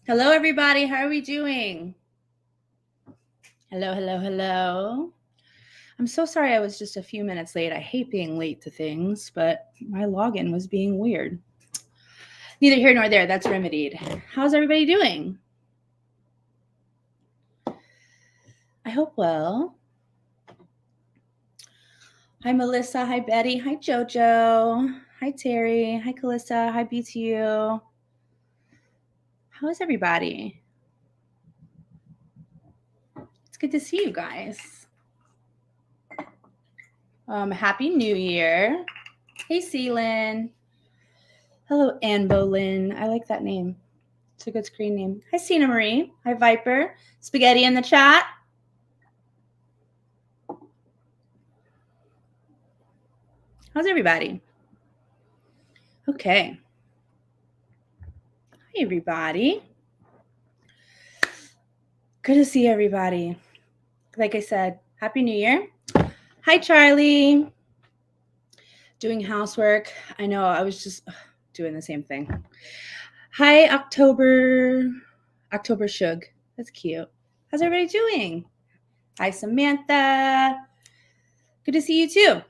Hello, everybody. How are we doing? Hello, hello, hello. I'm so sorry I was just a few minutes late. I hate being late to things, but my login was being weird. Neither here nor there. That's remedied. How's everybody doing? I hope well. Hi, Melissa. Hi, Betty. Hi, JoJo. Hi, Terry. Hi, Calissa. Hi, BTU. How is everybody? It's good to see you guys. Happy New Year. Hey, Celine. Hello, Anne Boleyn. I like that name. It's a good screen name. Hi, Sina Marie. Hi, Viper. Spaghetti in the chat. How's everybody? Okay. Hi, everybody. Good to see everybody. Like I said, Happy New Year. Hi, Charlie. Doing housework. I know, I was just doing the same thing. Hi, October Shug. That's cute. How's everybody doing? Hi, Samantha. Good to see you too.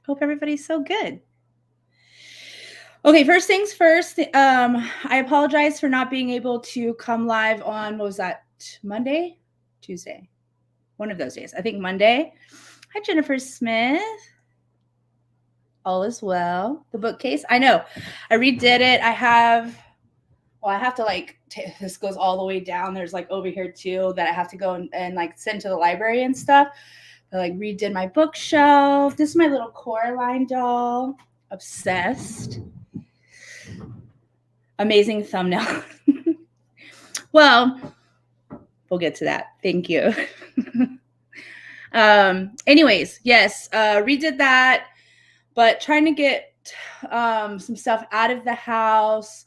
Hope everybody's so good. Okay, first things first. I apologize for not being able to come live on, what was that, Monday? Tuesday? One of those days. I think Monday. Hi, Jennifer Smith. All is well. The bookcase. I know. I redid it. I have to this goes all the way down. There's like over here too that I have to go and like send to the library and stuff. I like redid my bookshelf. This is my little Coraline doll. Obsessed. Amazing thumbnail. Well, we'll get to that. Thank you. Anyways, yes, redid that, but trying to get some stuff out of the house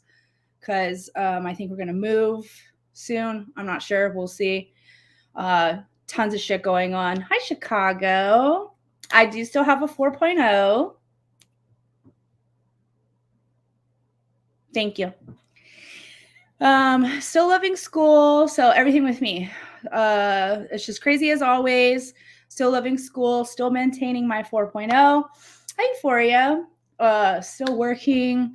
because I think we're going to move soon. I'm not sure. We'll see. Tons of shit going on. Hi, Chicago. I do still have a 4.0. Thank you. Still loving school. So everything with me. It's just crazy as always. Still loving school. Still maintaining my 4.0. Hi, Euphoria. Still working.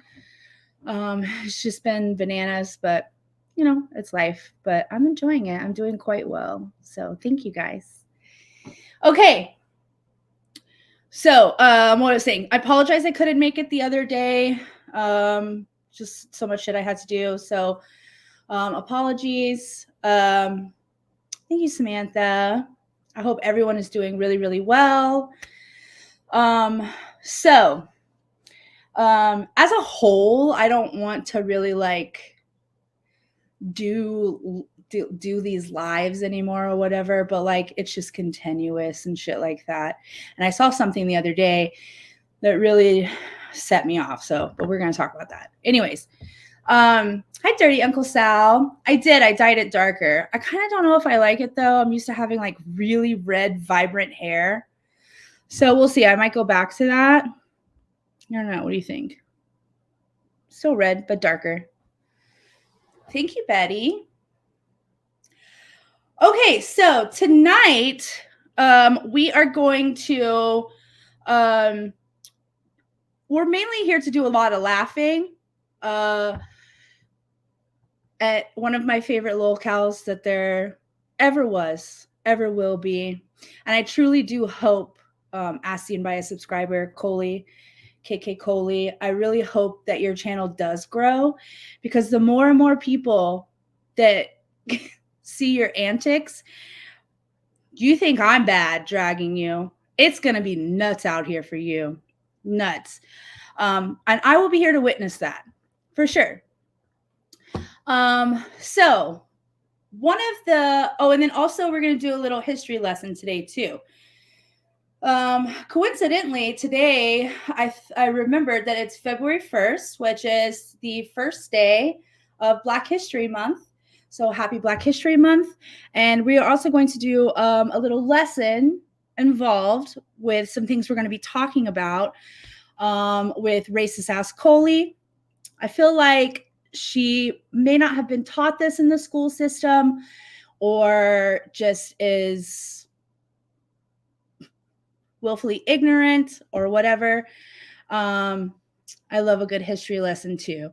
It's just been bananas, but you know, it's life. But I'm enjoying it. I'm doing quite well. So thank you guys. Okay. So what I was saying, I apologize I couldn't make it the other day. Just so much shit I had to do. So apologies. Thank you, Samantha. I hope everyone is doing really, really well. So as a whole, I don't want to really like do these lives anymore or whatever, but like it's just continuous and shit like that. And I saw something the other day that really set me off. So, but we're gonna talk about that. Anyways, hi, Dirty Uncle Sal. I dyed it darker. I kind of don't know if I like it though. I'm used to having like really red, vibrant hair. So we'll see. I might go back to that. I don't know. What do you think? Still red, but darker. Thank you, Betty. Okay, so tonight we are going to, we're mainly here to do a lot of laughing. At one of my favorite locales that there ever was, ever will be. And I truly do hope, as seen by a subscriber, Koli, KKKoli, I really hope that your channel does grow, because the more and more people that see your antics, you think I'm bad dragging you. It's going to be nuts out here for you. Nuts. And I will be here to witness that for sure. So one of the, and then also we're going to do a little history lesson today too. Coincidentally, today I remembered that it's February 1st, which is the first day of Black History Month. So happy Black History Month. And we are also going to do a little lesson involved with some things we're going to be talking about with racist ass Koli. I feel like she may not have been taught this in the school system, or just is willfully ignorant or whatever. I love a good history lesson too.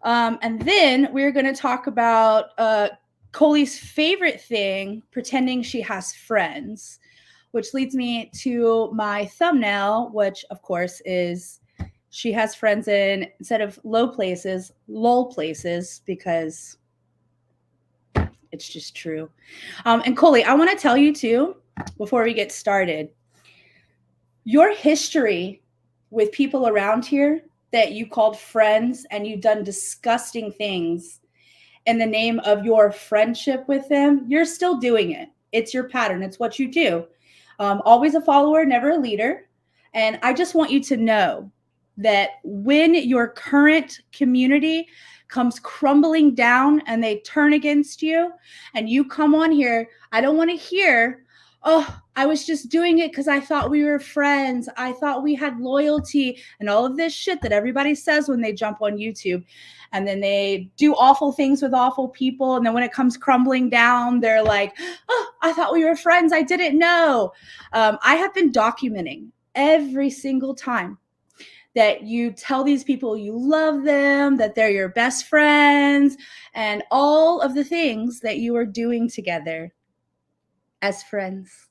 And then we're going to talk about Koli's favorite thing, pretending she has friends, which leads me to my thumbnail, which of course is she has friends in, instead of low places, lol places, because it's just true. And Koli, I want to tell you too, before we get started, your history with people around here that you called friends and you've done disgusting things in the name of your friendship with them, you're still doing it. It's your pattern. It's what you do. Always a follower, never a leader. And I just want you to know that when your current community comes crumbling down and they turn against you and you come on here, I don't want to hear, oh, I was just doing it because I thought we were friends. I thought we had loyalty and all of this shit that everybody says when they jump on YouTube. And then they do awful things with awful people. And then when it comes crumbling down, they're like, oh, I thought we were friends. I didn't know. I have been documenting every single time that you tell these people you love them, that they're your best friends, and all of the things that you are doing together as friends.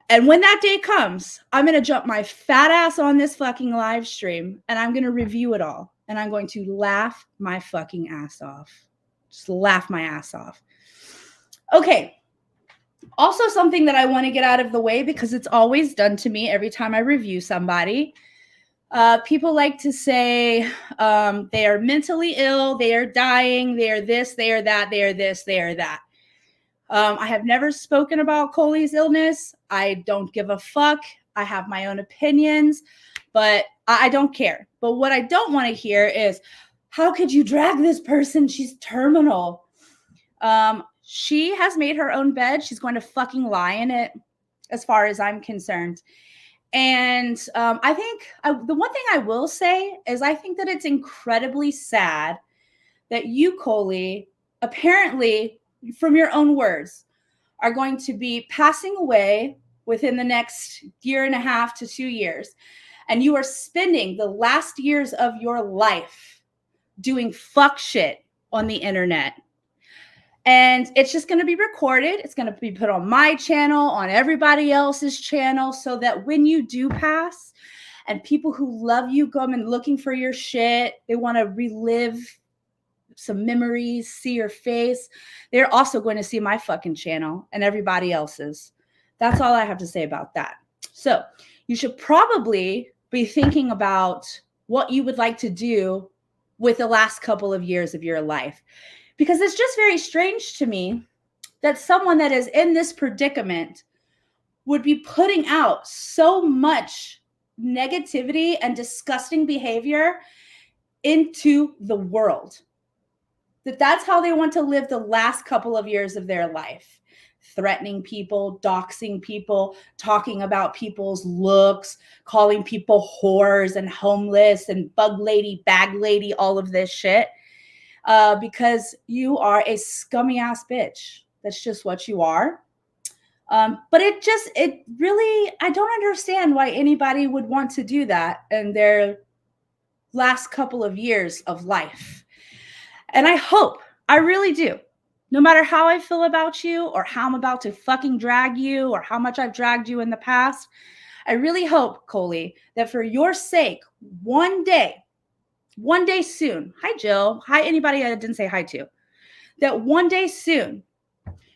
And when that day comes, I'm going to jump my fat ass on this fucking live stream and I'm going to review it all. And I'm going to laugh my fucking ass off. Just laugh my ass off. Okay. Also, something that I want to get out of the way, because it's always done to me every time I review somebody. People like to say they are mentally ill, they are dying, they are this, they are that, they are this, they are that. I have never spoken about Koli's illness. I don't give a fuck. I have my own opinions, but I don't care. But what I don't want to hear is, how could you drag this person? She's terminal. She has made her own bed. She's going to fucking lie in it, as far as I'm concerned. And I think the one thing I will say is I think that it's incredibly sad that you, Koli, apparently, from your own words, are going to be passing away within the next 1.5 to 2 years. And you are spending the last years of your life doing fuck shit on the internet. And it's just going to be recorded. It's going to be put on my channel, on everybody else's channel, so that when you do pass and people who love you come and looking for your shit, they want to relive some memories, see your face, they're also going to see my fucking channel and everybody else's. That's all I have to say about that. So you should probably be thinking about what you would like to do with the last couple of years of your life. Because it's just very strange to me that someone that is in this predicament would be putting out so much negativity and disgusting behavior into the world. That's how they want to live the last couple of years of their life. Threatening people, doxing people, talking about people's looks, calling people whores and homeless and bug lady, bag lady, all of this shit. Because you are a scummy ass bitch. That's just what you are. But it really, I don't understand why anybody would want to do that in their last couple of years of life. And I hope, I really do, no matter how I feel about you or how I'm about to fucking drag you or how much I've dragged you in the past, I really hope, Koli, that for your sake, one day soon, hi Jill, hi anybody I didn't say hi to, that one day soon,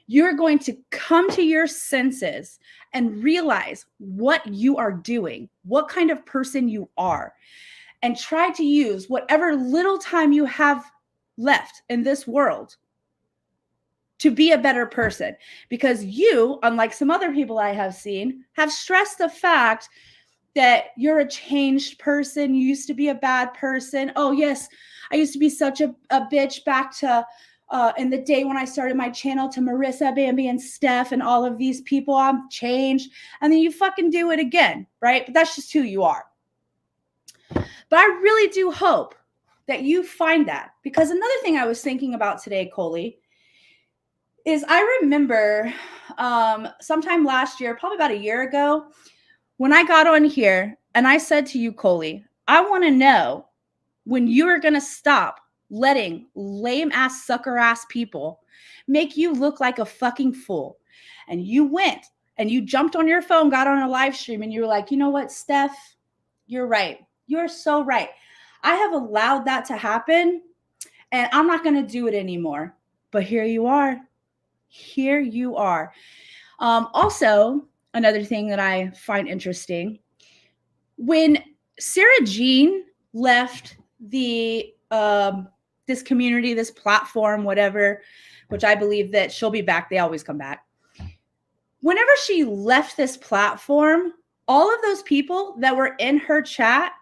you're going to come to your senses and realize what you are doing, what kind of person you are, and try to use whatever little time you have left in this world to be a better person. Because you, unlike some other people I have seen, have stressed the fact that you're a changed person. You used to be a bad person. Oh, yes, I used to be such a bitch back to in the day when I started my channel, to Marissa, Bambi, and Steph and all of these people. I'm changed. And then you fucking do it again, right? But that's just who you are. But I really do hope that you find that. Because another thing I was thinking about today, Koli, is I remember sometime last year, probably about a year ago, when I got on here and I said to you, Koli, I want to know when you are going to stop letting lame ass, sucker ass people make you look like a fucking fool. And you went and you jumped on your phone, got on a live stream, and you were like, you know what, Steph, you're right. You're so right. I have allowed that to happen and I'm not going to do it anymore. But here you are. Here you are. Also, another thing that I find interesting, when Sarah Jean left the this community, this platform, whatever, which I believe that she'll be back. They always come back. Whenever she left this platform, all of those people that were in her chat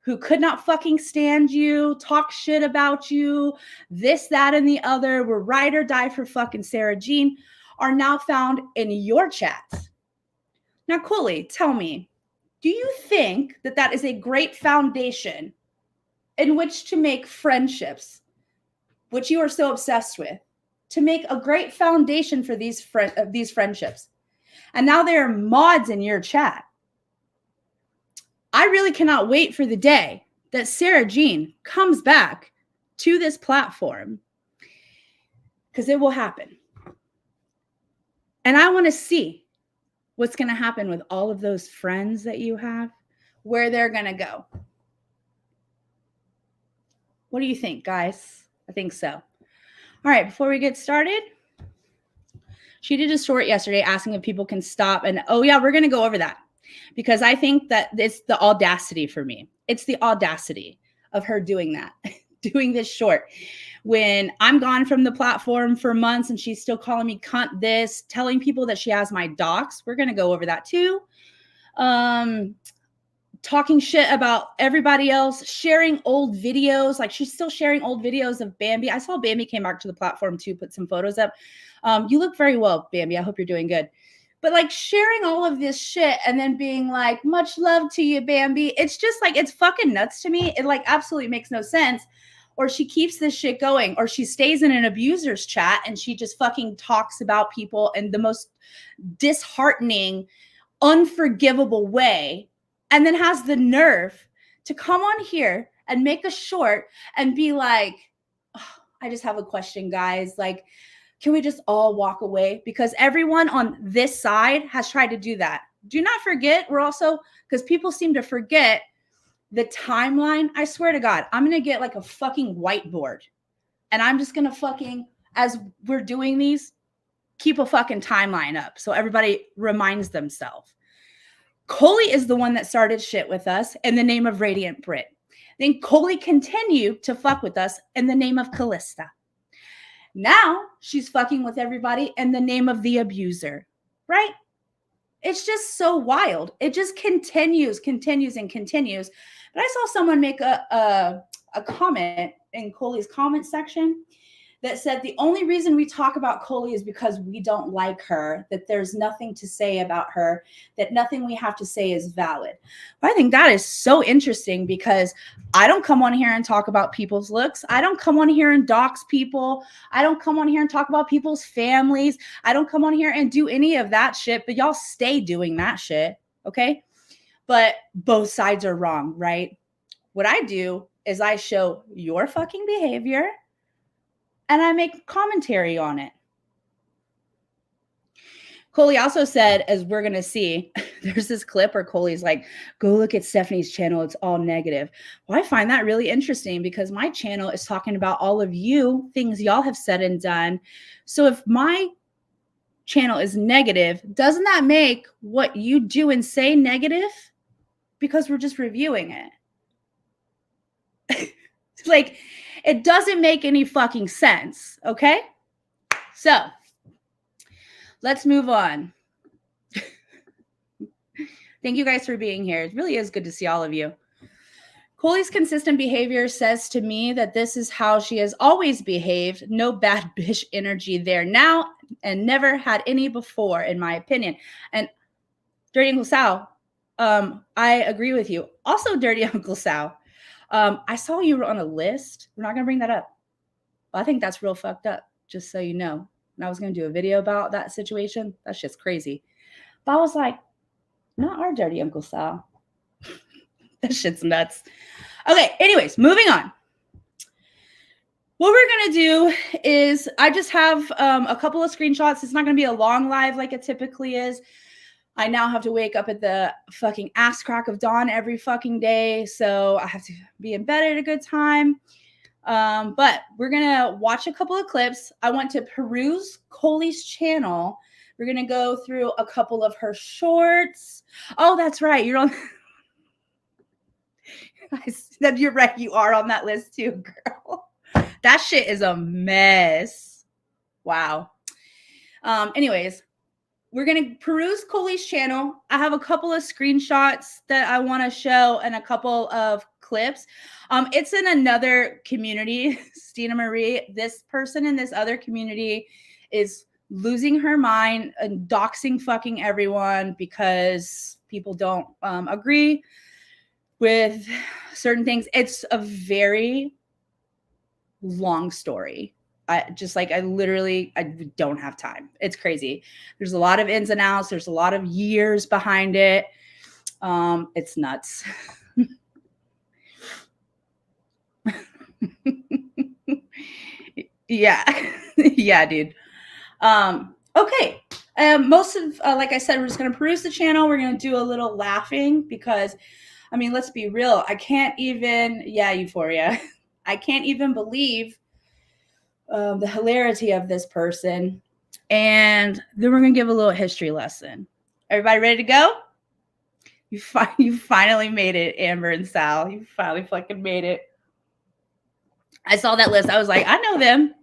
who could not fucking stand you, talk shit about you, this, that, and the other, were ride or die for fucking Sarah Jean, are now found in your chats. Now, Koli, tell me, do you think that that is a great foundation in which to make friendships, which you are so obsessed with, to make a great foundation for these friendships? And now they are mods in your chat. I really cannot wait for the day that Sarah Jean comes back to this platform, because it will happen. And I want to see what's going to happen with all of those friends that you have, where they're going to go. What do you think, guys? I think so. All right, before we get started, she did a short yesterday asking if people can stop. And oh yeah, we're going to go over that, because I think that it's the audacity for me. It's the audacity of her doing that, doing this short. When I'm gone from the platform for months and she's still calling me cunt this, telling people that she has my docs. We're going to go over that too. Talking shit about everybody else, sharing old videos. Like, she's still sharing old videos of Bambi. I saw Bambi came back to the platform too, put some photos up. You look very well, Bambi. I hope you're doing good. But like, sharing all of this shit and then being like, much love to you, Bambi. It's just like, it's fucking nuts to me. It like absolutely makes no sense. Or she keeps this shit going, or she stays in an abuser's chat and she just fucking talks about people in the most disheartening, unforgivable way, and then has the nerve to come on here and make a short and be like, oh, I just have a question, guys. Like, can we just all walk away? Because everyone on this side has tried to do that. Do not forget, we're also, because people seem to forget the timeline. I swear to God, I'm going to get like a fucking whiteboard and I'm just going to fucking, as we're doing these, keep a fucking timeline up so everybody reminds themselves. Koli is the one that started shit with us in the name of Radiant Brit. Then Koli continued to fuck with us in the name of Callista. Now she's fucking with everybody in the name of the abuser, right? It's just so wild. It just continues. But I saw someone make a comment in Koli's comment section that said the only reason we talk about Koli is because we don't like her, that there's nothing to say about her, that nothing we have to say is valid. But I think that is so interesting, because I don't come on here and talk about people's looks. I don't come on here and dox people. I don't come on here and talk about people's families. I don't come on here and do any of that shit, but y'all stay doing that shit, okay? But both sides are wrong, right? What I do is I show your fucking behavior and I make commentary on it. Koli also said, as we're going to see, there's this clip where Koli's like, go look at Stephanie's channel. It's all negative. Well, I find that really interesting, because my channel is talking about all of you, things y'all have said and done. So if my channel is negative, doesn't that make what you do and say negative? Because we're just reviewing it. Like, it doesn't make any fucking sense, okay? So, let's move on. Thank you guys for being here. It really is good to see all of you. Koli's consistent behavior says to me that this is how she has always behaved. No bad bitch energy there now, and never had any before, in my opinion. And Dirty Uncle Sal, I agree with you. Also, Dirty Uncle Sal, I saw you were on a list. We're not going to bring that up. But I think that's real fucked up, just so you know. And I was going to do a video about that situation. That's just crazy. But I was like, not our dirty Uncle Sal. That shit's nuts. Okay, anyways, moving on. What we're going to do is I just have a couple of screenshots. It's not going to be a long live like it typically is. I now have to wake up at the fucking ass crack of dawn every fucking day. So I have to be in bed at a good time. But we're going to watch a couple of clips. I want to peruse KKKoli's channel. We're going to go through a couple of her shorts. Oh, that's right. You're on. You're right. You are on that list too, girl. That shit is a mess. Wow. Anyways, we're going to peruse KKKoli's channel. I have a couple of screenshots that I want to show and a couple of clips. It's in another community, Stina Marie. This person in this other community is losing her mind and doxing fucking everyone because people don't agree with certain things. It's a very long story. I don't have time. It's crazy. There's a lot of ins and outs. There's a lot of years behind it. It's nuts. Yeah. Yeah, dude. Okay. Most of, like I said, we're just going to peruse the channel. We're going to do a little laughing because, I mean, let's be real. I can't even, Euphoria. I can't even believe the hilarity of this person. And then we're going to give a little history lesson. Everybody ready to go? You finally made it, Amber and Sal. You finally fucking made it. I saw that list. I was like, I know them.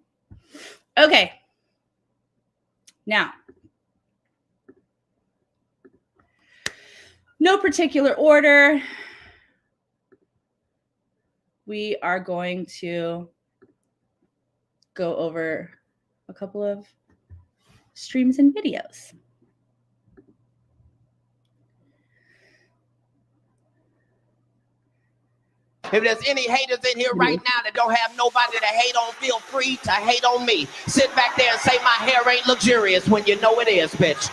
Okay. Now, no particular order. We are going to go over a couple of streams and videos. If there's any haters in here right now that don't have nobody to hate on, feel free to hate on me. Sit back there and say my hair ain't luxurious when you know it is, bitch.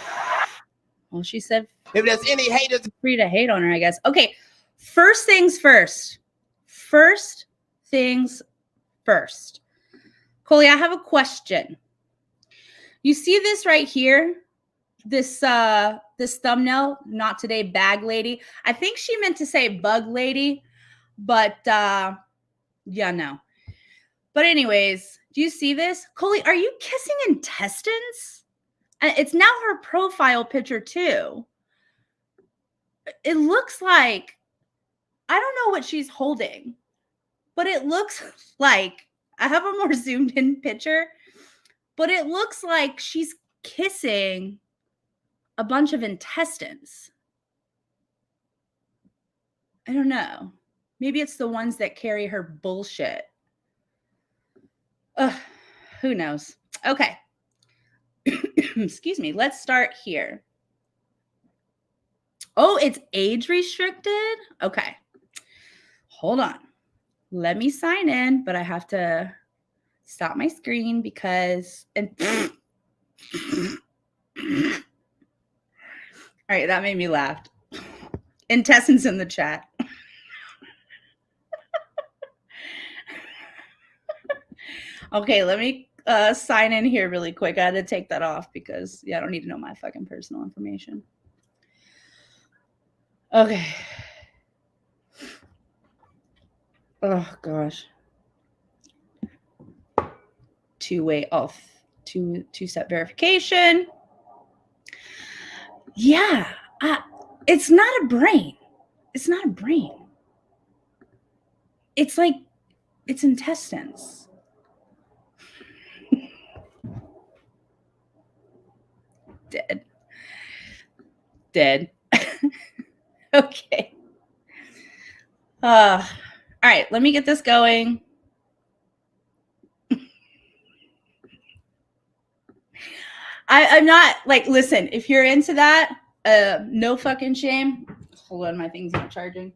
Well, she said if there's any haters, free to hate on her, I guess. Okay, first things first. First things first. KKKoli, I have a question. You see this right here? This thumbnail, not today, bag lady. I think she meant to say bug lady, but yeah, no. But anyways, do you see this? KKKoli, are you kissing intestines? It's now her profile picture too. It looks like, I don't know what she's holding, but it looks like, I have a more zoomed in picture, but it looks like she's kissing a bunch of intestines. I don't know. Maybe it's the ones that carry her bullshit. Ugh, who knows? Okay. Excuse me. Let's start here. Oh, it's age restricted? Okay. Hold on. Let me sign in, but I have to stop my screen because... All right, that made me laugh. Intestines in the chat. Okay, let me sign in here really quick. I had to take that off because, I don't need to know my fucking personal information. Okay. Oh, gosh. Two-way off. Two-step verification. Yeah. It's not a brain. It's not a brain. It's like, it's intestines. Dead. Okay. All right, let me get this going. I'm not like, listen, if you're into that, no fucking shame. Hold on, my thing's not charging.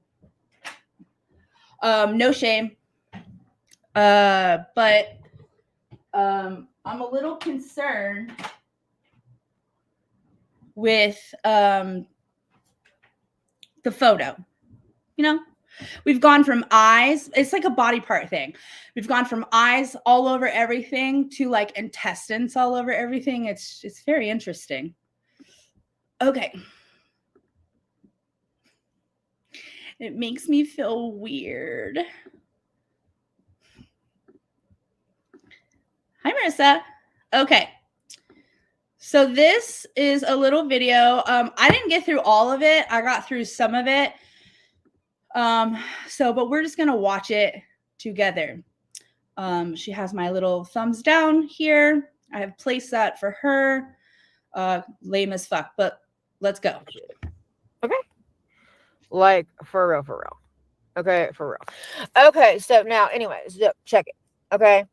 No shame. But I'm a little concerned with the photo. You know, we've gone from eyes, it's like a body part thing. We've gone from eyes all over everything to like intestines all over everything. It's very interesting. Okay. It makes me feel weird. Hi, Marissa. Okay. So this is a little video. I didn't get through all of it. I got through some of it. But we're just going to watch it together. She has my little thumbs down here. I have placed that for her. Lame as fuck, but let's go. Okay. Like, for real. Okay, for real. Okay, so now, anyways, check it. Okay?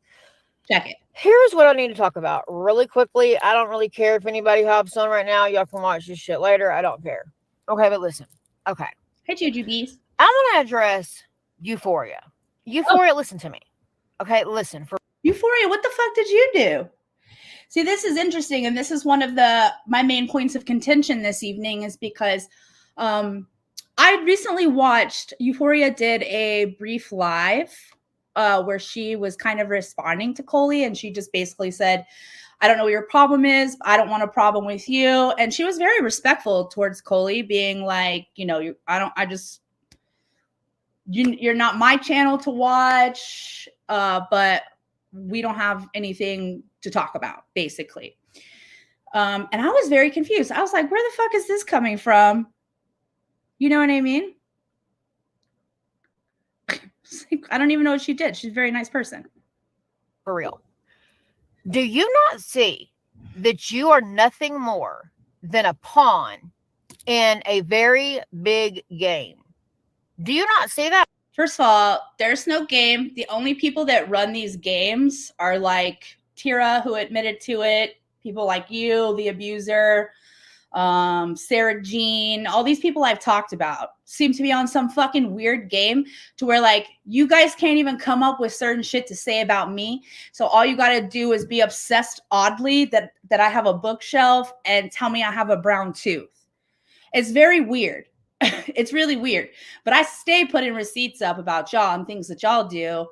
Check it. Here's what I need to talk about really quickly. I don't really care if anybody hops on right now. Y'all can watch this shit later. I don't care. Okay, but listen. Okay. Hey, Jujubes. I'm going to address Euphoria. Euphoria, listen to me. Okay, listen. For Euphoria, what the fuck did you do? See, this is interesting, and this is one of my main points of contention this evening is because I recently watched Euphoria did a brief live where she was kind of responding to KKKoli, and she just basically said, I don't know what your problem is. I don't want a problem with you. And she was very respectful towards KKKoli, being like, you know, you're not my channel to watch, but we don't have anything to talk about, basically. And I was very confused. I was like, where the fuck is this coming from? You know what I mean? I don't even know what she did. She's a very nice person. For real. Do you not see that you are nothing more than a pawn in a very big game? Do you not see that? First of all, there's no game. The only people that run these games are like Tira, who admitted to it, people like you, the abuser, Sarah Jean, all these people I've talked about seem to be on some fucking weird game to where like you guys can't even come up with certain shit to say about me. So all you got to do is be obsessed oddly that I have a bookshelf and tell me I have a brown tooth. It's very weird. It's really weird, but I stay putting receipts up about y'all and things that y'all do.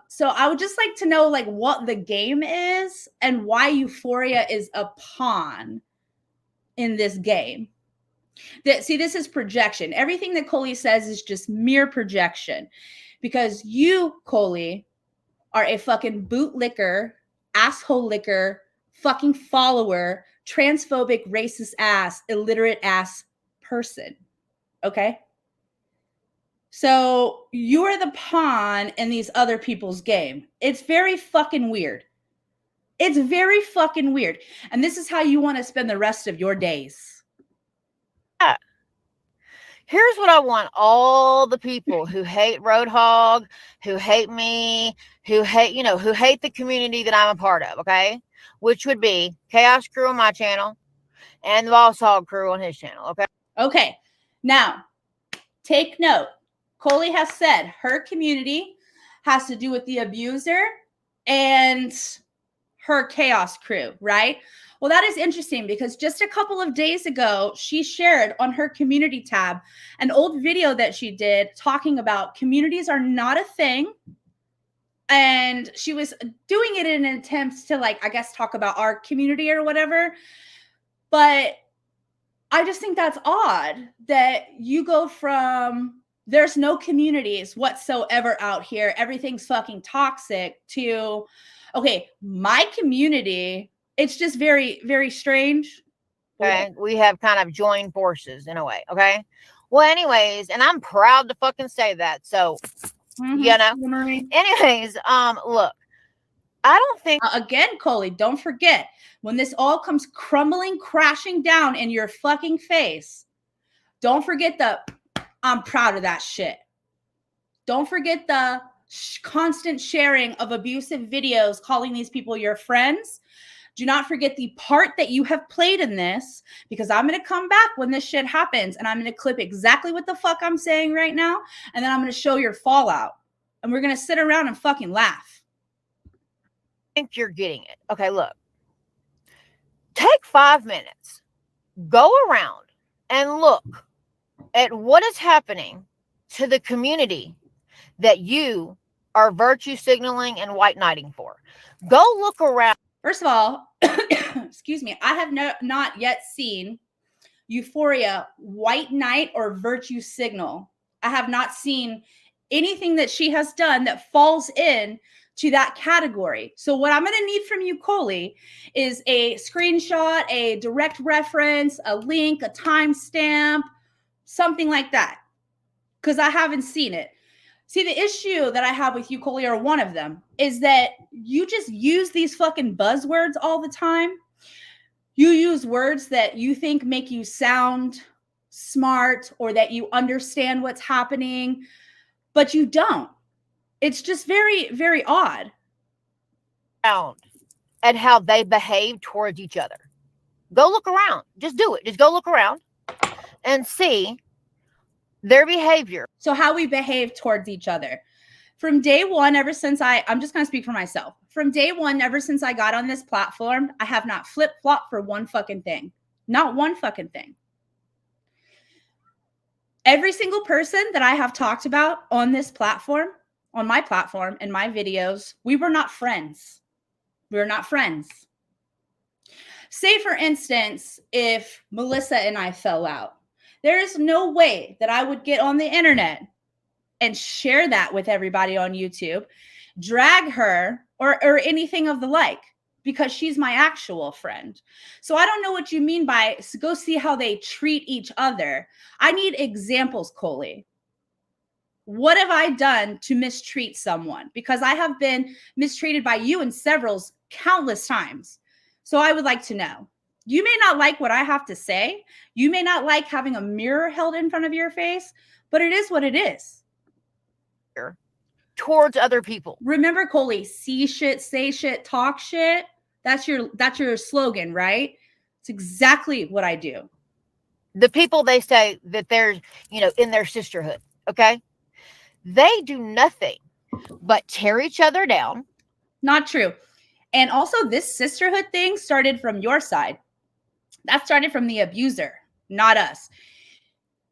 So I would just like to know like what the game is and why Euphoria is a pawn in this game. See, this is projection. Everything that KKKoli says is just mere projection because you, KKKoli, are a fucking bootlicker, asshole licker, fucking follower, transphobic, racist ass, illiterate ass person. Okay? So you are the pawn in these other people's game. It's very fucking weird. It's very fucking weird. And this is how you want to spend the rest of your days. Yeah. Here's what I want all the people who hate Roadhog, who hate me, who hate the community that I'm a part of, okay? Which would be Chaos Crew on my channel and the Boss Hog Crew on his channel, okay? Okay. Now, take note. KKKoli has said her community has to do with the abuser and her Chaos Crew, right? Well, that is interesting because just a couple of days ago, she shared on her community tab an old video that she did talking about communities are not a thing. And she was doing it in an attempt to, like, I guess, talk about our community or whatever. But I just think that's odd that you go from there's no communities whatsoever out here, everything's fucking toxic, to okay, my community, it's just very, very strange. Okay. We have kind of joined forces in a way. Okay. Well, anyways, and I'm proud to fucking say that. So, you know, anyways, look, I don't think again, KKKoli, don't forget when this all comes crumbling, crashing down in your fucking face, don't forget I'm proud of that shit. Don't forget the constant sharing of abusive videos, calling these people your friends. Do not forget the part that you have played in this, because I'm going to come back when this shit happens and I'm going to clip exactly what the fuck I'm saying right now. And then I'm going to show your fallout and we're going to sit around and fucking laugh. I think you're getting it. Okay, look. Take 5 minutes. Go around and look at what is happening to the community that you are virtue signaling and white knighting for. Go look around. First of all, excuse me, I have not yet seen Euphoria white knight or virtue signal. I have not seen anything that she has done that falls in to that category. So what I'm going to need from you, KKKoli, is a screenshot, a direct reference, a link, a timestamp, something like that, because I haven't seen it. See, the issue that I have with you, KKKoli, or one of them, is that you just use these fucking buzzwords all the time. You use words that you think make you sound smart or that you understand what's happening, but you don't. It's just very, very odd. And how they behave towards each other. Go look around. Just do it. Just go look around and see their behavior. So how we behave towards each other. From day one, ever since I'm just going to speak for myself. From day one, ever since I got on this platform, I have not flip-flopped for one fucking thing. Not one fucking thing. Every single person that I have talked about on this platform, on my platform, in my videos, we were not friends. We were not friends. Say, for instance, if Melissa and I fell out, there is no way that I would get on the internet and share that with everybody on YouTube, drag her or anything of the like, because she's my actual friend. So I don't know what you mean by go see how they treat each other. I need examples, KKKoli. What have I done to mistreat someone? Because I have been mistreated by you and several countless times. So I would like to know. You may not like what I have to say. You may not like having a mirror held in front of your face, but it is what it is. Towards other people. Remember, KKKoli, see shit, say shit, talk shit. That's your slogan, right? It's exactly what I do. The people, they say that they're, in their sisterhood, okay? They do nothing but tear each other down. Not true. And also, this sisterhood thing started from your side. That started from the abuser, not us.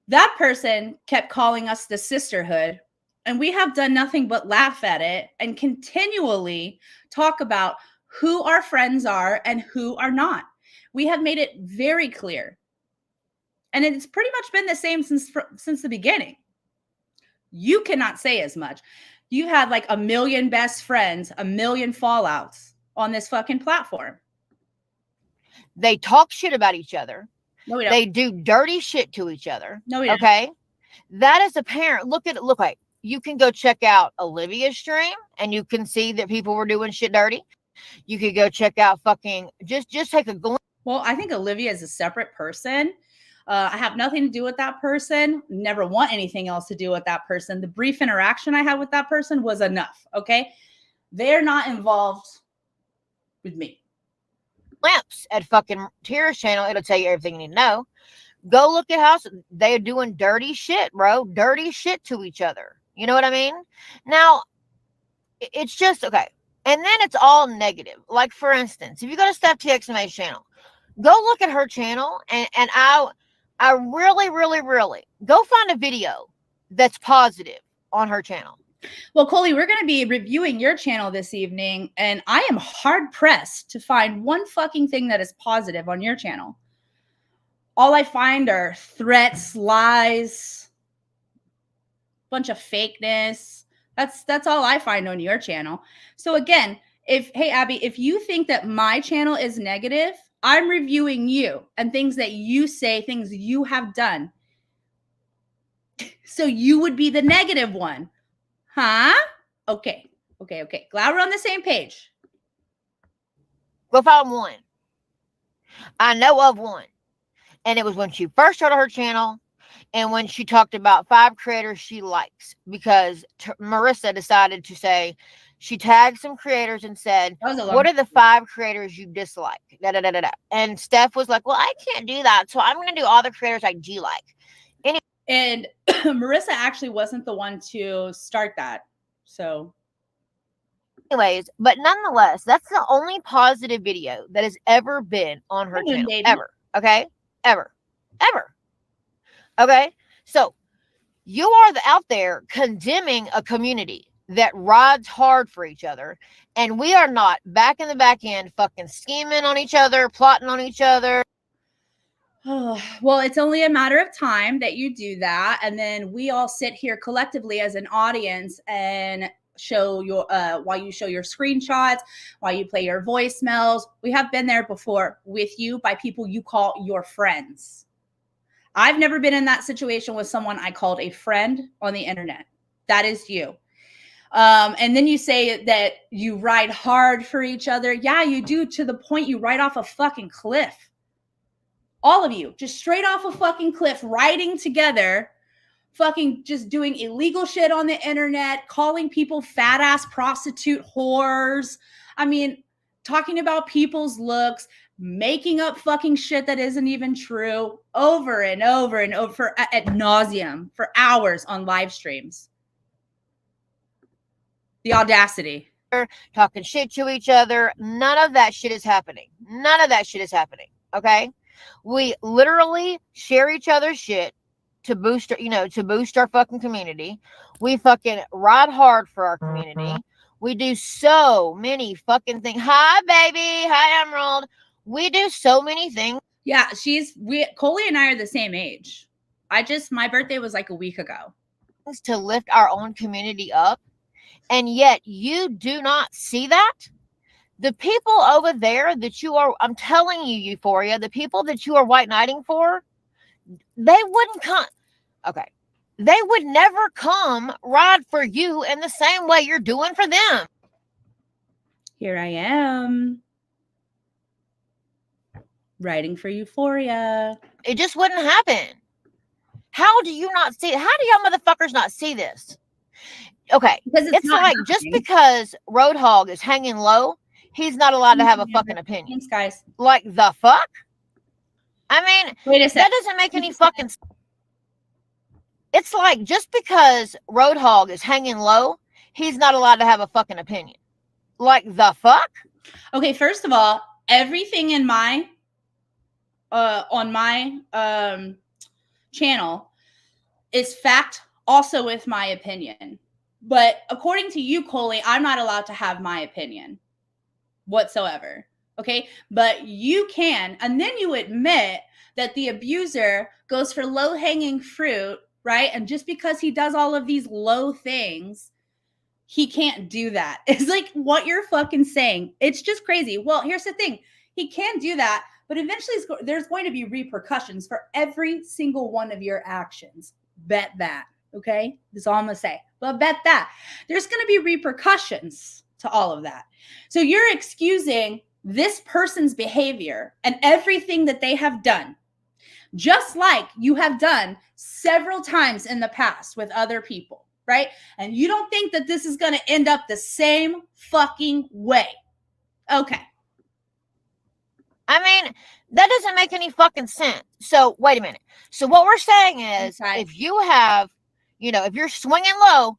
That person kept calling us the sisterhood, and we have done nothing but laugh at it and continually talk about who our friends are and who are not. We have made it very clear. And it's pretty much been the same since the beginning. You cannot say as much. You have like 1 million best friends, 1 million fallouts on this fucking platform. They talk shit about each other. No, we don't. They do dirty shit to each other. No, we don't. Okay? That is apparent. Look like you can go check out Olivia's stream and you can see that people were doing shit dirty. You could go check out fucking just take a glimpse. Well, I think Olivia is a separate person. I have nothing to do with that person. Never want anything else to do with that person. The brief interaction I had with that person was enough. Okay. They're not involved with me. Glimpse at fucking Tira's channel. It'll tell you everything you need to know. Go look at how they're doing dirty shit, bro. Dirty shit to each other. You know what I mean? Now, it's just, okay. And then it's all negative. Like, for instance, if you go to Steph TXMA's channel, go look at her channel, and I really, really, really go find a video that's positive on her channel. Well, KKKoli, we're going to be reviewing your channel this evening, and I am hard-pressed to find one fucking thing that is positive on your channel. All I find are threats, lies, bunch of fakeness. That's all I find on your channel. So again, hey, Abby, if you think that my channel is negative, I'm reviewing you and things that you say, things you have done. So you would be the negative one. Huh? Okay. Glad we're on the same page. Go find one. I know of one. And it was when she first started her channel. And when she talked about 5 creators she likes, because Marissa decided to say, she tagged some creators and said, what are the 5 creators you dislike? Da, da, da, da, da. And Steph was like, well, I can't do that, so I'm going to do all the creators I do like. And Marissa actually wasn't the one to start that. So anyways, but nonetheless, that's the only positive video that has ever been on her channel. Ever. Okay? Ever. Okay? So you are out there condemning a community that rides hard for each other, and we are not back in the back end fucking scheming on each other, plotting on each other. Well, it's only a matter of time that you do that, and then we all sit here collectively as an audience and show your while you show your screenshots, while you play your voicemails. We have been there before with you by people you call your friends. I've never been in that situation with someone I called a friend on the internet. That is you. And then you say that you ride hard for each other. Yeah, you do, to the point you ride off a fucking cliff. All of you, just straight off a fucking cliff, riding together, fucking just doing illegal shit on the internet, calling people fat ass prostitute whores. I mean, talking about people's looks, making up fucking shit that isn't even true over and over and over ad nauseum for hours on live streams. The audacity. Talking shit to each other. None of that shit is happening. None of that shit is happening. Okay? We literally share each other's shit to boost, to boost our fucking community. We fucking ride hard for our community. We do so many fucking things. Hi, baby. Hi, Emerald. We do so many things. Yeah, Koli and I are the same age. My birthday was like a week ago. To lift our own community up. And yet you do not see that. The people over there that I'm telling you, Euphoria, the people that you are white knighting for, they wouldn't come. Okay. They would never come ride for you in the same way you're doing for them. Here I am. Writing for Euphoria. It just wouldn't happen. How do you not see it? How do y'all motherfuckers not see this? Okay. It's like happening. Just because Roadhog is hanging low, he's not allowed to have a fucking opinion. Thanks, guys. Like the fuck? I mean, wait a second. That doesn't make any fucking sense. It's like just because Roadhog is hanging low, he's not allowed to have a fucking opinion. Like the fuck? Okay, first of all, everything in my on my channel is fact, also with my opinion. But according to you, Koli, I'm not allowed to have my opinion whatsoever. Okay, but you can, and then you admit that the abuser goes for low-hanging fruit, right? And just because he does all of these low things, he can't do that. It's like what you're fucking saying. It's just crazy. Well, here's the thing. He can do that, but eventually there's going to be repercussions for every single one of your actions. Bet that. Okay, that's all I'm gonna say. But bet that there's gonna be repercussions to all of that. So you're excusing this person's behavior and everything that they have done, just like you have done several times in the past with other people, right? And you don't think that this is gonna end up the same fucking way. Okay. I mean, that doesn't make any fucking sense. So wait a minute. So what we're saying is, if you have, if you're swinging low,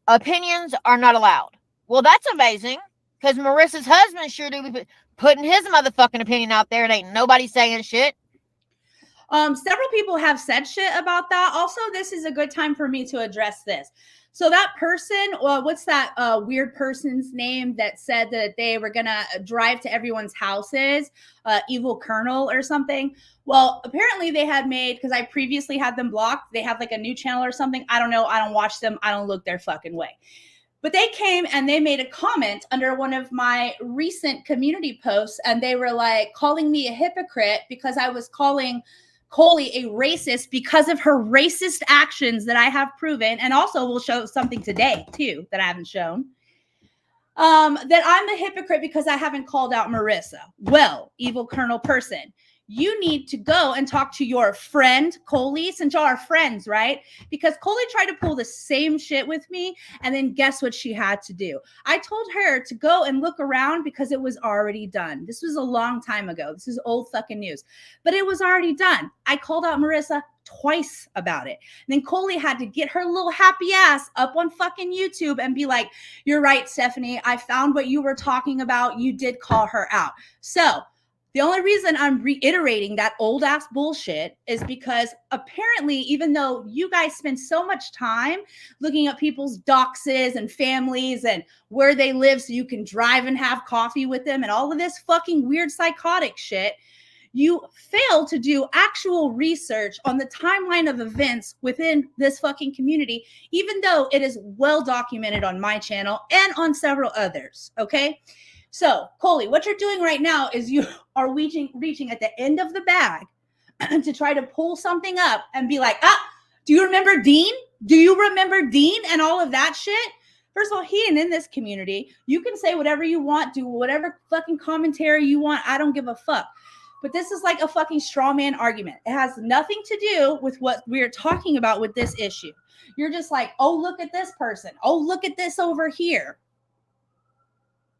opinions are not allowed. Well, that's amazing, because Marissa's husband sure do be putting his motherfucking opinion out there, and ain't nobody saying shit. Several people have said shit about that. Also, this is a good time for me to address this. So that person, what's that weird person's name that said that they were going to drive to everyone's houses, Evil Colonel or something? Well, apparently they had made, because I previously had them blocked, they have like a new channel or something. I don't know. I don't watch them. I don't look their fucking way. But they came and they made a comment under one of my recent community posts, and they were like calling me a hypocrite because I was calling Koli a racist because of her racist actions that I have proven, and also will show something today too that I haven't shown. That I'm a hypocrite because I haven't called out Marissa. Well, Evil Colonel person, you need to go and talk to your friend KKKoli, since y'all are friends, right? Because KKKoli tried to pull the same shit with me, and then guess what she had to do? I told her to go and look around because it was already done. This was a long time ago. This is old fucking news, but it was already done. I called out Marissa twice about it. And then KKKoli had to get her little happy ass up on fucking YouTube and be like, you're right, Stephanie. I found what you were talking about. You did call her out. So the only reason I'm reiterating that old ass bullshit is because apparently, even though you guys spend so much time looking at people's doxes and families and where they live so you can drive and have coffee with them and all of this fucking weird psychotic shit, you fail to do actual research on the timeline of events within this fucking community, even though it is well documented on my channel and on several others, okay? So, KKKoli, what you're doing right now is you are reaching at the end of the bag to try to pull something up and be like, do you remember Dean? Do you remember Dean and all of that shit? First of all, he ain't in this community. You can say whatever you want, do whatever fucking commentary you want. I don't give a fuck. But this is like a fucking straw man argument. It has nothing to do with what we're talking about with this issue. You're just like, oh, look at this person. Oh, look at this over here.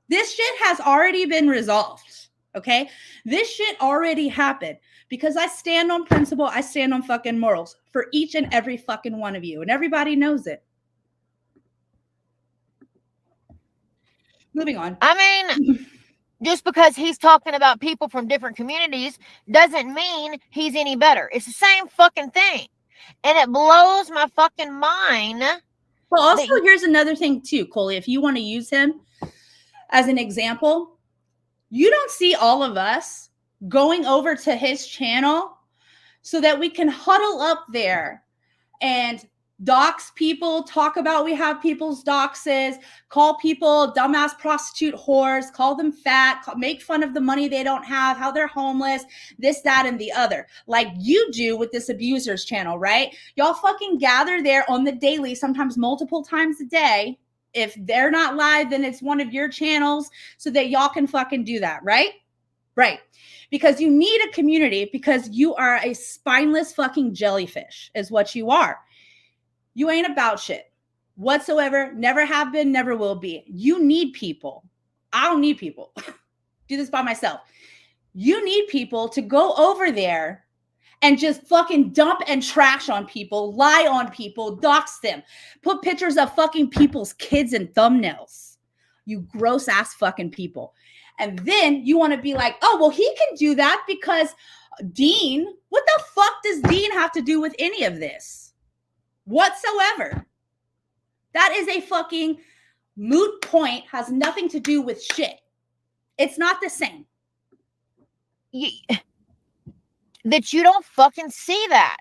This shit has already been resolved, okay? This shit already happened because I stand on principle. I stand on fucking morals for each and every fucking one of you, and everybody knows it. Moving on. I mean, just because he's talking about people from different communities doesn't mean he's any better. It's the same fucking thing. And it blows my fucking mind. Well, also, here's another thing too, KKKoli. If you want to use him as an example, you don't see all of us going over to his channel so that we can huddle up there and dox people, talk about we have people's doxes, call people dumbass prostitute whores, call them fat, make fun of the money they don't have, how they're homeless, this, that, and the other, like you do with this abusers channel, right? Y'all fucking gather there on the daily, sometimes multiple times a day. If they're not live, then it's one of your channels so that y'all can fucking do that, right? Right. Because you need a community, because you are a spineless fucking jellyfish is what you are. You ain't about shit whatsoever. Never have been, never will be. You need people. I don't need people. Do this by myself. You need people to go over there and just fucking dump and trash on people, lie on people, dox them, put pictures of fucking people's kids in thumbnails. You gross ass fucking people. And then you want to be like, oh, well, he can do that because Dean, what the fuck does Dean have to do with any of this? Whatsoever. That is a fucking moot point, has nothing to do with shit. It's not the same. That you don't fucking see that.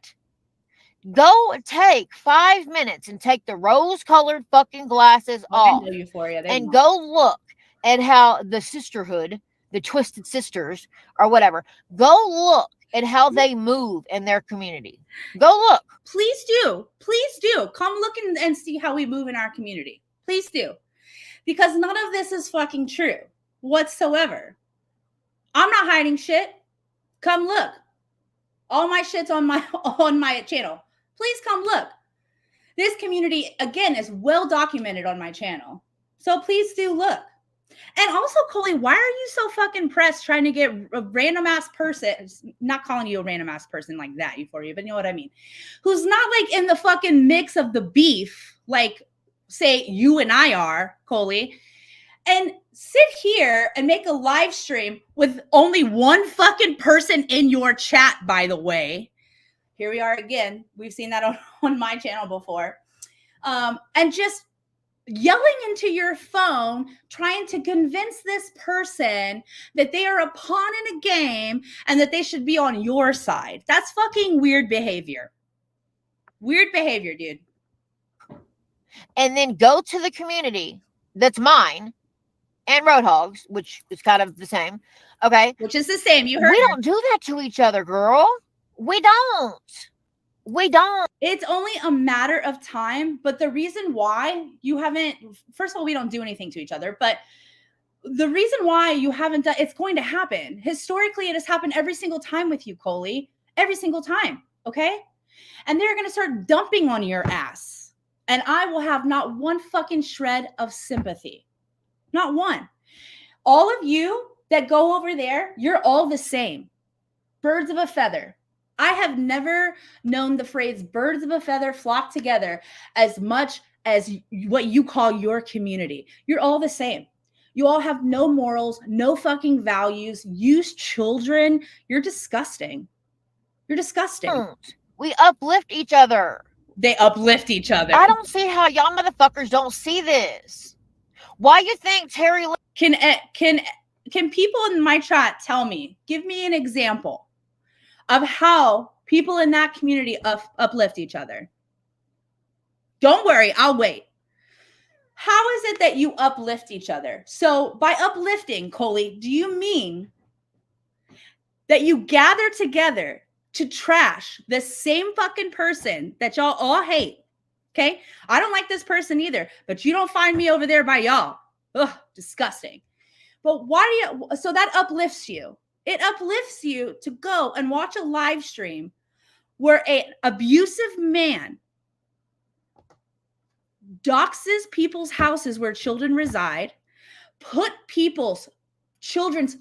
Go take 5 minutes and take the rose-colored fucking glasses off and go look at how the sisterhood, the Twisted Sisters or whatever, go look at how they move in their community. Go look. Please do. Please do. Come look and see how we move in our community. Please do. Because none of this is fucking true whatsoever. I'm not hiding shit. Come look. All my shit's on my channel. Please come look. This community, again, is well documented on my channel. So please do look. And also, KKKoli, why are you so fucking pressed trying to get a random ass person, not calling you a random ass person like that, Euphoria, but you know what I mean, who's not like in the fucking mix of the beef, like say you and I are, KKKoli, and sit here and make a live stream with only one fucking person in your chat, by the way. Here we are again. We've seen that on my channel before. And just yelling into your phone, trying to convince this person that they are a pawn in a game and that they should be on your side. That's fucking weird behavior. Weird behavior, dude. And then go to the community that's mine and Roadhogs, which is kind of the same. Okay. Which is the same. You heard. We don't do that to each other, girl. We don't. We don't. It's only a matter of time. But the reason why you haven't, first of all, we don't do anything to each other. But the reason why you haven't done, it's going to happen. Historically, it has happened every single time with you, KKKoli. Every single time. Okay? And they're going to start dumping on your ass. And I will have not one fucking shred of sympathy. Not one. All of you that go over there, you're all the same. Birds of a feather. I have never known the phrase birds of a feather flock together as much as what you call your community. You're all the same. You all have no morals, no fucking values. Use children. You're disgusting. You're disgusting. We uplift each other. They uplift each other. I don't see how y'all motherfuckers don't see this. Why you think Terry Can people in my chat tell me, give me an example of how people in that community uplift each other? Don't worry, I'll wait. How is it that you uplift each other? So by uplifting, KKKoli, do you mean that you gather together to trash the same fucking person that y'all all hate? Okay? I don't like this person either, but you don't find me over there by y'all. Ugh, disgusting. But why do you, so that uplifts you. It uplifts you to go and watch a live stream where an abusive man doxes people's houses where children reside, put children's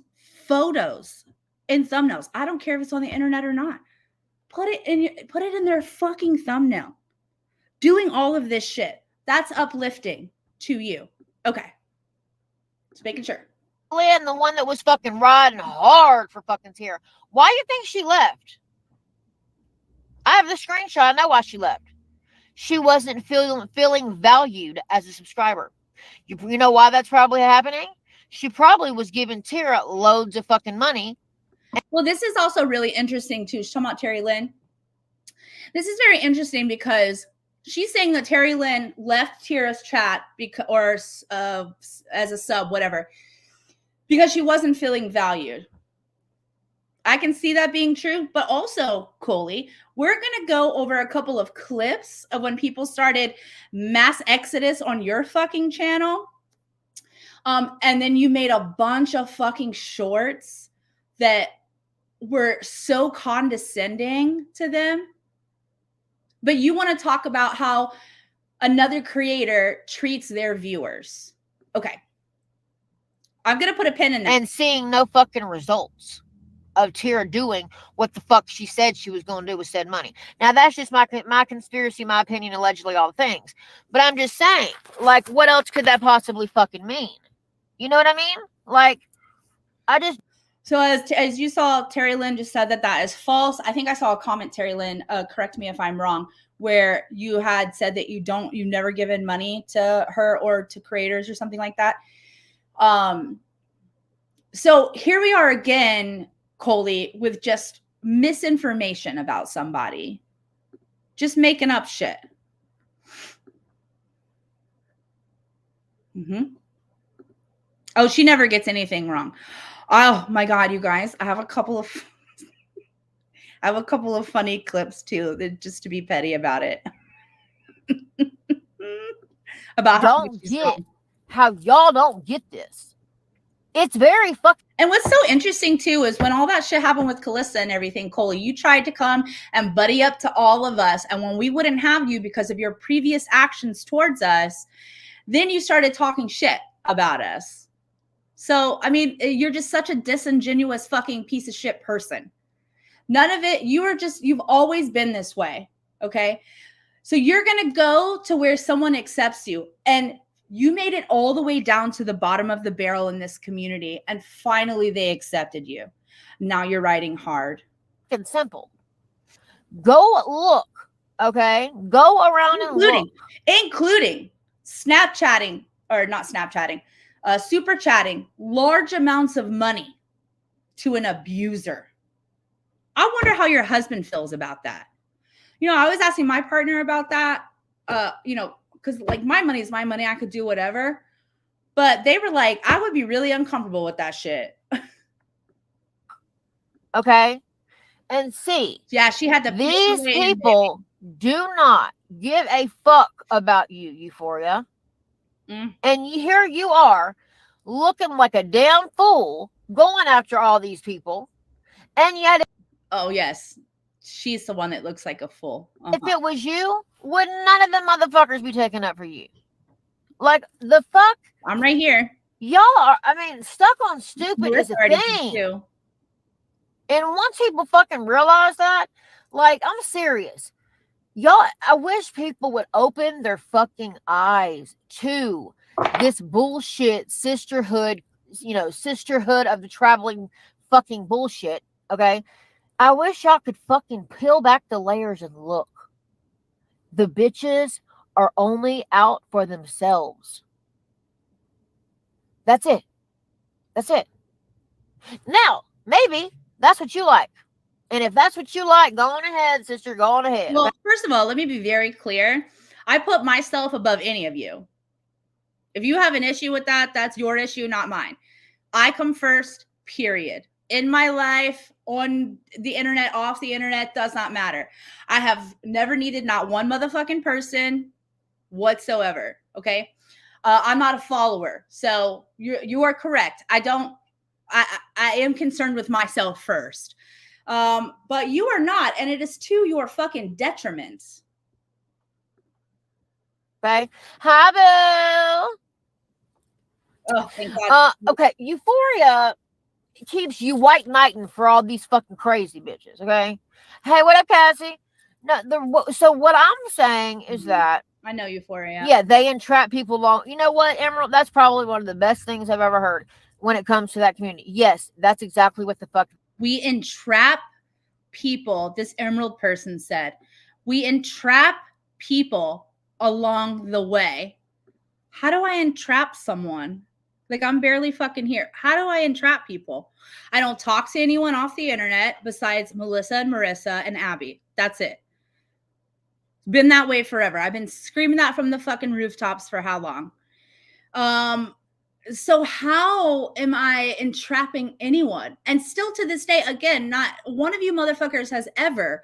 photos in thumbnails. I don't care if it's on the internet or not. Put it in their fucking thumbnail. Doing all of this shit. That's uplifting to you. Okay. Just making sure. Lynn, the one that was fucking riding hard for fucking Tara, why do you think she left? I have the screenshot. I know why she left. She wasn't feeling valued as a subscriber. You know why that's probably happening? She probably was giving Tara loads of fucking money. Well, this is also really interesting too. She's talking about Terry Lynn. This is very interesting because she's saying that Terry Lynn left Tara's chat as a sub, whatever, because she wasn't feeling valued. I can see that being true, but also, KKKoli, we're going to go over a couple of clips of when people started mass exodus on your fucking channel. And then you made a bunch of fucking shorts that were so condescending to them. But you want to talk about how another creator treats their viewers. Okay. I'm going to put a pin in that. And seeing no fucking results of Tara doing what the fuck she said she was going to do with said money. Now, that's just my conspiracy, my opinion, allegedly all the things. But I'm just saying, like, what else could that possibly fucking mean? You know what I mean? Like, I just... So as you saw, Terry Lynn just said that is false. I think I saw a comment, Terry Lynn, correct me if I'm wrong, where you had said that you've never given money to her or to creators or something like that. So here we are again, KKKoli, with just misinformation about somebody. Just making up shit. Oh, she never gets anything wrong. Oh my God, you guys, I have a couple of funny clips too, just to be petty about it. About how y'all don't get this. It's very fucking. And what's so interesting too is when all that shit happened with Calissa and everything, KKKoli, you tried to come and buddy up to all of us, and when we wouldn't have you because of your previous actions towards us, then you started talking shit about us. So, I mean, you're just such a disingenuous fucking piece of shit person. None of it, you've always been this way, okay? So you're going to go to where someone accepts you, and you made it all the way down to the bottom of the barrel in this community, and finally they accepted you. Now you're riding hard. And simple. Go look, okay? Go around and look. Including Snapchatting, or not Snapchatting, super chatting large amounts of money to an abuser. I wonder how your husband feels about that. You know, I was asking my partner about that, because like my money is my money. I could do whatever. But they were like, I would be really uncomfortable with that shit. Okay. And see. Yeah, she had to. These people do not give a fuck about you, Euphoria. And here you are looking like a damn fool, going after all these people, and yet Oh yes, she's the one that looks like a fool. if it was you, would none of them motherfuckers be taking up for you? Like, the fuck? I'm right here. Y'all are, I mean, stuck on stupid is Marissa a already did thing. too. And once people fucking realize that, like, I'm serious. Y'all, I wish people would open their fucking eyes to this bullshit sisterhood, sisterhood of the traveling fucking bullshit, okay? I wish y'all could fucking peel back the layers and look. The bitches are only out for themselves. That's it. That's it. Now, maybe that's what you like. And if that's what you like, go on ahead, sister, go on ahead. Well, first of all, let me be very clear. I put myself above any of you. If you have an issue with that, that's your issue, not mine. I come first, period. In my life, on the internet, off the internet, does not matter. I have never needed not one motherfucking person whatsoever. Okay. I'm not a follower. So you are correct. I am concerned with myself first. But you are not, and it is to your fucking detriment. Okay. Hi, Boo. Oh, thank God. Okay. Euphoria keeps you white knighting for all these fucking crazy bitches. Okay. Hey, what up, Cassie? No, so what I'm saying is that I know Euphoria. Yeah, they entrap people long. You know what, Emerald? That's probably one of the best things I've ever heard when it comes to that community. Yes, that's exactly what the fuck. We entrap people. This Emerald person said, we entrap people along the way. How do I entrap someone? Like, I'm barely fucking here. How do I entrap people? I don't talk to anyone off the internet besides Melissa and Marissa and Abby. That's it. Been that way forever. I've been screaming that from the fucking rooftops for how long? So how am I entrapping anyone? And still to this day, again, not one of you motherfuckers has ever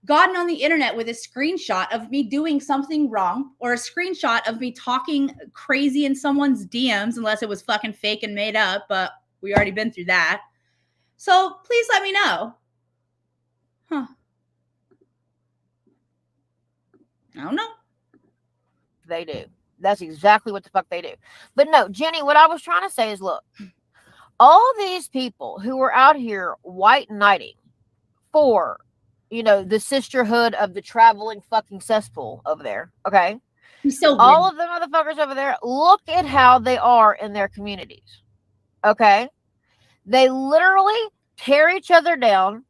gotten on the internet with a screenshot of me doing something wrong or a screenshot of me talking crazy in someone's DMs, unless it was fucking fake and made up, but we already been through that. So please let me know. Huh. I don't know. They do. That's exactly what the fuck they do. But no, Jenny, what I was trying to say is, look, all these people who are out here white knighting for, the sisterhood of the traveling fucking cesspool over there, okay? So all of the motherfuckers over there, look at how they are in their communities, okay? They literally tear each other down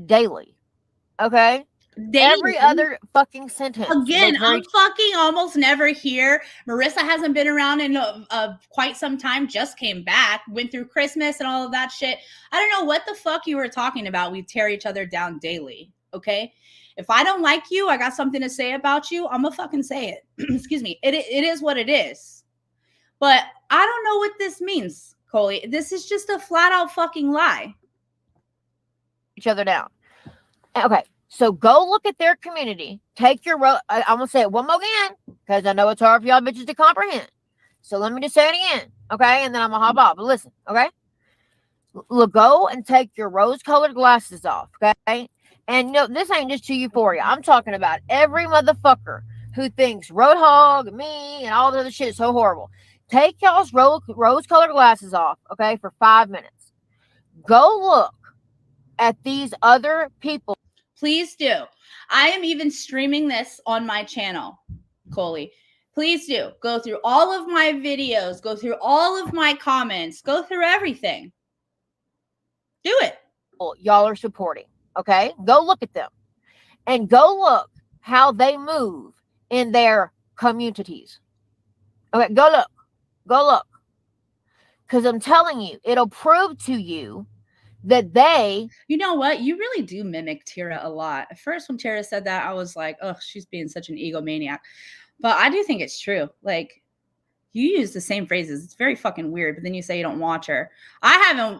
daily, okay? Every other fucking sentence. Again, I'm fucking almost never here. Marissa hasn't been around in quite some time, just came back, went through Christmas and all of that shit. I don't know what the fuck you were talking about. We tear each other down daily, okay? If I don't like you, I got something to say about you, I'm gonna fucking say it. Excuse me. It is what it is. But I don't know what this means, Koli. This is just a flat out fucking lie. Each other down. Okay. So go look at their community. Take your road. I'm going to say it one more again because I know it's hard for y'all bitches to comprehend. So let me just say it again. Okay. And then I'm going to hop off. But listen. Okay. Go and take your rose-colored glasses off. Okay. And this ain't just to Euphoria. I'm talking about every motherfucker who thinks Roadhog, me, and all the other shit is so horrible. Take y'all's rose-colored glasses off. Okay. For 5 minutes. Go look at these other people. Please do. I am even streaming this on my channel, Koli. Please do. Go through all of my videos. Go through all of my comments. Go through everything. Do it. Y'all are supporting. Okay? Go look at them. And go look how they move in their communities. Okay? Go look. Go look. Because I'm telling you, it'll prove to you that they... You know what? You really do mimic Tara a lot. At first, when Tara said that, I was like, oh, she's being such an egomaniac. But I do think it's true. Like, you use the same phrases. It's very fucking weird. But then you say you don't watch her. I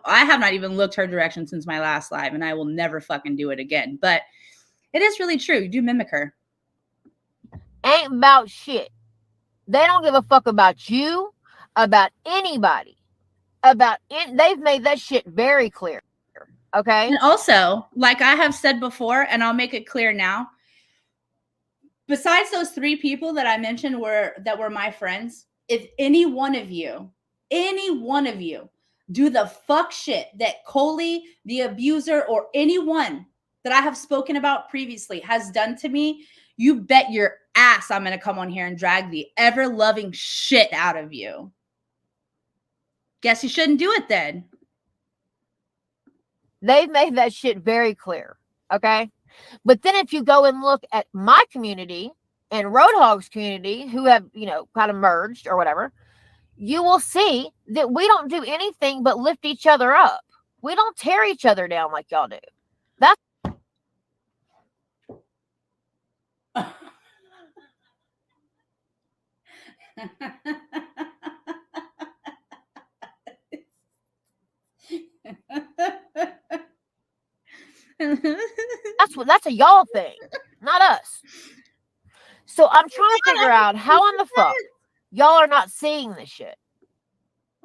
have not even looked her direction since my last live, and I will never fucking do it again. But it is really true. You do mimic her. Ain't about shit. They don't give a fuck about you, about anybody. They've made that shit very clear. Okay. And also, like I have said before, and I'll make it clear now, besides those 3 people that I mentioned that were my friends, if any one of you do the fuck shit that Koli, the abuser, or anyone that I have spoken about previously has done to me, you bet your ass I'm going to come on here and drag the ever-loving shit out of you. Guess you shouldn't do it then. They've made that shit very clear. Okay. But then if you go and look at my community and Roadhog's community, who have, kind of merged or whatever, you will see that we don't do anything but lift each other up. We don't tear each other down like y'all do. That's that's a y'all thing, not us. So I'm trying to figure out how in the fuck y'all are not seeing this shit.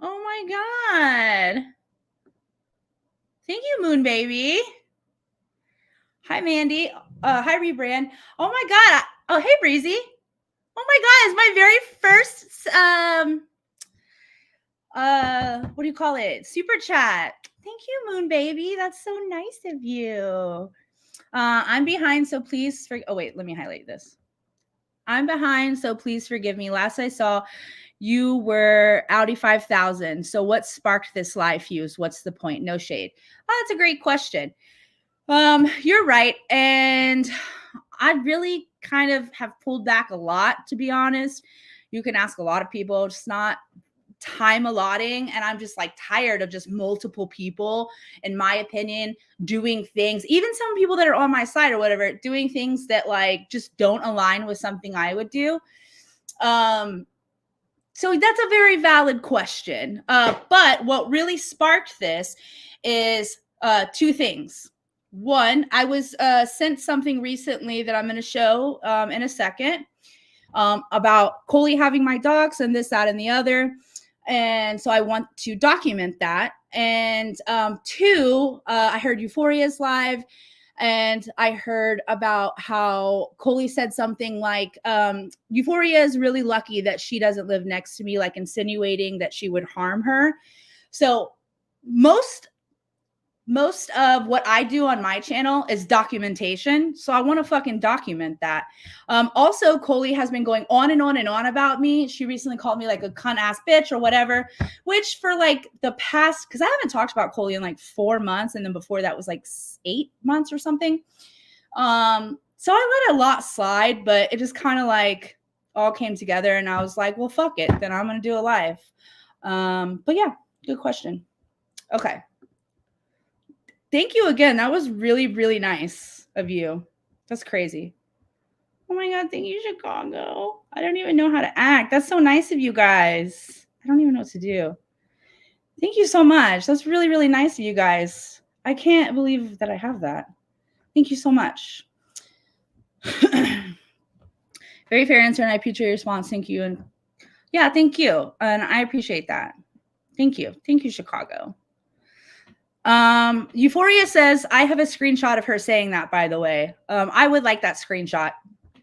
Oh my God. Thank you, Moon Baby. Hi, Mandy. Hi, Rebrand. Oh my God. Oh, hey, Breezy. Oh my God. It's my very first, what do you call it? Super chat. Thank you, Moon Baby. That's so nice of you. I'm behind, so please oh wait, let me highlight this. I'm behind, so please forgive me. Last I saw, you were Audi 5000. So what sparked this live fuse? What's the point? No shade. Oh, that's a great question. You're right. And I really kind of have pulled back a lot, to be honest. You can ask a lot of people, it's not time allotting, and I'm just like tired of just multiple people, in my opinion, doing things, even some people that are on my side or whatever, doing things that like just don't align with something I would do. So that's a very valid question. But what really sparked this is 2 things. One, I was sent something recently that I'm going to show in a second about Koli having my dogs and this, that, and the other. And so I want to document that. And 2, I heard Euphoria's live, and I heard about how Koli said something like, Euphoria is really lucky that she doesn't live next to me, like insinuating that she would harm her. So most of what I do on my channel is documentation. So I want to fucking document that. Also, Koli has been going on and on and on about me. She recently called me like a cunt ass bitch or whatever, which for like the past, because I haven't talked about Koli in like 4 months. And then before that was like 8 months or something. So I let a lot slide, but it just kind of like all came together. And I was like, well, fuck it. Then I'm going to do a live. But yeah, good question. Okay. Thank you again. That was really, really nice of you. That's crazy. Oh my God. Thank you, Chicago. I don't even know how to act. That's so nice of you guys. I don't even know what to do. Thank you so much. That's really, really nice of you guys. I can't believe that I have that. Thank you so much. Very fair answer, and I appreciate your response. Thank you. And yeah, thank you. And I appreciate that. Thank you. Thank you, Chicago. Euphoria says, I have a screenshot of her saying that, by the way. I would like that screenshot.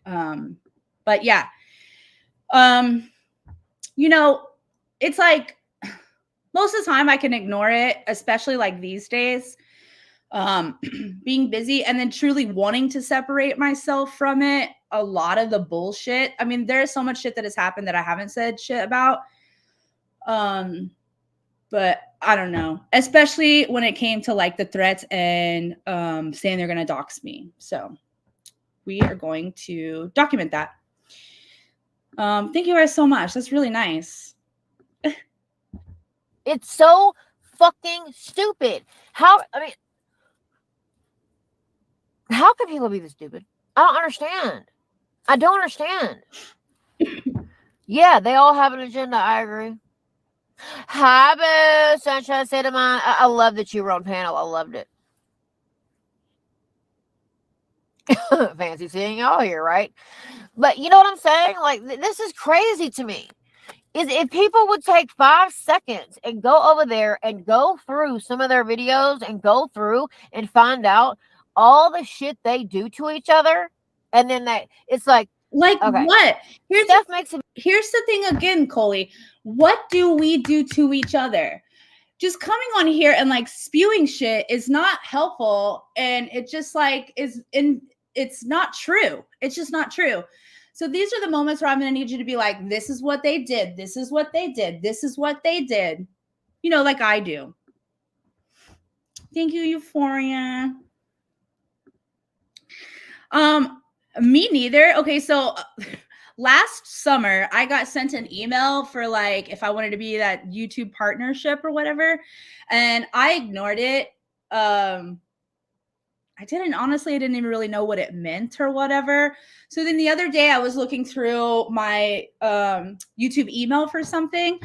But yeah. It's like most of the time I can ignore it, especially like these days. Being busy and then truly wanting to separate myself from it. A lot of the bullshit. I mean, there's so much shit that has happened that I haven't said shit about. But I don't know, especially when it came to like the threats and saying they're going to dox me. So we are going to document that. Thank you guys so much. That's really nice. It's so fucking stupid. How can people be this stupid? I don't understand. Yeah, they all have an agenda. I agree. Hi, Boo. Sunshine State of Mind. I love that you were on panel. I loved it. Fancy seeing y'all here, right? But you know what I'm saying? Like, this is crazy to me. is if people would take 5 seconds and go over there and go through some of their videos and go through and find out all the shit they do to each other. And then it's like okay. What? Here's the thing again, Koli. What do we do to each other? Just coming on here and like spewing shit is not helpful, and it just like it's not true. It's just not true. So these are the moments where I'm going to need you to be like, this is what they did. This is what they did. This is what they did. You know, like I do. Thank you, Euphoria. Me neither. Okay, so last summer I got sent an email for like if I wanted to be that YouTube partnership or whatever, and I ignored it. I didn't even really know what it meant or whatever. So then the other day I was looking through my YouTube email for something,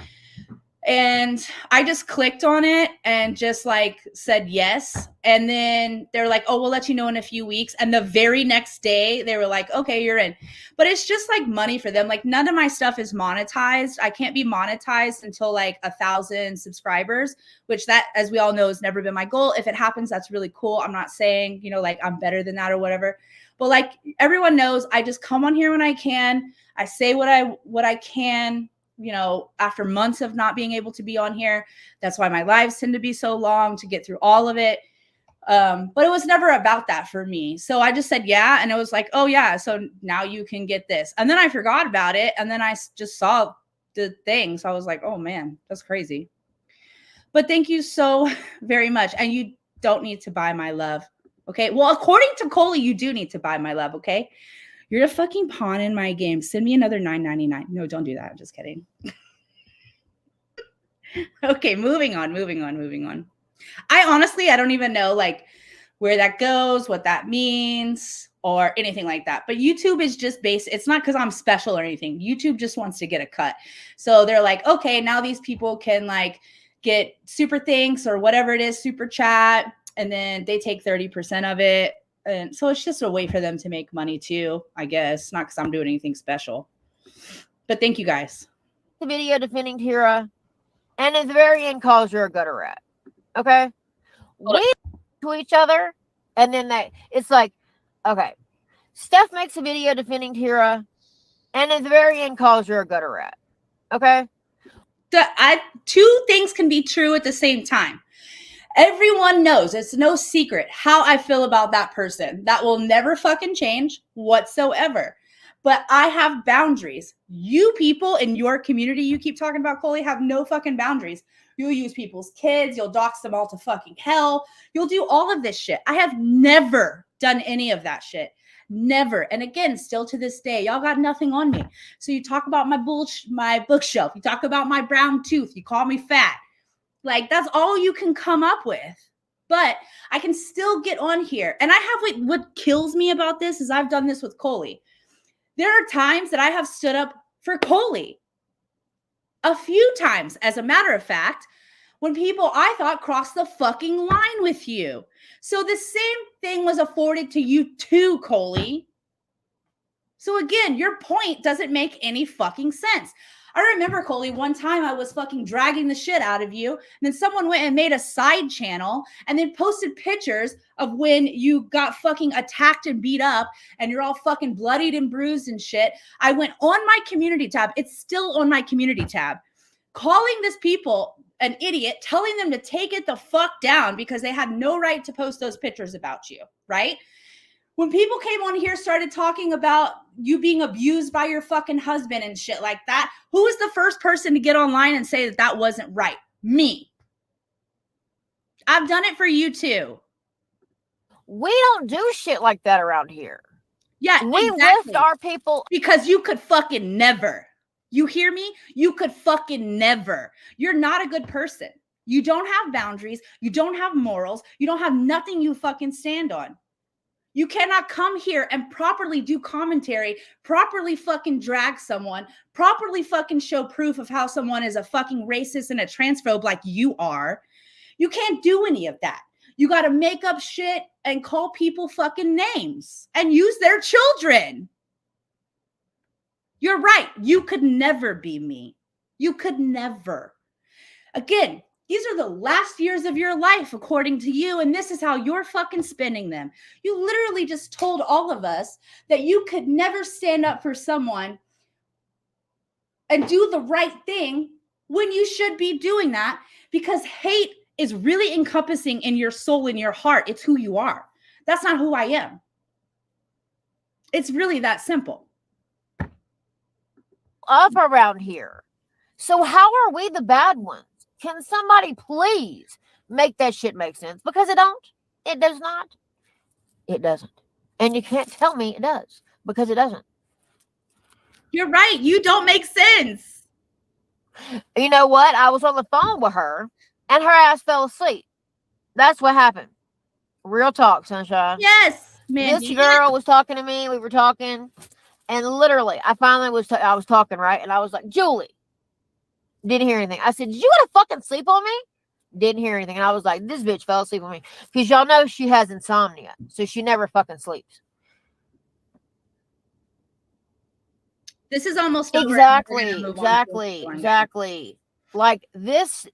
and I just clicked on it and just like said yes. And then they're like, oh, we'll let you know in a few weeks. And the very next day they were like, okay, you're in. But it's just like money for them. Like none of my stuff is monetized. I can't be monetized until like 1,000 subscribers, which that, as we all know, has never been my goal. If it happens, that's really cool. I'm not saying, you know, like I'm better than that or whatever. But like everyone knows, I just come on here when I can. I say what I can. You know, after months of not being able to be on here. That's why my lives tend to be so long to get through all of it. But it was never about that for me. So I just said, yeah. And it was like, oh yeah. So now you can get this. And then I forgot about it. And then I just saw the thing. So I was like, oh man, that's crazy. But thank you so very much. And you don't need to buy my love. Okay. Well, according to Koli, you do need to buy my love. Okay. You're a fucking pawn in my game. Send me another $9.99. No, don't do that. I'm just kidding. Okay, moving on. I don't even know like where that goes, what that means, or anything like that. But YouTube is just it's not because I'm special or anything. YouTube just wants to get a cut. So they're like, okay, now these people can like get super thanks or whatever it is, super chat, and then they take 30% of it. And so it's just a way for them to make money too, I guess. Not because I'm doing anything special. But thank you guys. The video defending Tira, and at the very end calls her a gutter rat. Okay? We to each other, and then it's like, okay. Steph makes a video defending Tira, and at the very end calls her a gutter rat. Okay? Two things can be true at the same time. Everyone knows, it's no secret how I feel about that person. That will never fucking change whatsoever. But I have boundaries. You people in your community you keep talking about, Koli, have no fucking boundaries. You'll use people's kids. You'll dox them all to fucking hell. You'll do all of this shit. I have never done any of that shit. Never. And again, still to this day, y'all got nothing on me. So you talk about my bookshelf. You talk about my brown tooth. You call me fat. Like, that's all you can come up with. But I can still get on here. And I have, what kills me about this is I've done this with Koli. There are times that I have stood up for Koli. A few times, as a matter of fact, when people I thought crossed the fucking line with you. So the same thing was afforded to you too, Koli. So again, your point doesn't make any fucking sense. I remember, Koli, one time I was fucking dragging the shit out of you. And then someone went and made a side channel and then posted pictures of when you got fucking attacked and beat up and you're all fucking bloodied and bruised and shit. I went on my community tab. It's still on my community tab. Calling this people an idiot, telling them to take it the fuck down because they had no right to post those pictures about you, right? When people came on here, started talking about you being abused by your fucking husband and shit like that, who was the first person to get online and say that that wasn't right? Me. I've done it for you too. We don't do shit like that around here. Yeah, we lift our people. Because you could fucking never. You hear me? You could fucking never. You're not a good person. You don't have boundaries. You don't have morals. You don't have nothing you fucking stand on. You cannot come here and properly do commentary, properly fucking drag someone, properly fucking show proof of how someone is a fucking racist and a transphobe like you are. You can't do any of that. You got to make up shit and call people fucking names and use their children. You're right. You could never be me. You could never. Again, these are the last years of your life, according to you, and this is how you're fucking spending them. You literally just told all of us that you could never stand up for someone and do the right thing when you should be doing that, because hate is really encompassing in your soul, in your heart. It's who you are. That's not who I am. It's really that simple. Up around here. So how are we the bad ones? Can somebody please make that shit make sense? Because it don't. It does not. It doesn't. And you can't tell me it does, because it doesn't. You're right. You don't make sense. You know what? I was on the phone with her and her ass fell asleep. That's what happened. Real talk, sunshine. Yes, man. This girl was talking to me. We were talking. And literally, I finally I was talking, right? And I was like, Julie. Didn't hear anything. I said, did you want to fucking sleep on me? Didn't hear anything. And I was like, this bitch fell asleep on me. Because y'all know she has insomnia. So she never fucking sleeps. This is almost Exactly. Like this,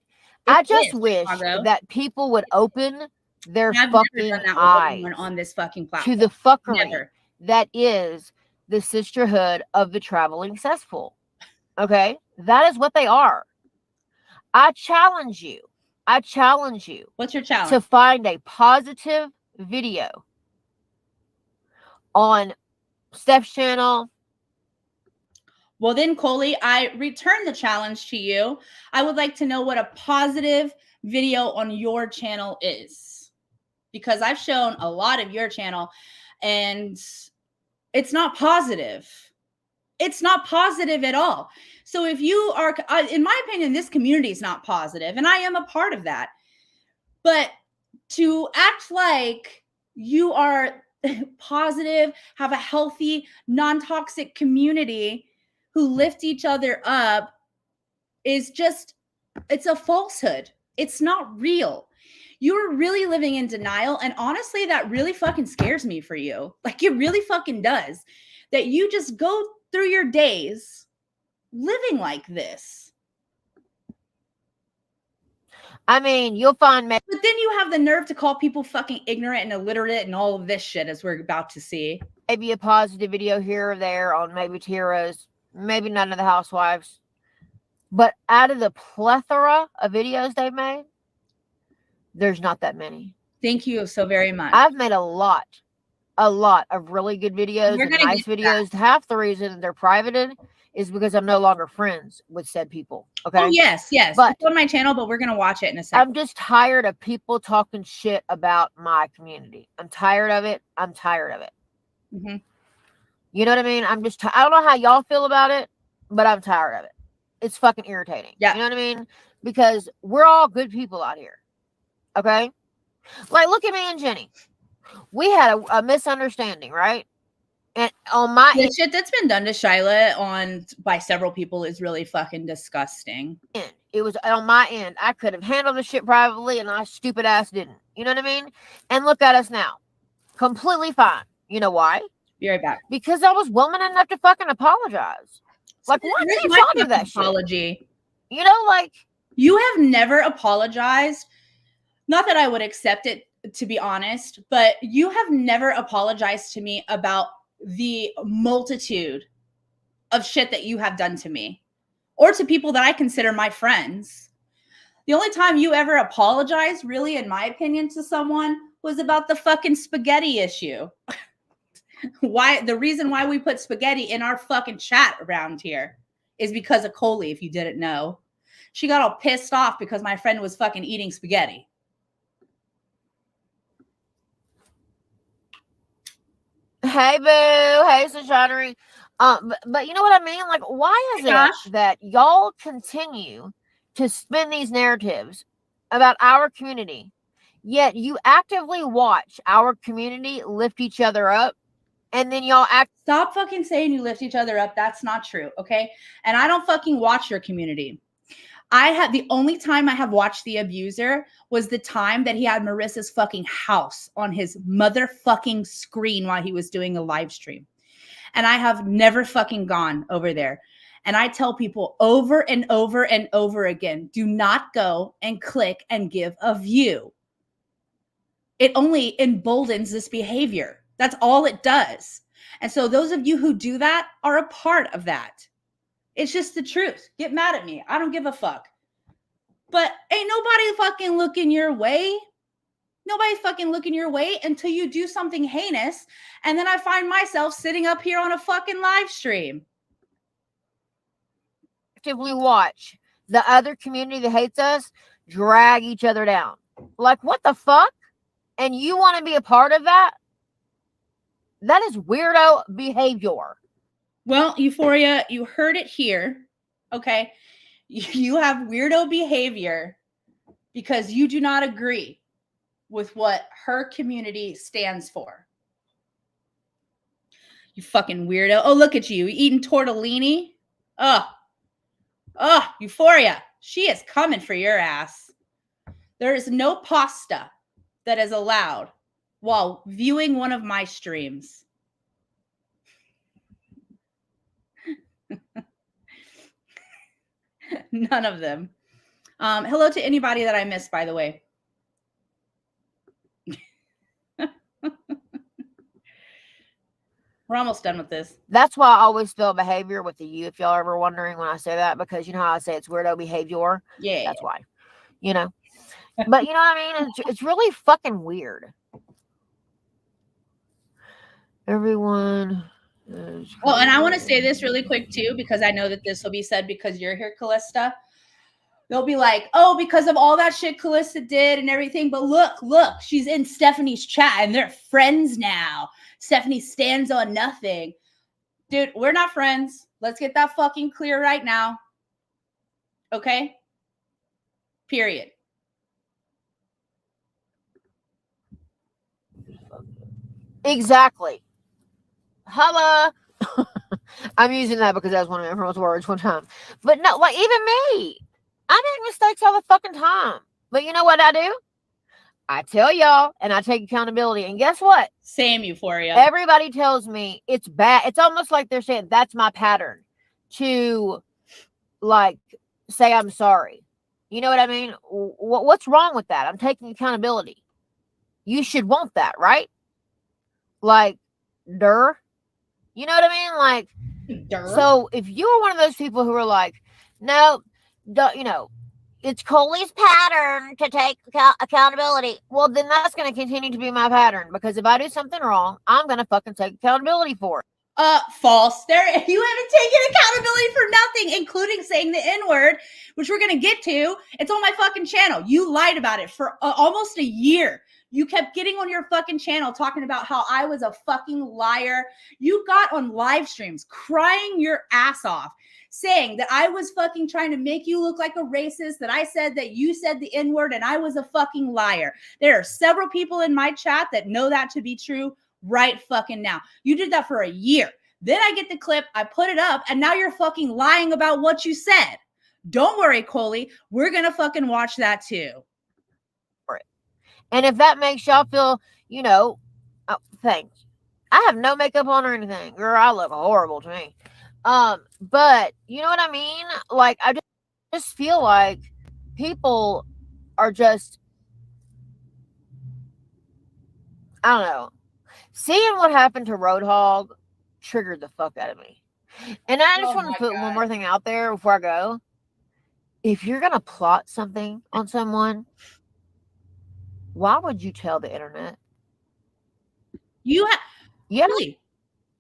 I just wish that people would open their fucking eyes on this fucking platform to the fuckery that is the sisterhood of the traveling cesspool. Okay? That is what they are. I challenge you. What's your challenge? To find a positive video on Steph's channel. Well, then, Koli, I return the challenge to you. I would like to know what a positive video on your channel is, because I've shown a lot of your channel and it's not positive. It's not positive at all. So if you are, in my opinion, this community is not positive, and I am a part of that. But to act like you are positive, have a healthy, non-toxic community who lift each other up is just, it's a falsehood. It's not real. You're really living in denial. And honestly, that really fucking scares me for you. Like, it really fucking does. That you just go through your days living like this. I mean, you'll find... But then you have the nerve to call people fucking ignorant and illiterate and all of this shit, as we're about to see. Maybe a positive video here or there on maybe Tira's, maybe none of the housewives. But out of the plethora of videos they've made, there's not that many. Thank you so very much. I've made a lot of really good videos and nice videos. Half the reason they're privated is because I'm no longer friends with said people. Okay. Oh, yes. But it's on my channel, but we're gonna watch it in a second. I'm just tired of people talking shit about my community. I'm tired of it. Mm-hmm. You know what I mean? I don't know how y'all feel about it, but I'm tired of it. It's fucking irritating. Yeah. You know what I mean? Because we're all good people out here. Okay? Like, look at me and Jenny. We had a misunderstanding, right? And on my end, shit that's been done to Shyla by several people is really fucking disgusting. It was on my end. I could have handled the shit privately, and I stupid ass didn't. You know what I mean? And look at us now. Completely fine. You know why? Be right back. Because I was woman enough to fucking apologize. Like, why can't y'all do that apology? Shit? You know, like, you have never apologized. Not that I would accept it, to be honest, but you have never apologized to me about the multitude of shit that you have done to me or to people that I consider my friends. The only time you ever apologized, really, in my opinion, to someone was about the fucking spaghetti issue. The reason why we put spaghetti in our fucking chat around here is because of Koli, if you didn't know. She got all pissed off because my friend was fucking eating spaghetti. Hey, boo. Hey, Sunshine. But you know what I mean? Like, why is it that y'all continue to spin these narratives about our community, yet you actively watch our community lift each other up, and then y'all Stop fucking saying you lift each other up. That's not true, okay? And I don't fucking watch your community. The only time I have watched the abuser was the time that he had Marissa's fucking house on his motherfucking screen while he was doing a live stream. And I have never fucking gone over there. And I tell people over and over and over again, do not go and click and give a view. It only emboldens this behavior. That's all it does. And so those of you who do that are a part of that. It's just the truth. Get mad at me. I don't give a fuck. But ain't nobody fucking looking your way. Nobody's fucking looking your way until you do something heinous. And then I find myself sitting up here on a fucking live stream. Actively watch the other community that hates us drag each other down. Like, what the fuck? And you want to be a part of that? That is weirdo behavior. Well, Euphoria, you heard it here. Okay. You have weirdo behavior because you do not agree with what her community stands for. You fucking weirdo. Oh, look at you eating tortellini. Oh, Euphoria. She is coming for your ass. There is no pasta that is allowed while viewing one of my streams. None of them. Hello to anybody that I missed, by the way. We're almost done with this. That's why I always spell behavior with the U, if y'all ever wondering when I say that, because you know how I say it's weirdo behavior? Yeah. That's why. You know? But you know what I mean? It's really fucking weird. Everyone is... Well, and I want to say this really quick too, because I know that this will be said because you're here, Callista. They'll be like, oh, because of all that shit Callista did and everything. But look, she's in Stephanie's chat and they're friends now. Stephanie stands on nothing. Dude, we're not friends. Let's get that fucking clear right now. Okay? Period. Exactly. Holla. I'm using that because that's one of my words one time. But no, like even me. I make mistakes all the fucking time. But you know what I do? I tell y'all and I take accountability. And guess what? Same, Euphoria. Everybody tells me it's bad. It's almost like they're saying that's my pattern to like say I'm sorry. You know what I mean? What's wrong with that? I'm taking accountability. You should want that, right? Like, durr. You know what I mean? Like, durr. So if you were one of those people who are like, no, you know, it's Koli's pattern to take accountability. Well, then that's going to continue to be my pattern because if I do something wrong, I'm going to fucking take accountability for it. False. There, you haven't taken accountability for nothing, including saying the N-word, which we're going to get to. It's on my fucking channel. You lied about it for almost a year. You kept getting on your fucking channel talking about how I was a fucking liar. You got on live streams crying your ass off, saying that I was fucking trying to make you look like a racist, that I said that you said the N-word and I was a fucking liar. There are several people in my chat that know that to be true right fucking now. You did that for a year. Then I get the clip, I put it up, and now you're fucking lying about what you said. Don't worry, Koli. We're going to fucking watch that too. And if that makes y'all feel, you know, thanks. I have no makeup on or anything. Girl, I look horrible to me. But you know what I mean? Like, I just feel like people are just, I don't know. Seeing what happened to Roadhog triggered the fuck out of me. And I just want to put one more thing out there before I go. If you're going to plot something on someone, why would you tell the internet? You really,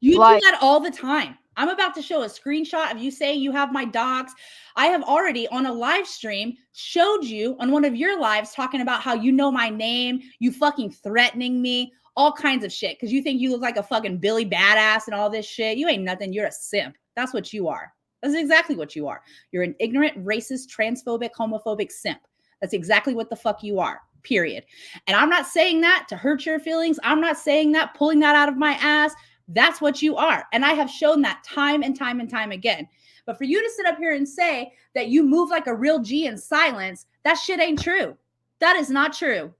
you like, do that all the time. I'm about to show a screenshot of you saying you have my dogs. I have already on a live stream showed you on one of your lives talking about how you know my name, you fucking threatening me, all kinds of shit. Because you think you look like a fucking Billy Badass and all this shit. You ain't nothing. You're a simp. That's what you are. That's exactly what you are. You're an ignorant, racist, transphobic, homophobic simp. That's exactly what the fuck you are. Period. And I'm not saying that to hurt your feelings. I'm not saying that, pulling that out of my ass. That's what you are. And I have shown that time and time and time again. But for you to sit up here and say that you move like a real G in silence, that shit ain't true. That is not true.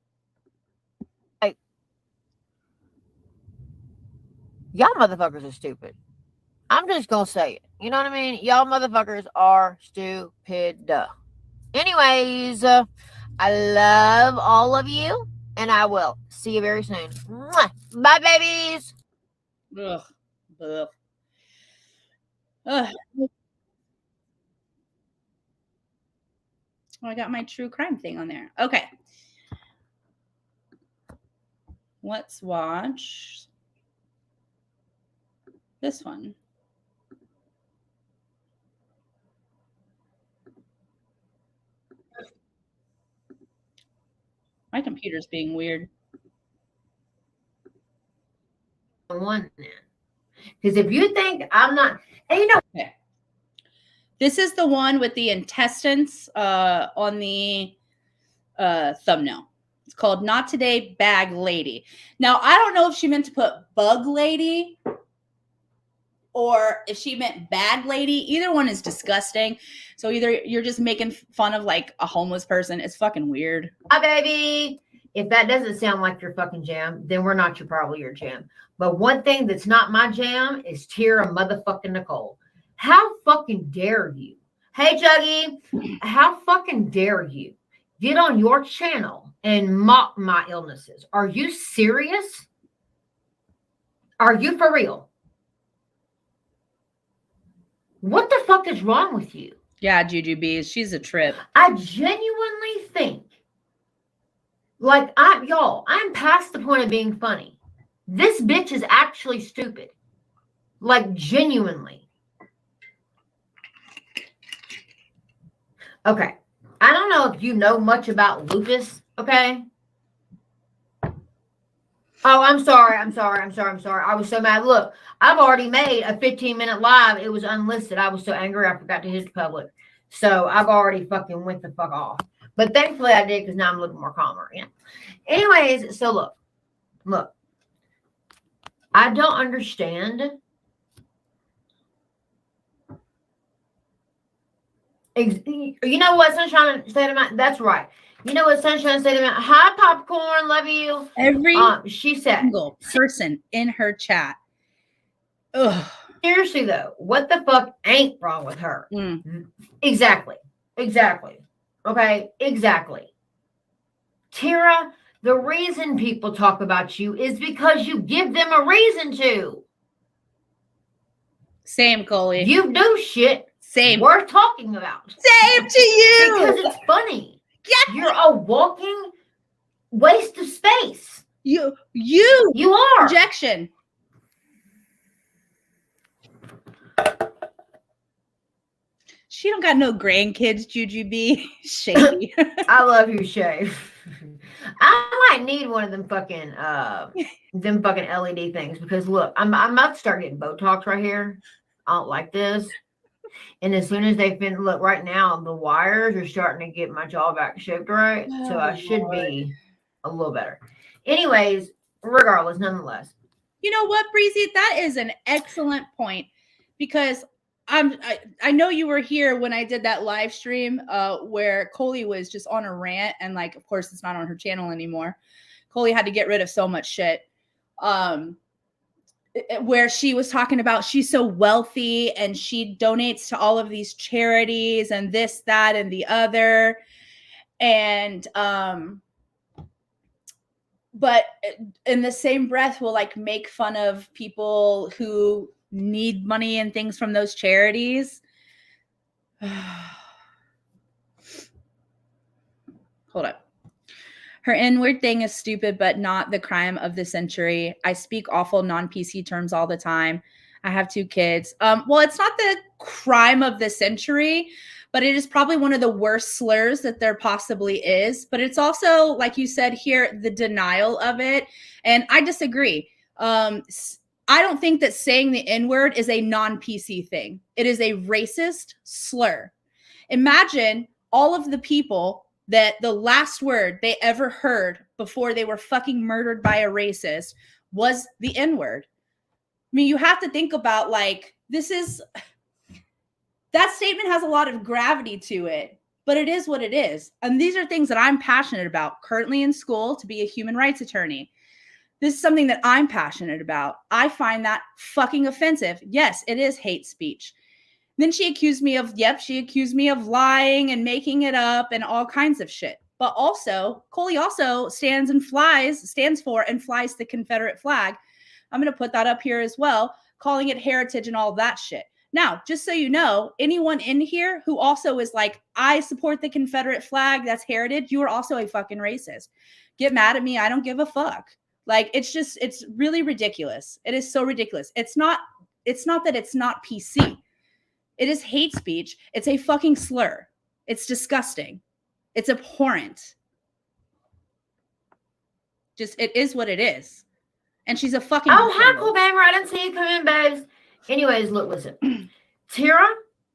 Y'all motherfuckers are stupid. I'm just going to say it. You know what I mean? Y'all motherfuckers are stupid. Anyways, I love all of you, and I will see you very soon. Mwah. Bye, babies. Ugh. Ugh. Ugh. Oh, I got my true crime thing on there. Okay. Let's watch this one. My computer's being weird. One then. Because if you think I'm not, and you know. Okay. This is the one with the intestines on the thumbnail. It's called Not Today Bag Lady. Now, I don't know if she meant to put Bug Lady or if she meant Bag Lady. Either one is disgusting. So either you're just making fun of like a homeless person. It's fucking weird. Hi, baby. If that doesn't sound like your fucking jam, then we're not probably your jam. But one thing that's not my jam is Tira motherfucking Nicole. How fucking dare you? Hey, Juggy, how fucking dare you get on your channel and mock my illnesses? Are you serious? Are you for real? What the fuck is wrong with you? Yeah, Jujubes, she's a trip. I genuinely think, like, I'm past the point of being funny. This bitch is actually stupid. Like, genuinely. Okay. I don't know if you know much about lupus, okay? Oh, I'm sorry. I was so mad. Look, I've already made a 15-minute live. It was unlisted. I was so angry I forgot to hit the public. So I've already fucking went the fuck off. But thankfully I did because now I'm a little more calmer. Yeah. Anyways, so look. I don't understand. You know what, Sunshine State of Mind? That's right. You know what, Sunshine State of Mind? Hi, Popcorn. Love you. Every she said, single person in her chat. Ugh. Seriously, though, what the fuck ain't wrong with her? Exactly. Okay, exactly. Tira, the reason people talk about you is because you give them a reason to. Same, Koli. You do shit same worth talking about. Same to you. Because it's funny. Yeah. You're a walking waste of space. You are. Rejection. She don't got no grandkids, Jujubee. Shady. I love you, Shay. I might need one of them fucking LED things because look, I'm about to start getting Botox right here. I don't like this. And as soon as they look right now, the wires are starting to get my jaw back shaped right. Oh, so I should be a little better. Anyways, regardless, nonetheless. You know what, Breezy? That is an excellent point because I know you were here when I did that live stream where Koli was just on a rant and like, of course, it's not on her channel anymore. Koli had to get rid of so much shit. Where she was talking about she's so wealthy and she donates to all of these charities and this, that, and the other. And but in the same breath will like make fun of people who need money and things from those charities. Hold up. Her inward thing is stupid, but not the crime of the century. I speak awful non-PC terms all the time. I have 2 kids. Well, it's not the crime of the century, but it is probably one of the worst slurs that there possibly is. But it's also, like you said here, the denial of it. And I disagree. I don't think that saying the N-word is a non-PC thing. It is a racist slur. Imagine all of the people that the last word they ever heard before they were fucking murdered by a racist was the N-word. I mean, you have to think about like, that statement has a lot of gravity to it, but it is what it is. And these are things that I'm passionate about currently in school to be a human rights attorney. This is something that I'm passionate about. I find that fucking offensive. Yes, it is hate speech. Then she accused me of lying and making it up and all kinds of shit. But also, Koli also stands for and flies the Confederate flag. I'm going to put that up here as well, calling it heritage and all that shit. Now, just so you know, anyone in here who also is like, I support the Confederate flag, that's heritage, you are also a fucking racist. Get mad at me, I don't give a fuck. Like, it's really ridiculous. It is so ridiculous. It's not that it's not PC. It is hate speech. It's a fucking slur. It's disgusting. It's abhorrent. Just, it is what it is. And she's a fucking. Oh, hi, cool Bammer. I didn't see you come in, babes. Anyways, look, listen. Tara,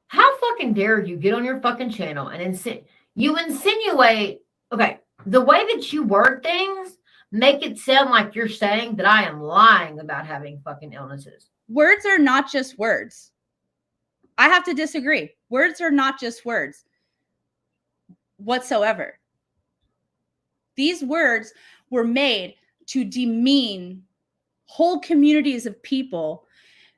how fucking dare you get on your fucking channel and insinuate, okay, the way that you word things make it sound like you're saying that I am lying about having fucking illnesses. Words are not just words. I have to disagree. Words are not just words whatsoever. These words were made to demean whole communities of people.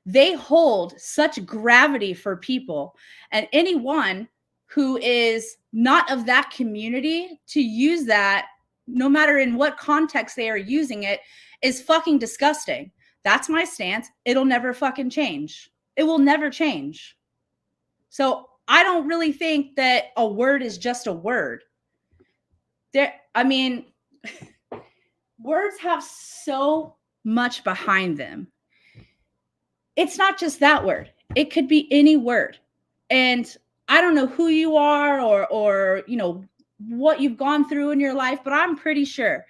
They hold such gravity for people, and anyone who is not of that community to use that, no matter in what context they are using it, is fucking disgusting. That's my stance. It'll never fucking change. It will never change. So I don't really think that a word is just a word. Words have so much behind them. It's not just that word. It could be any word. And I don't know who you are or you know what you've gone through in your life, but I'm pretty sure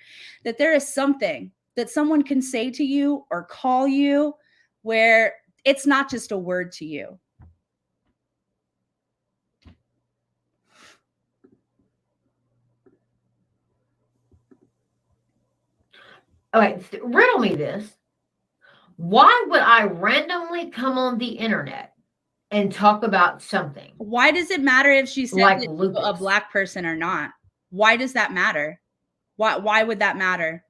that there is something that someone can say to you or call you where it's not just a word to you. Okay, riddle me this. Why would I randomly come on the internet and talk about something? Why does it matter if she said like a black person or not? Why does that matter? Why would that matter?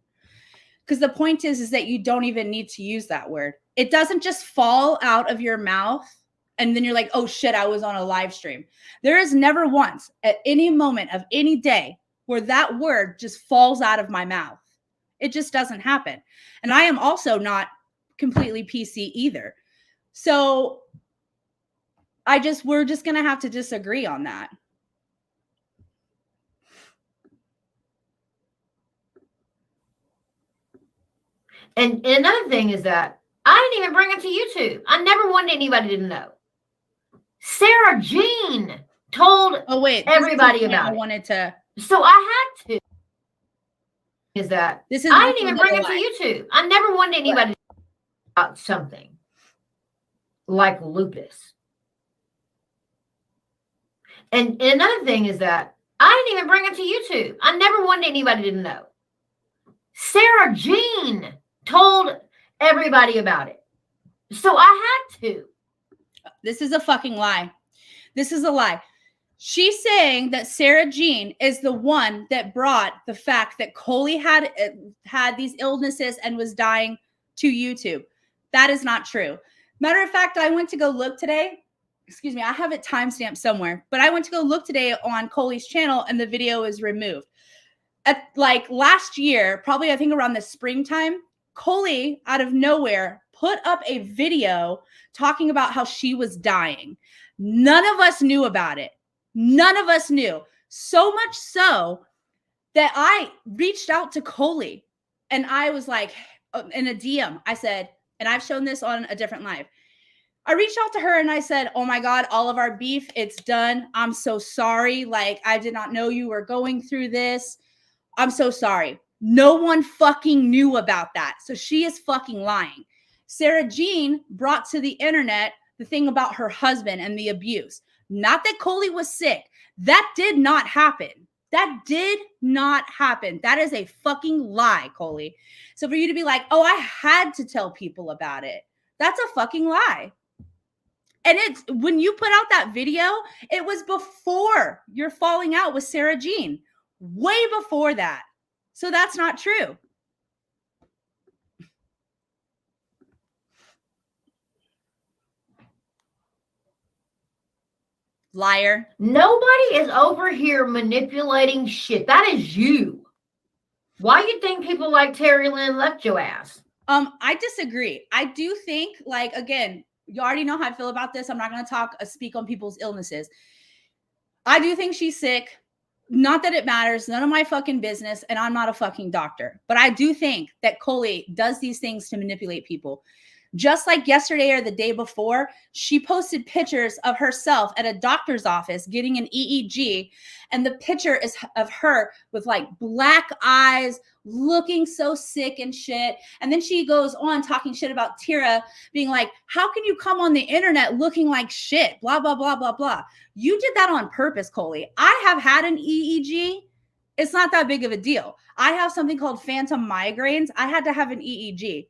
Because the point is that you don't even need to use that word. It doesn't just fall out of your mouth and then you're like, oh shit, I was on a live stream. There is never once at any moment of any day where that word just falls out of my mouth. It just doesn't happen. And I am also not completely PC either. So we're just going to have to disagree on that. And another thing is that I didn't even bring it to YouTube. I never wanted anybody to know. Sarah Jean told everybody about it. I wanted to. So I had to. Is that I didn't even bring it to YouTube. I never wanted anybody to know about something like lupus. And another thing is that I didn't even bring it to YouTube. I never wanted anybody to know. Sarah Jean told everybody about it. So I had to. This is a fucking lie. This is a lie. She's saying that Sarah Jean is the one that brought the fact that Koli had these illnesses and was dying to YouTube. That is not true. Matter of fact, I went to go look today. Excuse me, I have it timestamped somewhere, but I went to go look today on Koli's channel and the video is removed. At like last year, probably I think around the springtime, Koli out of nowhere put up a video talking about how she was dying. None of us knew about it. None of us knew. So much so that I reached out to Koli and I was like, in a DM, I said, and I've shown this on a different live. I reached out to her and I said, oh my God, all of our beef, it's done. I'm so sorry. Like, I did not know you were going through this. I'm so sorry. No one fucking knew about that. So she is fucking lying. Sarah Jean brought to the internet the thing about her husband and the abuse. Not that Koli was sick. That did not happen. That did not happen. That is a fucking lie, Koli. So for you to be like, oh, I had to tell people about it. That's a fucking lie. And it's when you put out that video, it was before your falling out with Sarah Jean. Way before that. So that's not true. Liar. Nobody is over here manipulating shit. That is you. Why you think people like Terry Lynn left your ass? I disagree. I do think, like, again, you already know how I feel about this. I'm not going to speak on people's illnesses. I do think she's sick. Not that it matters. None of my fucking business. And I'm not a fucking doctor. But I do think that Koli does these things to manipulate people. Just like yesterday or the day before, she posted pictures of herself at a doctor's office getting an EEG. And the picture is of her with like black eyes, looking so sick and shit. And then she goes on talking shit about Tira, being like, how can you come on the internet looking like shit? Blah, blah, blah, blah, blah. You did that on purpose, Koli. I have had an EEG. It's not that big of a deal. I have something called phantom migraines. I had to have an EEG.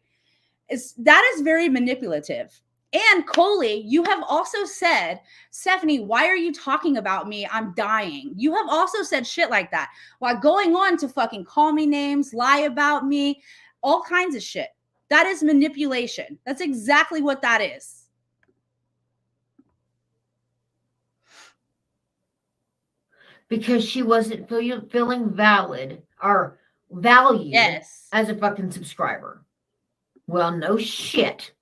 That is very manipulative. And Koli, you have also said, Stephanie, why are you talking about me? I'm dying. You have also said shit like that while going on to fucking call me names, lie about me, all kinds of shit. That is manipulation. That's exactly what that is. Because she wasn't feeling valid or valued Yes. as a fucking subscriber. Well, no shit.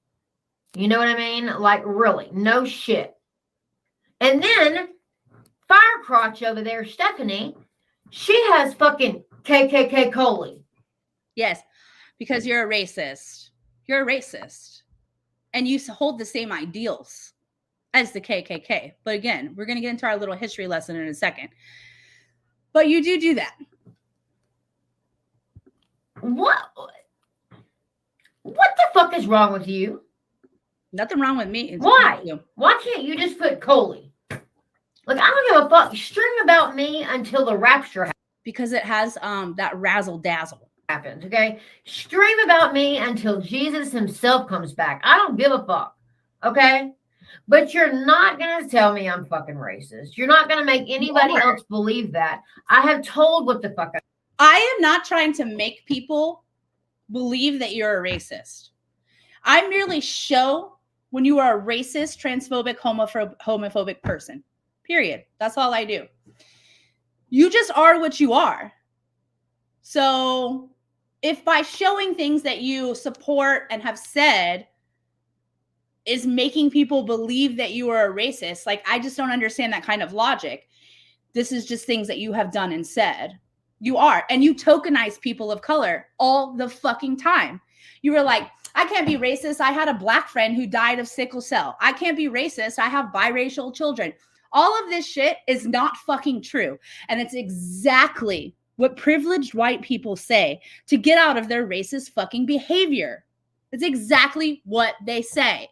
You know what I mean? Like, really, no shit. And then, Firecrotch over there, Stephanie, she has fucking KKKoli. Yes, because you're a racist. You're a racist. And you hold the same ideals as the KKK. But again, we're going to get into our little history lesson in a second. But you do that. What the fuck is wrong with you? Nothing wrong with me. It's Why? Why can't you just put Koli? Like, I don't give a fuck. String about me until the rapture happens. Because it has that razzle dazzle. Happens, okay? Stream about me until Jesus himself comes back. I don't give a fuck, okay? But you're not going to tell me I'm fucking racist. You're not going to make anybody else believe that. I have told what the fuck I am not trying to make people believe that you're a racist. I merely show when you are a racist, transphobic, homophobic person. Period. That's all I do. You just are what you are. So if by showing things that you support and have said is making people believe that you are a racist, like, I just don't understand that kind of logic. This is just things that you have done and said. You are. And you tokenize people of color all the fucking time. You were like, I can't be racist. I had a black friend who died of sickle cell. I can't be racist. I have biracial children. All of this shit is not fucking true. And it's exactly what privileged white people say to get out of their racist fucking behavior. It's exactly what they say.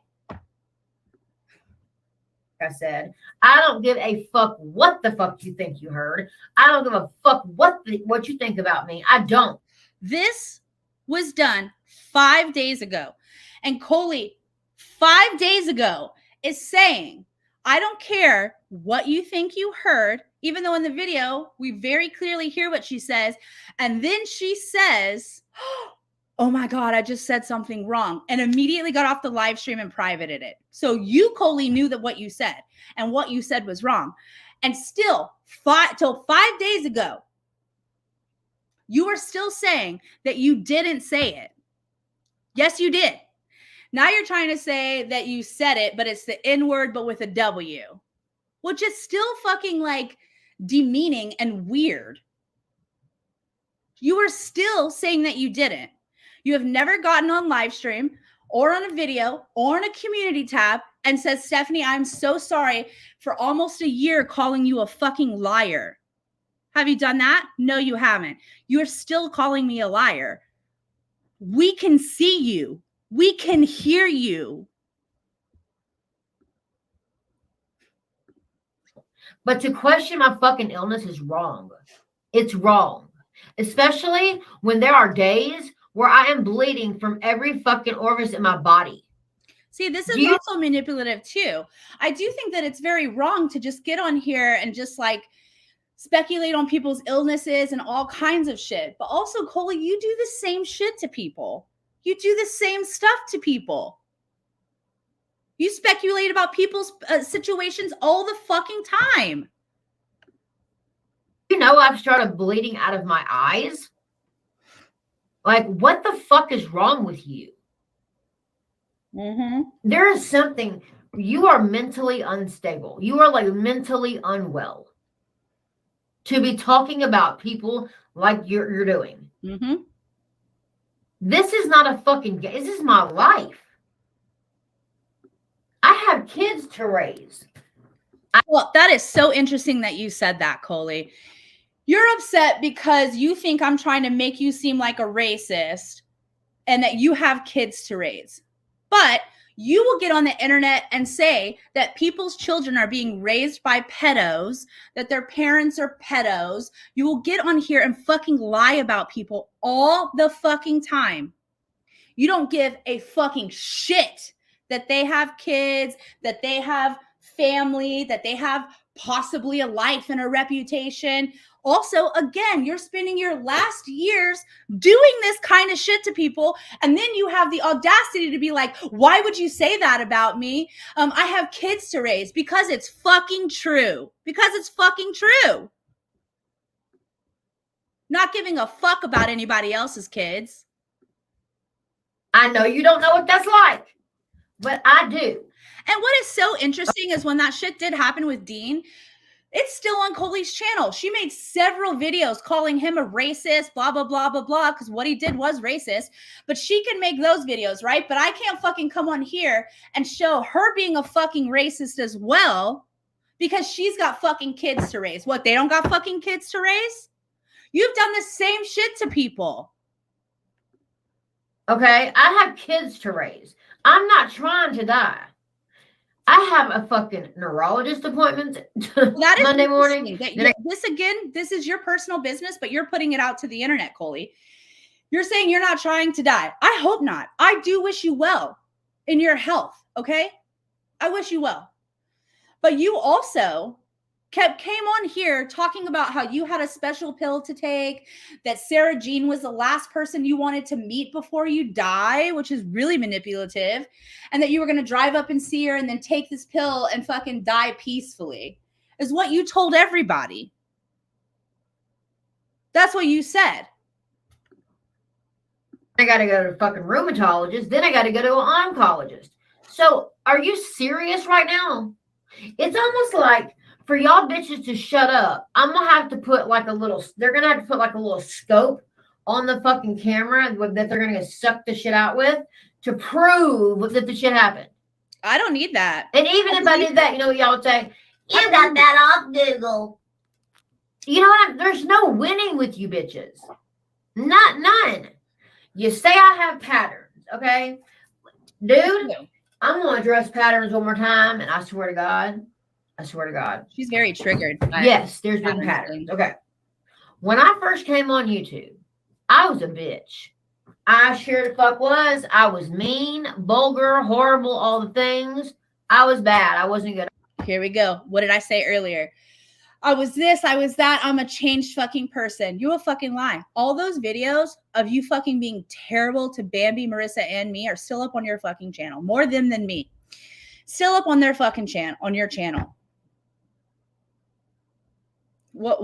I said, I don't give a fuck what the fuck you think you heard. I don't give a fuck what you think about me. I don't. This was done 5 days ago. And Koli, 5 days ago, is saying, I don't care what you think you heard, even though in the video, we very clearly hear what she says. And then she says, oh my God, I just said something wrong, and immediately got off the live stream and privated it. So you, Koli, knew that what you said and what you said was wrong. And still, till 5 days ago, you are still saying that you didn't say it. Yes, you did. Now you're trying to say that you said it, but it's the N word, but with a W, which is still fucking like demeaning and weird. You are still saying that you didn't. You have never gotten on live stream or on a video or on a community tab and said, Stephanie, I'm so sorry for almost a year calling you a fucking liar. Have you done that? No, you haven't. You're still calling me a liar. We can see you. We can hear you. But to question my fucking illness is wrong. It's wrong. Especially when there are days where I am bleeding from every fucking orifice in my body. See, this is also manipulative too. I do think that it's very wrong to just get on here and just like speculate on people's illnesses and all kinds of shit. But also, Koli, you do the same shit to people. You do the same stuff to people. You speculate about people's situations all the fucking time. You know, I've started bleeding out of my eyes. Like, what the fuck is wrong with you? Mm-hmm. There is something, you are mentally unstable. You are like mentally unwell to be talking about people like you're doing. Mm-hmm. This is not a fucking game. This is my life. I have kids to raise. Well, that is so interesting that you said that, Koli. You're upset because you think I'm trying to make you seem like a racist and that you have kids to raise. But you will get on the internet and say that people's children are being raised by pedos, that their parents are pedos. You will get on here and fucking lie about people all the fucking time. You don't give a fucking shit that they have kids, that they have family, that they have possibly a life and a reputation. Also, again, you're spending your last years doing this kind of shit to people, and then you have the audacity to be like, why would you say that about me? I have kids to raise. Because it's fucking true. Because it's fucking true. Not giving a fuck about anybody else's kids. I know you don't know what that's like, but I do. And what is so interesting is when that shit did happen with Dean, it's still on Koli's channel. She made several videos calling him a racist, blah, blah, blah, blah, blah, because what he did was racist. But she can make those videos, right? But I can't fucking come on here and show her being a fucking racist as well because she's got fucking kids to raise. What, they don't got fucking kids to raise? You've done the same shit to people. Okay, I have kids to raise. I'm not trying to die. I have a fucking neurologist appointment That is Monday morning. This is your personal business, but you're putting it out to the internet, Koli. You're saying you're not trying to die. I hope not. I do wish you well in your health, okay? I wish you well. But you also came on here talking about how you had a special pill to take, that Sarah Jean was the last person you wanted to meet before you die, which is really manipulative, and that you were going to drive up and see her and then take this pill and fucking die peacefully, is what you told everybody. That's what you said. I got to go to a fucking rheumatologist. Then I got to go to an oncologist. So are you serious right now? It's almost like for y'all bitches to shut up, I'm going to have to put like a little, they're going to have to put like a little scope on the fucking camera that they're going to suck the shit out with to prove that the shit happened. I don't need that. And even if I did that, you know what y'all would say? You got that off Google. You know what? There's no winning with you bitches. None. You say I have patterns, okay? Dude, I'm going to address patterns one more time, and I swear to God. She's very triggered. Yes, there's been patterns. Okay. When I first came on YouTube, I was a bitch. I sure the fuck was. I was mean, vulgar, horrible, all the things. I was bad. I wasn't good. Here we go. What did I say earlier? I was this, I was that. I'm a changed fucking person. You a fucking lie. All those videos of you fucking being terrible to Bambi, Marissa, and me are still up on your fucking channel. More them than me. Still up on their fucking channel, on your channel. What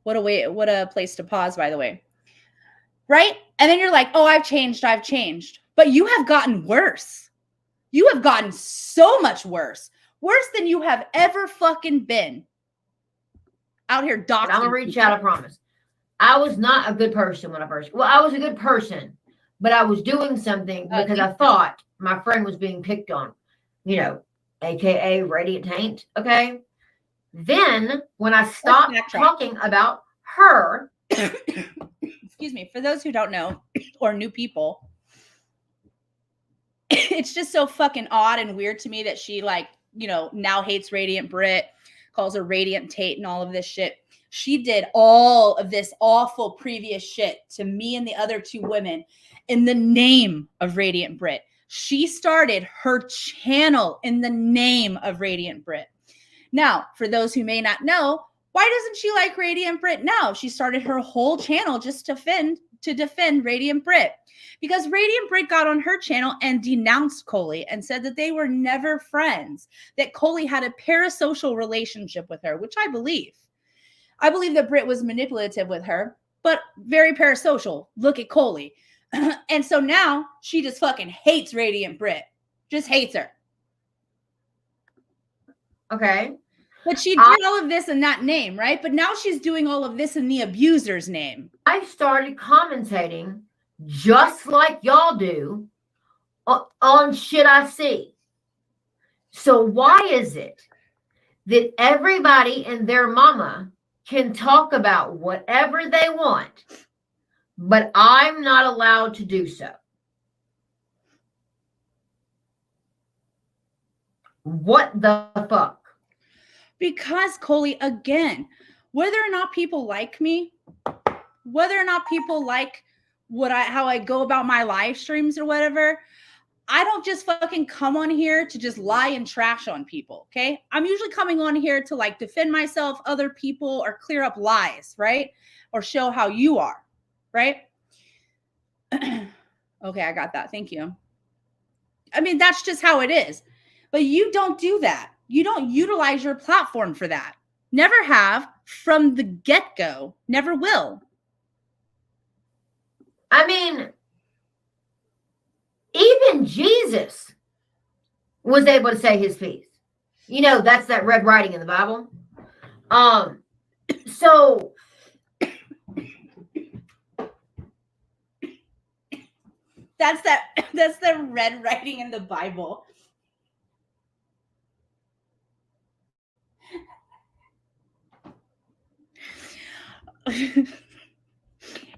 a place to pause, by the way. Right? And then you're like, oh, I've changed. But you have gotten worse. You have gotten so much worse. Worse than you have ever fucking been. Out here doxing. I'm going to reach out, I promise. I was not a good person when I first... Well, I was a good person, but I was doing something because I thought my friend was being picked on. You know, a.k.a. Radiant Taint, okay? Then, when I stopped talking about her... Excuse me. For those who don't know, or new people, it's just so fucking odd and weird to me that she, like, you know, now hates Radiant Brit, calls her Radiant Tate and all of this shit. She did all of this awful previous shit to me and the other two women in the name of Radiant Brit. She started her channel in the name of Radiant Brit. Now, for those who may not know, why doesn't she like Radiant Brit now? She started her whole channel just to to defend Radiant Brit, because Radiant Brit got on her channel and denounced KKKoli and said that they were never friends, that KKKoli had a parasocial relationship with her, which I believe. I believe that Brit was manipulative with her, but very parasocial. Look at KKKoli. And so now she just fucking hates Radiant Brit. Just hates her. Okay. But she did all of this in that name, right? But now she's doing all of this in the abuser's name. I started commentating just like y'all do on shit I see. So why is it that everybody and their mama can talk about whatever they want, but I'm not allowed to do so? What the fuck? Because KKKoli, again, whether or not people like me, whether or not people like how I go about my live streams or whatever, I don't just fucking come on here to just lie and trash on people, okay? I'm usually coming on here to like defend myself, other people, or clear up lies, right? Or show how you are, right? Okay, I got that. Thank you. I mean, that's just how it is. But you don't do that. You don't utilize your platform for that. Never have from the get-go. Never will. I mean, even Jesus was able to say his piece. You know, that's that red writing in the Bible. So that's the red writing in the Bible.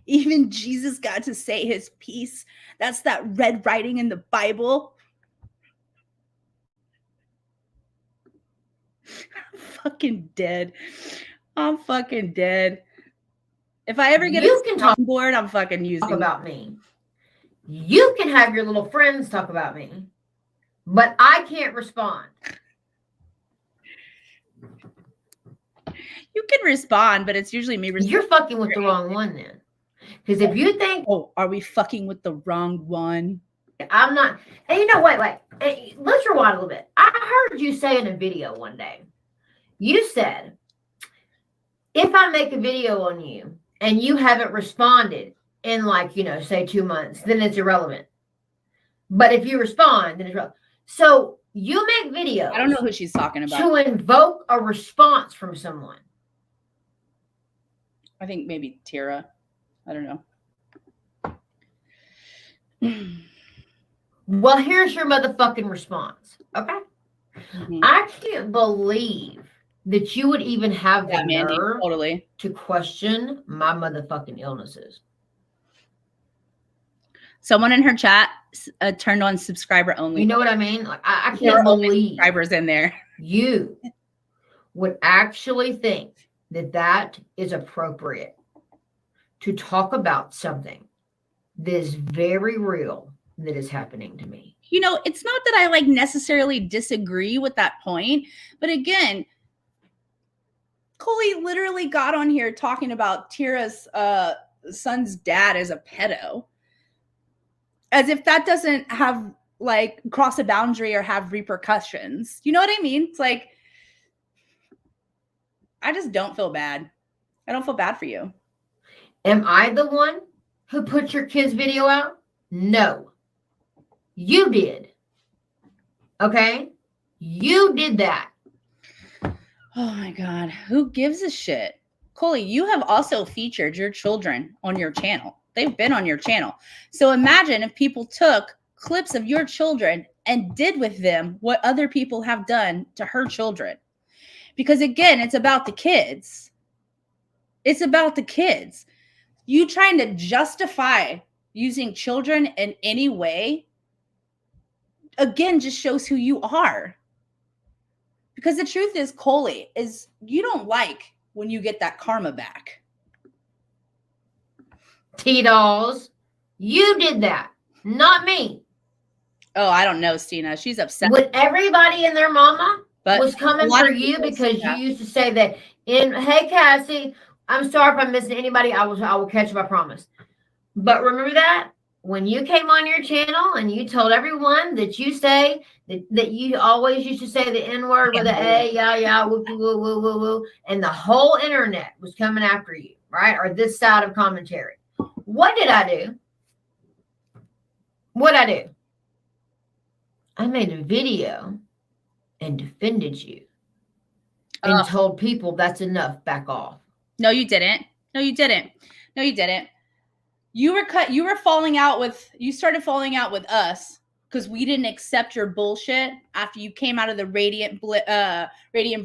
Even Jesus got to say his piece. That's that red writing in the Bible. I'm fucking dead. I'm fucking dead. If I ever get a soundboard, I'm fucking using talk about me. You can have your little friends talk about me, but I can't respond. You can respond, but it's usually me responding. You're fucking with the wrong one then. Because if you think, oh, are we fucking with the wrong one? I'm not. And you know, wait. Hey, let's rewind a little bit. I heard you say in a video one day, you said, if I make a video on you and you haven't responded in like, you know, say 2 months, then it's irrelevant. But if you respond, then it's relevant. So you make videos. I don't know who she's talking about. To invoke a response from someone. I think maybe Tira. I don't know. Well, here's your motherfucking response. Okay. Mm-hmm. I can't believe that you would even have the nerve to question my motherfucking illnesses. Someone in her chat turned on subscriber only. You know what I mean? Like I can't believe subscribers in there. You would actually think that that is appropriate to talk about something that is very real that is happening to me. You know, it's not that I like necessarily disagree with that point, but again, KKKoli literally got on here talking about Tira's son's dad as a pedo, as if that doesn't have like cross a boundary or have repercussions. You know what I mean? It's like, I just don't feel bad. I don't feel bad for you. Am I the one who put your kid's video out? No. You did. Okay? You did that. Oh my God. Who gives a shit? KKKoli, you have also featured your children on your channel. They've been on your channel. So imagine if people took clips of your children and did with them what other people have done to her children. Because again, it's about the kids. It's about the kids. You trying to justify using children in any way, again, just shows who you are. Because the truth is, KKKoli, is you don't like when you get that karma back. T-Dolls, you did that, not me. Oh, I don't know, Stina. She's upset. With everybody and their mama was coming for you because you used to say that hey, Cassie, I'm sorry if I'm missing anybody. I will catch up, I promise. But remember that when you came on your channel and you told everyone that you say that you always used to say the N-word with an A, yeah, woo, woo, woo, woo, woo, and the whole internet was coming after you, right? Or this side of commentary. What did I do? What'd I do? I made a video and defended you and told people that's enough, back off. No, you didn't. No, you didn't. No, you didn't. You started falling out with us because we didn't accept your bullshit after you came out of the Radiant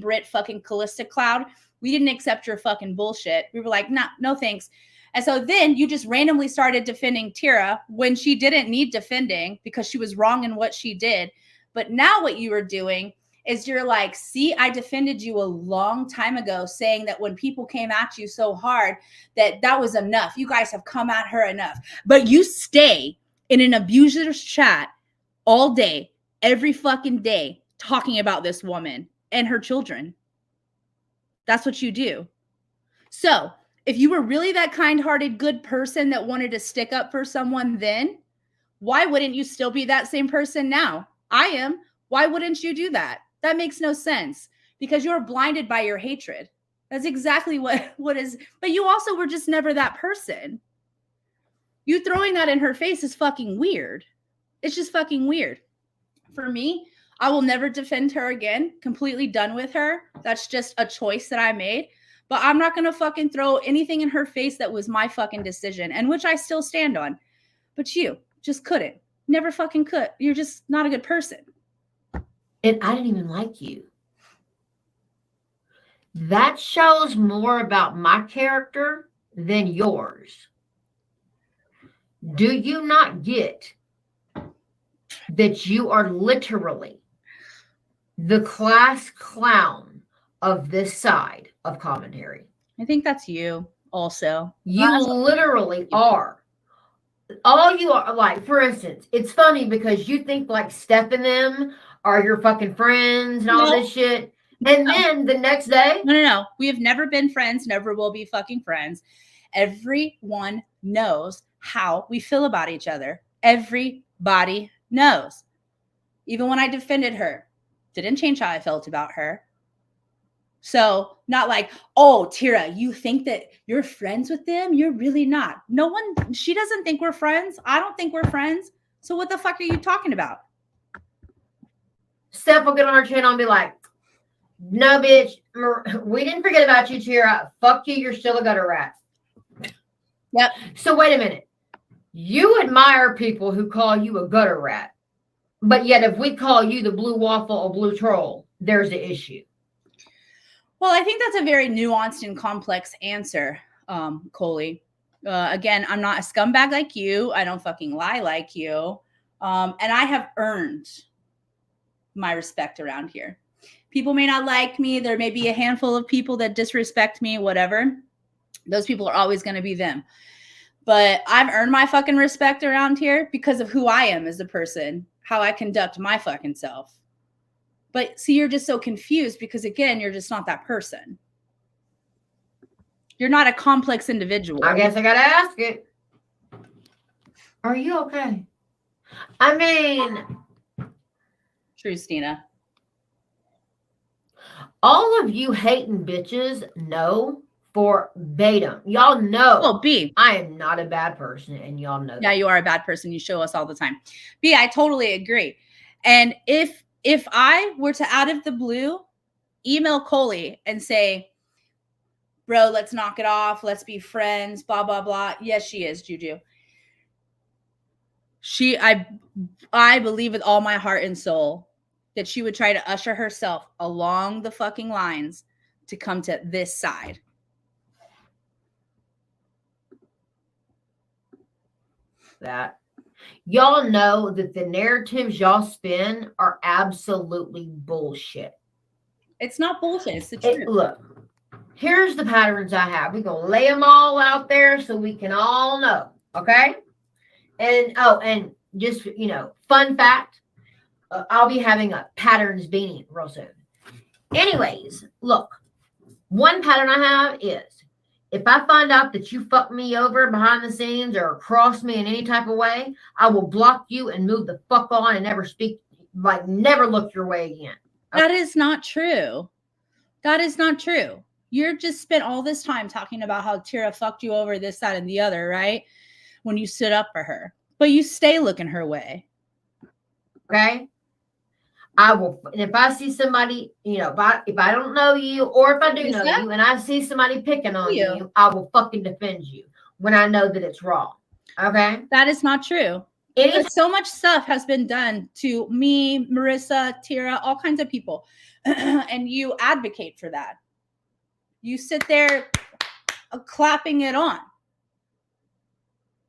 Brit fucking Callista cloud. We didn't accept your fucking bullshit. We were like, nah, no thanks. And so then you just randomly started defending Tira when she didn't need defending because she was wrong in what she did. But now what you were doing is you're like, see, I defended you a long time ago, saying that when people came at you so hard, that was enough. You guys have come at her enough. But you stay in an abuser's chat all day, every fucking day, talking about this woman and her children. That's what you do. So if you were really that kind-hearted, good person that wanted to stick up for someone then, why wouldn't you still be that same person now? I am. Why wouldn't you do that? That makes no sense because you're blinded by your hatred. That's exactly what is. But you also were just never that person. You throwing that in her face is fucking weird. It's just fucking weird. For me, I will never defend her again. Completely done with her. That's just a choice that I made. But I'm not going to fucking throw anything in her face that was my fucking decision and which I still stand on. But you just couldn't. Never fucking could. You're just not a good person. And I didn't even like you. That shows more about my character than yours. Do you not get that you are literally the class clown of this side of commentary? I think that's you also. You literally are. All you are, like, for instance, it's funny because you think like Steph and them are your fucking friends and all this shit. And then the next day. No. We have never been friends, never will be fucking friends. Everyone knows how we feel about each other. Everybody knows. Even when I defended her, didn't change how I felt about her. So not like, oh, Tira, you think that you're friends with them? You're really not. No one, she doesn't think we're friends. I don't think we're friends. So what the fuck are you talking about? Steph will get on our channel and be like, no, bitch, we didn't forget about you, Tira. Fuck you, you're still a gutter rat. Yep. So wait a minute. You admire people who call you a gutter rat. But yet if we call you the blue waffle or blue troll, there's the issue. Well, I think that's a very nuanced and complex answer, Koli. Again, I'm not a scumbag like you. I don't fucking lie like you. And I have earned my respect around here. People may not like me. There may be a handful of people that disrespect me, whatever. Those people are always going to be them. But I've earned my fucking respect around here because of who I am as a person, how I conduct my fucking self. But see, you're just so confused because, again, you're just not that person. You're not a complex individual. I guess I got to ask it. Are you okay? I mean. True, Stina. All of you hating bitches know verbatim. Y'all know. Oh, B. I am not a bad person, and y'all know Yeah, that. you are a bad person. You show us all the time. B, I totally agree. And if I were to, out of the blue, email Koli and say, bro, let's knock it off. Let's be friends, blah, blah, blah. Yes, she is, Juju. I believe with all my heart and soul that she would try to usher herself along the fucking lines to come to this side. That. Y'all know that the narratives y'all spin are absolutely bullshit. It's not bullshit. It's the truth. Look, here's the patterns I have. We're going to lay them all out there so we can all know. Okay? And just, fun fact, I'll be having a patterns beanie real soon. Anyways, look, one pattern I have is if I find out that you fuck me over behind the scenes or cross me in any type of way, I will block you and move the fuck on and never speak, like never look your way again. That is not true. That is not true. You're just spent all this time talking about how Tira fucked you over, this, that, and the other, right? When you stood up for her. But you stay looking her way. Okay? I will, and if I see somebody, you know, if I don't know you, or if I do know you, and I see somebody picking on you, I will fucking defend you when I know that it's wrong. Okay? That is not true. So much stuff has been done to me, Marissa, Tira, all kinds of people. And you advocate for that. You sit there clapping it on.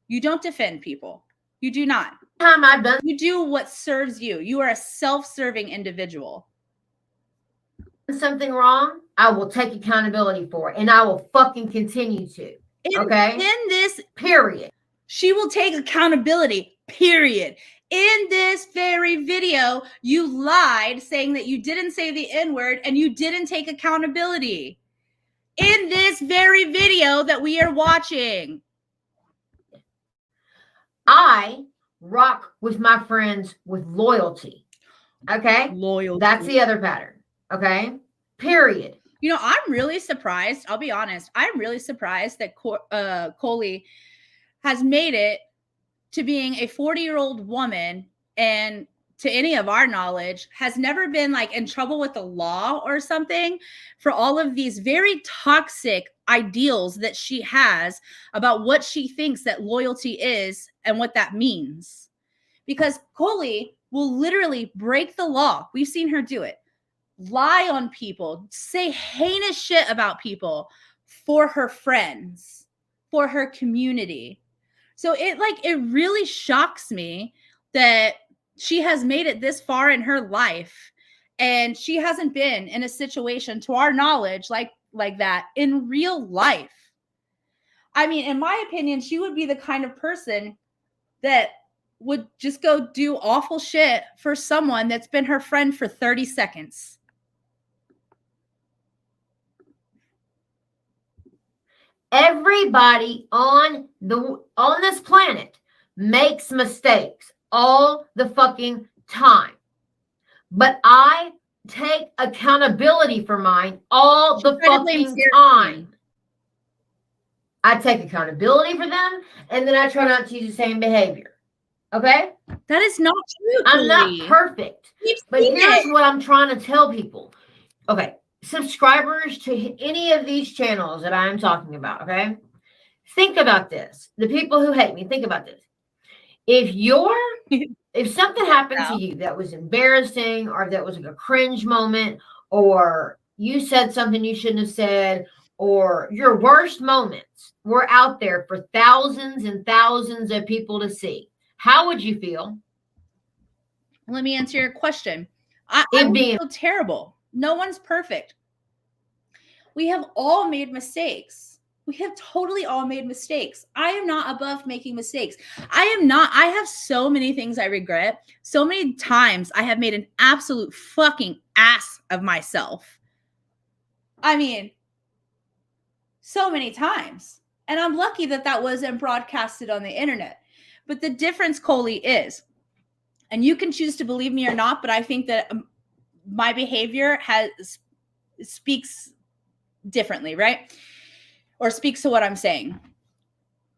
You don't defend people. You do not. You do what serves you. You are a self-serving individual. Something wrong, I will take accountability for it, and I will fucking continue to. Okay? In this period. She will take accountability, period. In this very video, you lied saying that you didn't say the N-word and you didn't take accountability. In this very video that we are watching. I rock with my friends with loyalty. Okay? Loyalty. That's the other pattern. Okay? Period. You know, I'm really surprised. I'll be honest. I'm really surprised that Koli has made it to being a 40-year-old woman, and to any of our knowledge has never been like in trouble with the law or something for all of these very toxic ideals that she has about what she thinks that loyalty is and what that means. Because Koli will literally break the law. We've seen her do it. Lie on people, say heinous shit about people for her friends, for her community. So it really shocks me that she has made it this far in her life and she hasn't been in a situation, to our knowledge, like that in real life. I mean, in my opinion, she would be the kind of person that would just go do awful shit for someone that's been her friend for 30 seconds. Everybody on this planet makes mistakes all the fucking time. But I take accountability for mine all the fucking time. I take accountability for them, and then I try not to use the same behavior. Okay? That is not true. I'm not perfect. But here's what I'm trying to tell people. Okay. Subscribers to any of these channels that I'm talking about, okay? Think about this. The people who hate me, think about this. If something happened to you that was embarrassing, or that was like a cringe moment, or you said something you shouldn't have said, or your worst moments were out there for thousands and thousands of people to see, how would you feel? Let me answer your question. I would feel terrible. No one's perfect. We have all made mistakes. We have totally all made mistakes. I am not above making mistakes. I have so many things I regret. So many times I have made an absolute fucking ass of myself. I mean, so many times. And I'm lucky that that wasn't broadcasted on the internet. But the difference, Koli, is, and you can choose to believe me or not, but I think that my behavior speaks differently, right? Or speaks to what I'm saying.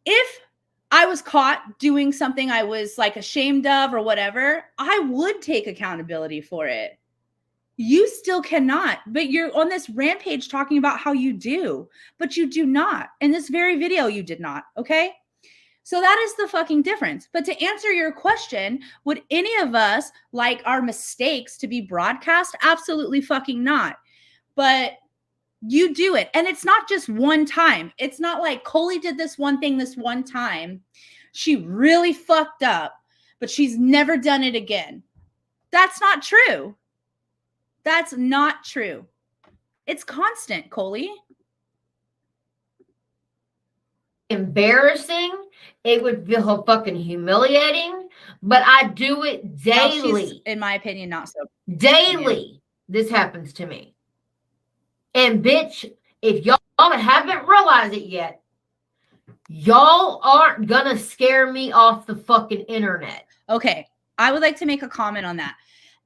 If I was caught doing something I was like ashamed of or whatever, I would take accountability for it. You still cannot, but you're on this rampage talking about how you do, but you do not. In this very video, you did not, okay? So that is the fucking difference. But to answer your question, would any of us like our mistakes to be broadcast? Absolutely fucking not. But you do it. And it's not just one time. It's not like Koli did this one thing this one time. She really fucked up, but she's never done it again. That's not true. That's not true. It's constant, Koli. Embarrassing. It would feel fucking humiliating, but I do it daily. In my opinion, not so. Daily, this happens to me. And bitch, if y'all Y'all haven't realized it yet. Y'all aren't gonna scare me off the fucking internet. Okay, I would like to make a comment on that.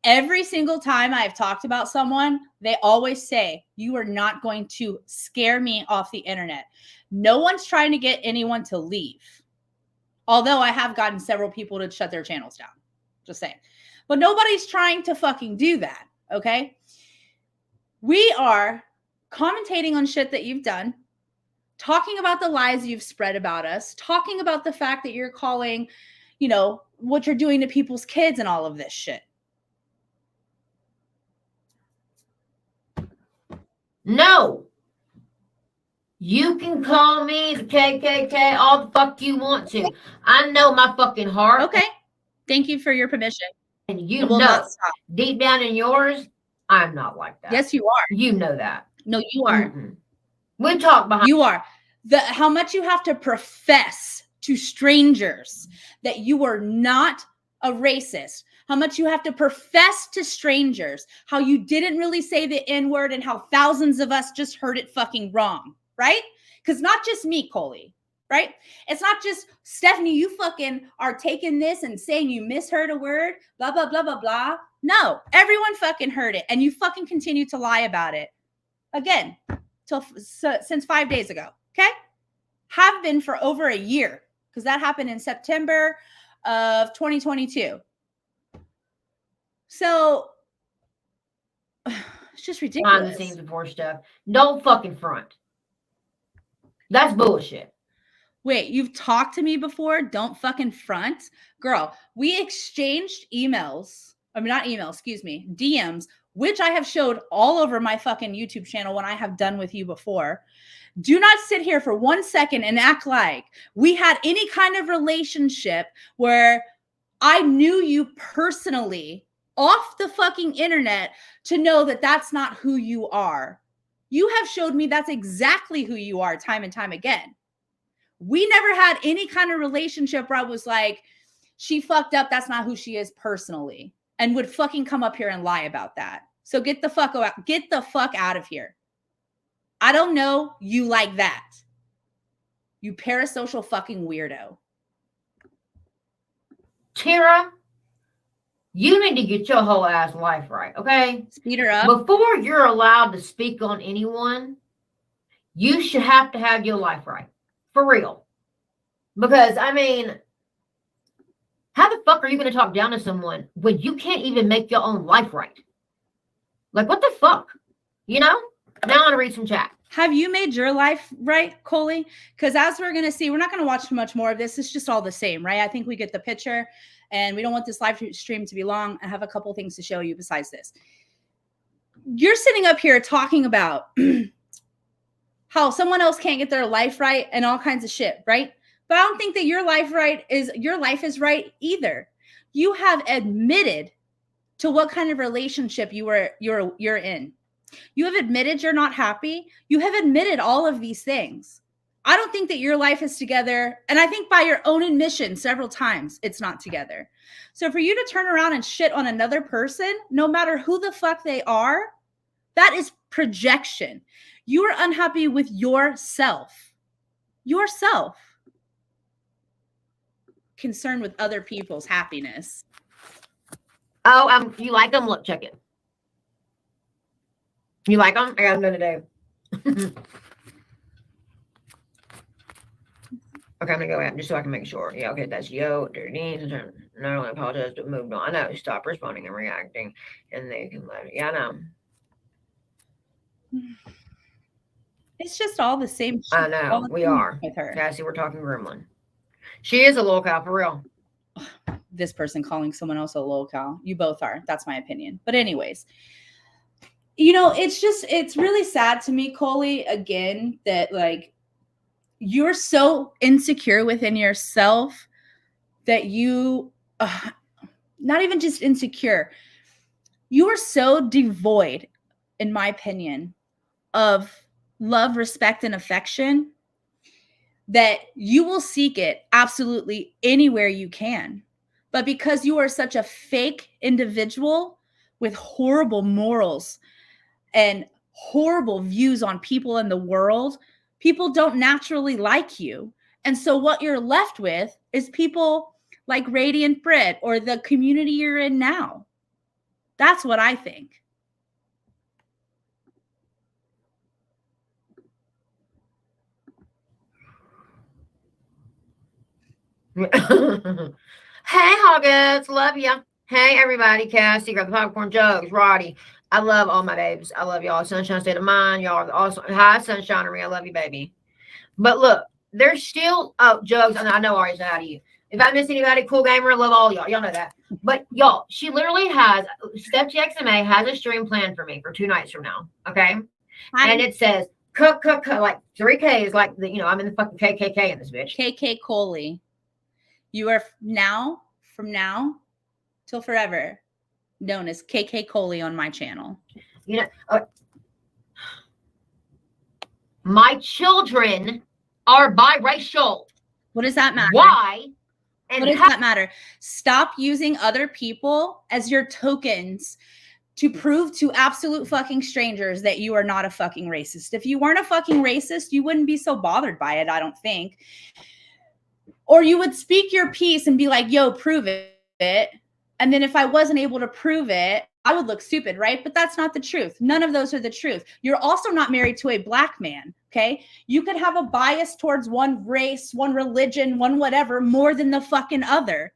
Every single time I've talked about someone, they always say, you are not going to scare me off the internet. No one's trying to get anyone to leave. Although I have gotten several people to shut their channels down. Just saying. But nobody's trying to fucking do that, okay? We are commentating on shit that you've done, talking about the lies you've spread about us, talking about the fact that you're calling, you know, what you're doing to people's kids and all of this shit. No. You can call me the KKK all the fuck you want to. I know my fucking heart. Okay. Thank you for your permission. And you know, deep down in yours, I'm not like that. Yes, you are. You know that. No, you are. Mm-mm. We talk behind. You are. How much you have to profess to strangers that you are not a racist. How much you have to profess to strangers how you didn't really say the N-word and how thousands of us just heard it fucking wrong, right? Because not just me, Koli, right? It's not just, Stephanie, you fucking are taking this and saying you misheard a word, blah, blah, blah, blah, blah. No, everyone fucking heard it, and you fucking continue to lie about it. Again, since 5 days ago, okay? Have been for over a year, because that happened in September of 2022. So it's just ridiculous. Behind the scenes before stuff. Don't fucking front. That's bullshit. Wait, you've talked to me before? Don't fucking front? Girl, we exchanged emails. I mean, not emails, excuse me, DMs, which I have showed all over my fucking YouTube channel when I have done with you before. Do not sit here for 1 second and act like we had any kind of relationship where I knew you personally off the fucking internet to know that that's not who you are. You have showed me that's exactly who you are time and time again. We never had any kind of relationship where I was like, she fucked up, that's not who she is personally, and would fucking come up here and lie about that. So get the fuck out. Get the fuck out of here. I don't know you like that. You parasocial fucking weirdo. Tara, you need to get your whole ass life right, okay? Speed her up. Before you're allowed to speak on anyone, you should have to have your life right. For real. Because, I mean, how the fuck are you going to talk down to someone when you can't even make your own life right? Like, what the fuck? You know? Now I want to read some chat. Have you made your life right, Koli? Because as we're going to see, we're not going to watch much more of this. It's just all the same, right? I think we get the picture, and we don't want this live stream to be long. I have a couple things to show you besides this. You're sitting up here talking about how someone else can't get their life right and all kinds of shit, right? But I don't think that your life is right either. You have admitted to what kind of relationship you're in. You have admitted you're not happy. You have admitted all of these things. I don't think that your life is together. And I think by your own admission several times, it's not together. So for you to turn around and shit on another person, no matter who the fuck they are, that is projection. You are unhappy with yourself. Yourself. Concerned with other people's happiness. Oh, you like them? Look, check it. You like them? I got them today. Okay, I'm gonna go ahead just so I can make sure. Yeah, okay, that's yo. Not only apologize, but moved on. I know. Stop responding and reacting, and they can let it. Yeah, I know. It's just all the same shit. I know. We are. With her. Cassie, we're talking gremlin. She is a little cow for real. This person calling someone else a little cow. You both are. That's my opinion. But anyways, you know, it's really sad to me, Koli, again, that like you're so insecure within yourself that you, not even just insecure, you are so devoid, in my opinion, of love, respect, and affection that you will seek it absolutely anywhere you can. But because you are such a fake individual with horrible morals and horrible views on people in the world, people don't naturally like you. And so what you're left with is people like Radiant Brit or the community you're in now. That's what I think. Hey, Hoggets, love ya. Hey, everybody, Cassie, got the popcorn jugs, Roddy. I love all my babes. I love y'all. Sunshine State of Mind, y'all are awesome. Hi, Sunshinery. I love you, baby. But look, there's still jugs, and I know Ari's not out of you. If I miss anybody, cool gamer, I love all y'all. Y'all know that. But y'all, she literally has Steph GXMA has a stream planned for me for 2 nights from now. Okay. Hi. And it says like 3K is like the, I'm in the fucking KKK in this bitch. KKKoli. You are now, from now till forever, known as KKKoli on my channel. My children are biracial. What does that matter? Why? And what does that matter? Stop using other people as your tokens to prove to absolute fucking strangers that you are not a fucking racist. If you weren't a fucking racist, you wouldn't be so bothered by it, I don't think. Or you would speak your piece and be like, yo, prove it. And then if I wasn't able to prove it, I would look stupid, right? But that's not the truth. None of those are the truth. You're also not married to a black man, okay? You could have a bias towards one race, one religion, one whatever, more than the fucking other.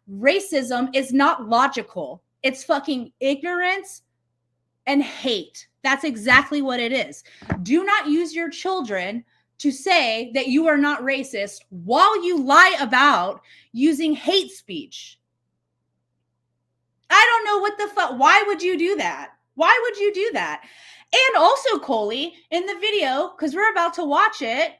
Racism is not logical. It's fucking ignorance and hate. That's exactly what it is. Do not use your children to say that you are not racist while you lie about using hate speech. I don't know what the fuck. Why would you do that? Why would you do that? And also, Koli, in the video, because we're about to watch it,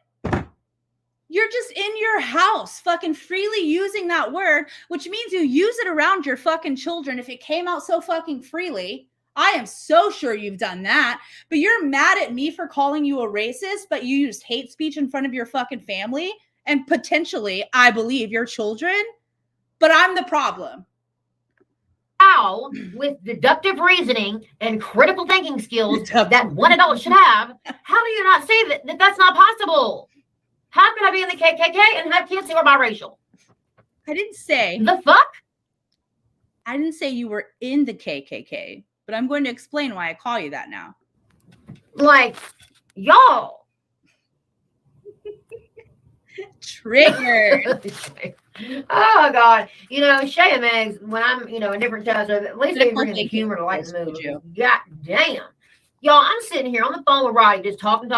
you're just in your house fucking freely using that word, which means you use it around your fucking children if it came out so fucking freely. I am so sure you've done that, but you're mad at me for calling you a racist, but you used hate speech in front of your fucking family and potentially, I believe, your children, but I'm the problem. How, with deductive reasoning and critical thinking skills that one adult should have, how do you not say that that's not possible? How can I be in the KKK and have kids who are biracial? I didn't say. The fuck? I didn't say you were in the KKK. But I'm going to explain why I call you that now. Like, y'all. Triggered. Oh, God. Shay and Megs, when I'm, in different shows, at least they bring the humor to like the movie. God damn. Y'all, I'm sitting here on the phone with Roddy just talking.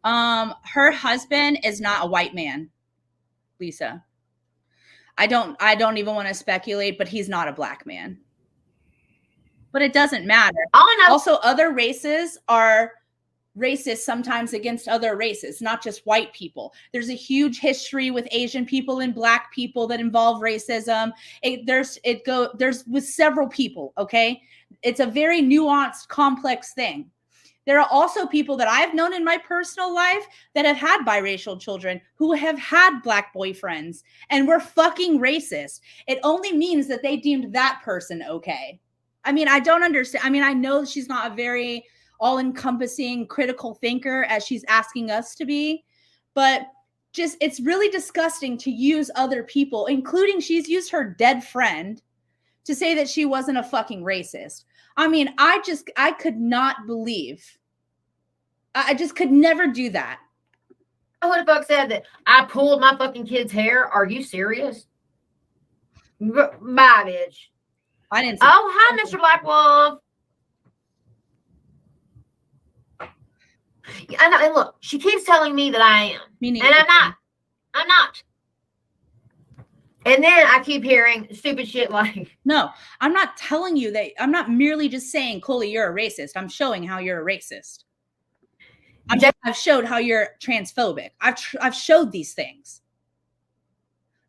Her husband is not a white man, Lisa. I don't even want to speculate, but he's not a black man. But it doesn't matter. Also, other races are racist sometimes against other races, not just white people. There's a huge history with Asian people and black people that involve racism. There's with several people, okay? It's a very nuanced, complex thing. There are also people that I've known in my personal life that have had biracial children who have had black boyfriends and were fucking racist. It only means that they deemed that person okay. I mean, I don't understand. I mean, I know she's not a very all-encompassing critical thinker as she's asking us to be, but just it's really disgusting to use other people, including she's used her dead friend to say that she wasn't a fucking racist. I mean, I could not believe. I just could never do that. Who the fuck said that I pulled my fucking kid's hair? Are you serious? Bye, bitch. I didn't. Hi, Mr. Black Wolf. I know, and look, she keeps telling me that I am. Me neither. And I'm not. And then I keep hearing stupid shit like, no, I'm not telling you that. I'm not merely just saying, Koli, you're a racist. I'm showing how you're a racist. I've showed how you're transphobic. I've showed these things.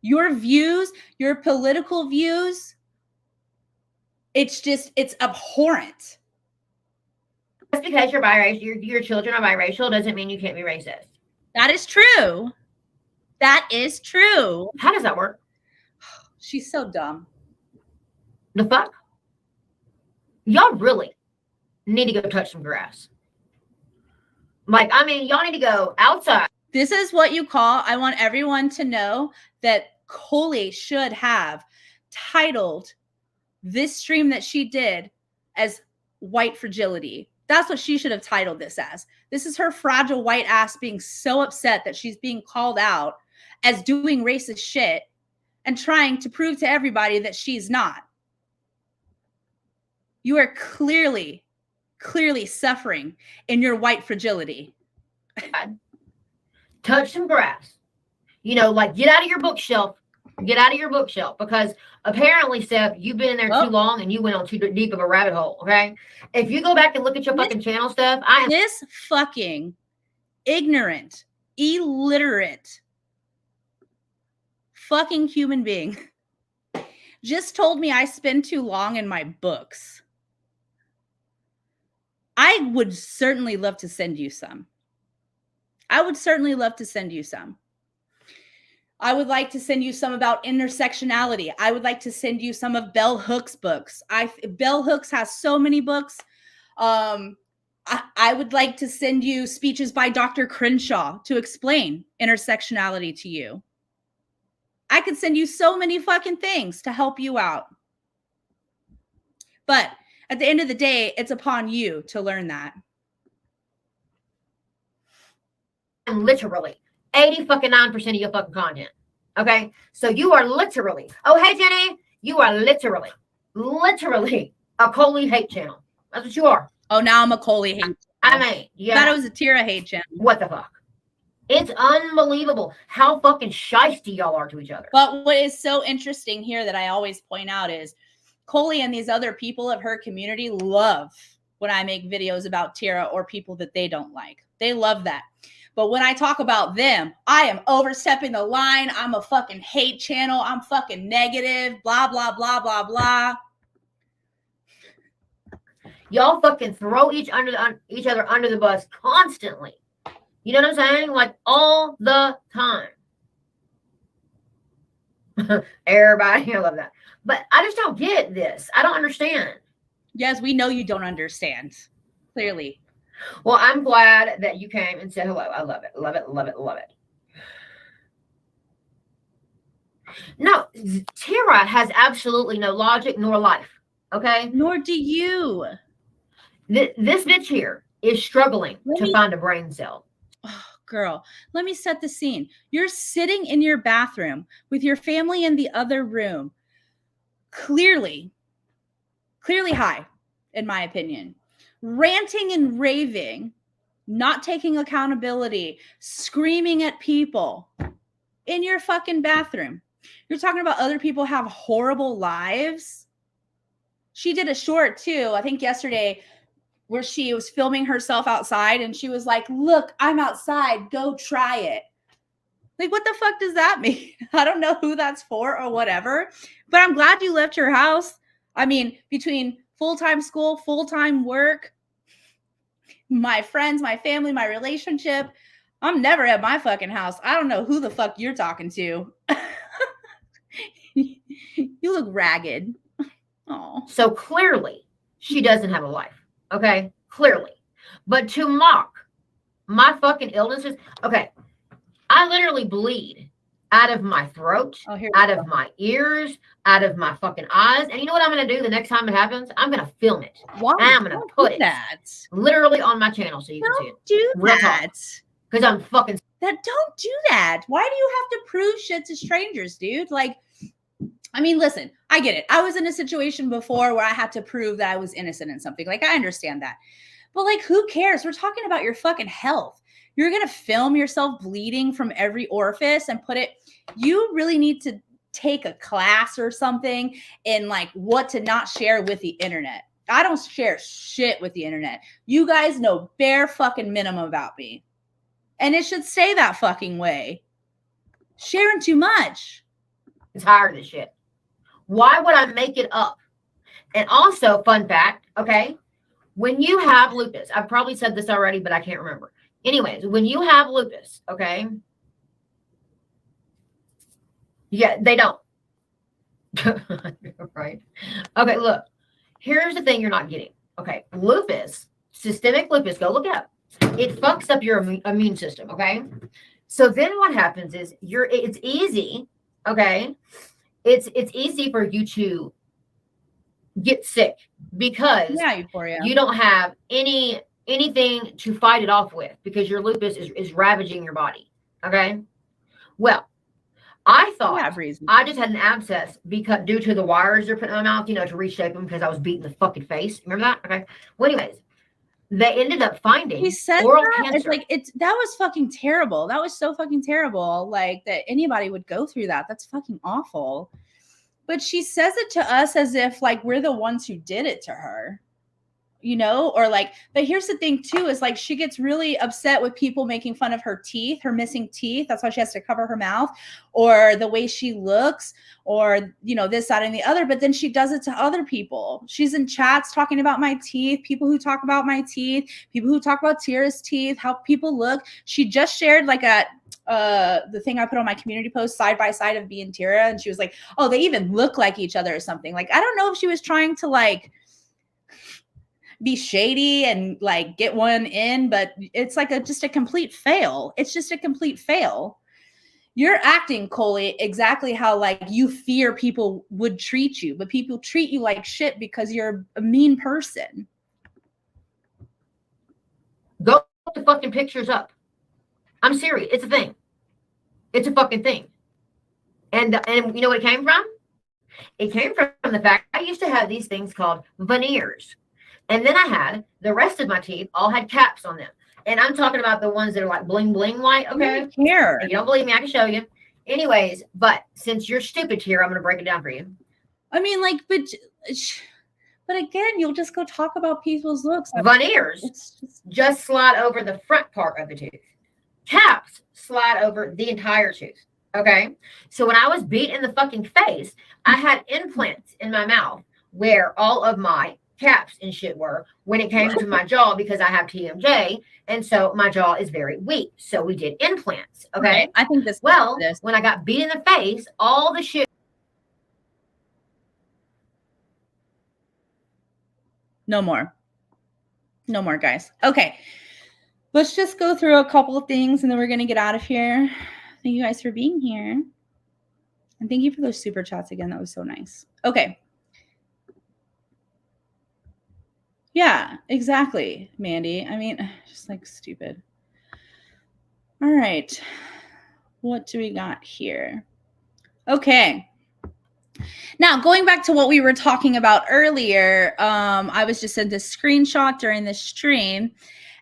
Your views, your political views, it's abhorrent. Just because you're biracial, your children are biracial doesn't mean you can't be racist. That is true. That is true. How does that work? She's so dumb. The fuck? Y'all really? need to go touch some grass. Like, I mean, y'all need to go outside. This is what you call, I want everyone to know that KKKoli should have titled this stream that she did as white fragility. That's what she should have titled this as. This is her fragile white ass being so upset that she's being called out as doing racist shit and trying to prove to everybody that she's not. You are clearly suffering in your white fragility. Touch some grass. You know, like get out of your bookshelf. Get out of your bookshelf, because apparently, Seth, you've been in there too long and you went on too deep of a rabbit hole. Okay. If you go back and look at your fucking channel stuff, this fucking ignorant, illiterate fucking human being just told me I spend too long in my books. I would certainly love to send you some. I would like to send you some about intersectionality. I would like to send you some of Bell Hooks' books. Bell Hooks has so many books. I would like to send you speeches by Dr. Crenshaw to explain intersectionality to you. I could send you so many fucking things to help you out. But at the end of the day, it's upon you to learn that. Literally 80% of your fucking content. Okay. So you are literally, oh, hey, Jenny, you are literally a KKKoli hate channel. That's what you are. Oh, now I'm a KKKoli hate channel. I mean, yeah. I thought it was a Tira hate channel. What the fuck? It's unbelievable how fucking shiesty y'all are to each other. But what is so interesting here that I always point out is KKKoli and these other people of her community love when I make videos about Tira or people that they don't like. They love that. But when I talk about them, I am overstepping the line. I'm a fucking hate channel. I'm fucking negative, blah, blah, blah, blah, blah. Y'all fucking throw each other under the bus constantly. You know what I'm saying? Like all the time. Everybody, I love that. But I just don't get this. I don't understand. Yes, we know you don't understand. Clearly. Well, I'm glad that you came and said hello. I love it. Love it. Love it. Love it. No, Tara has absolutely no logic nor life. Okay? Nor do you. This bitch here is struggling to find a brain cell. Oh, girl, let me set the scene. You're sitting in your bathroom with your family in the other room. Clearly high, in my opinion. Ranting and raving, not taking accountability, screaming at people in your fucking bathroom. You're talking about other people have horrible lives. She did a short too, I think yesterday, where she was filming herself outside and she was like, look, I'm outside, go try it. Like, what the fuck does that mean? I don't know who that's for or whatever, but I'm glad you left your house. I mean, between full-time school, full-time work, my friends, my family, my relationship, I'm never at my fucking house. I don't know who the fuck you're talking to. You look ragged. Oh. So clearly, she doesn't have a life. Okay? Clearly. But to mock my fucking illnesses, okay, I literally bleed out of my throat, out of my ears, out of my fucking eyes. And you know what I'm going to do the next time it happens? I'm going to film it. Why? I'm going to put it literally on my channel so you can see it. Don't do that. Because I'm fucking... Don't do that. Why do you have to prove shit to strangers, dude? Like, I mean, listen, I get it. I was in a situation before where I had to prove that I was innocent in something. Like, I understand that. But, like, who cares? We're talking about your fucking health. You're going to film yourself bleeding from every orifice and put it... You really need to take a class or something in, like, what to not share with the internet. I don't share shit with the internet. You guys know bare fucking minimum about me. And it should stay that fucking way. Sharing too much. I'm tired of this shit. Why would I make it up? And also, fun fact, okay? When you have lupus, I've probably said this already, but I can't remember. Anyways, when you have lupus, okay? Yeah, they don't. Right? Okay, look. Here's the thing you're not getting. Okay, lupus, systemic lupus, go look it up. It fucks up your immune system, okay? So then what happens is it's easy, okay? It's easy for you to get sick because Euphoria. you don't have anything to fight it off with because your lupus is ravaging your body, okay? Well, I thought I just had an abscess because due to the wires they're putting in my mouth, to reshape them because I was beating the fucking face. Remember that? Okay. Well, anyways, they ended up finding oral cancer. It's like that was fucking terrible. That was so fucking terrible. Like that anybody would go through that. That's fucking awful. But she says it to us as if like we're the ones who did it to her. Or like, but here's the thing too, is like she gets really upset with people making fun of her teeth, her missing teeth. That's why she has to cover her mouth, or the way she looks, or, this, that, and the other. But then she does it to other people. She's in chats talking about my teeth, people who talk about my teeth, people who talk about Tira's teeth, how people look. She just shared like the thing I put on my community post side by side of me and Tira. And she was like, oh, they even look like each other or something. Like, I don't know if she was trying to like be shady and like get one in, but it's like just a complete fail. It's just a complete fail. You're acting, Koli, exactly how like you fear people would treat you, but people treat you like shit because you're a mean person. Go put the fucking pictures up. I'm serious. It's a thing. It's a fucking thing. And you know what it came from? It came from the fact I used to have these things called veneers. And then I had the rest of my teeth all had caps on them. And I'm talking about the ones that are like bling bling white. Okay. I don't care. And you don't believe me, I can show you. Anyways, but since you're stupid here, I'm going to break it down for you. I mean, like, but again, you'll just go talk about people's looks. Veneers just slide over the front part of the tooth. Caps slide over the entire tooth. Okay. So when I was beat in the fucking face, I had implants in my mouth where all of my caps and shit were when it came to my jaw because I have TMJ, and so my jaw is very weak. So we did implants. Okay. I think when I got beat in the face, all the shit. No more, guys. Okay. Let's just go through a couple of things and then we're going to get out of here. Thank you guys for being here. And thank you for those super chats again. That was so nice. Okay. Yeah, exactly, Mandy. I mean, just like stupid. All right. What do we got here? Okay. Now, going back to what we were talking about earlier, I was just sent this screenshot during this stream.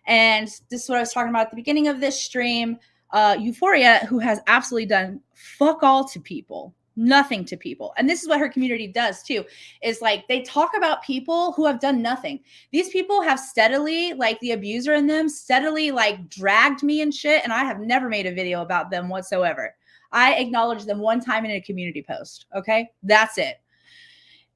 And this is what I was talking about at the beginning of this stream. Euphoria, who has absolutely done fuck all to people. Nothing to people. And this is what her community does too, is like they talk about people who have done nothing. These people have steadily, like the abuser in them, steadily like dragged me and shit. And I have never made a video about them whatsoever. I acknowledged them one time in a community post. Okay. That's it.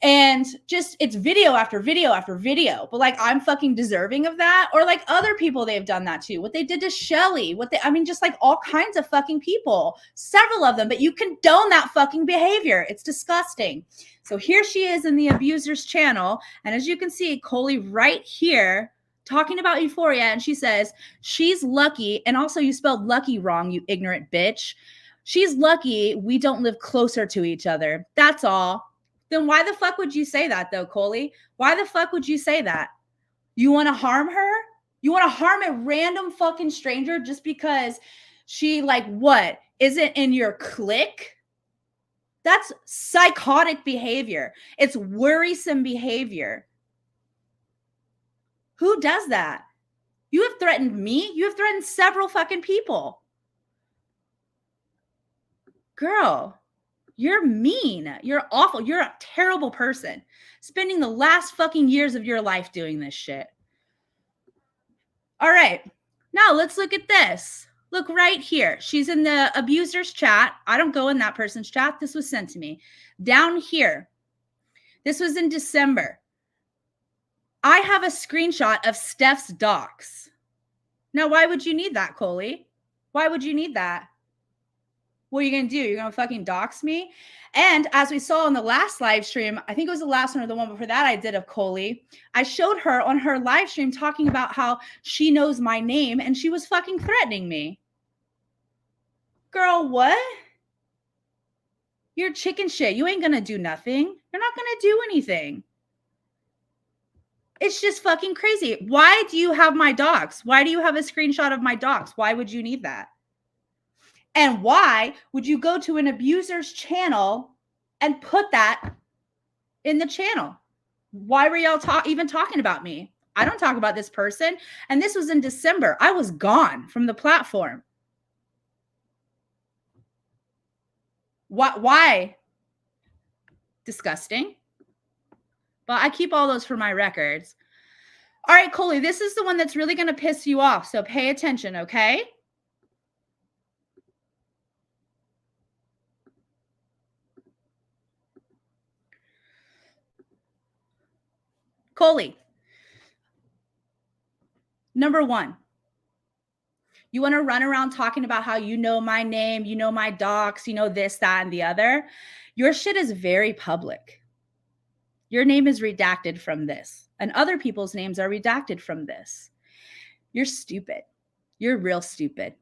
And just it's video after video after video. But like I'm fucking deserving of that. Or like other people they've done that to. What they did to Shelly. Just like all kinds of fucking people. Several of them. But you condone that fucking behavior. It's disgusting. So here she is in the abuser's channel. And as you can see, Koli right here talking about Euphoria. And she says, she's lucky. And also you spelled lucky wrong, you ignorant bitch. She's lucky we don't live closer to each other. That's all. Then why the fuck would you say that though, Koli? Why the fuck would you say that? You want to harm her? You want to harm a random fucking stranger just because she isn't in your clique? That's psychotic behavior. It's worrisome behavior. Who does that? You have threatened me. You have threatened several fucking people. Girl. You're mean. You're awful. You're a terrible person. Spending the last fucking years of your life doing this shit. All right. Now let's look at this. Look right here. She's in the abuser's chat. I don't go in that person's chat. This was sent to me. Down here. This was in December. I have a screenshot of Steph's docs. Now, why would you need that, Koli? Why would you need that? What are you going to do? You're going to fucking dox me? And as we saw on the last live stream, I think it was the last one or the one before that I did of KKKoli, I showed her on her live stream talking about how she knows my name and she was fucking threatening me. Girl, what? You're chicken shit. You ain't going to do nothing. You're not going to do anything. It's just fucking crazy. Why do you have my docs? Why do you have a screenshot of my docs? Why would you need that? And why would you go to an abuser's channel and put that in the channel? Why were y'all even talking about me? I don't talk about this person. And this was in December. I was gone from the platform. Why? Disgusting. But I keep all those for my records. All right, KKKoli, this is the one that's really going to piss you off. So pay attention, okay? KKKoli, number one, you want to run around talking about how you know my name, you know my docs, you know this, that, and the other. Your shit is very public. Your name is redacted from this, and other people's names are redacted from this. You're stupid. You're real stupid.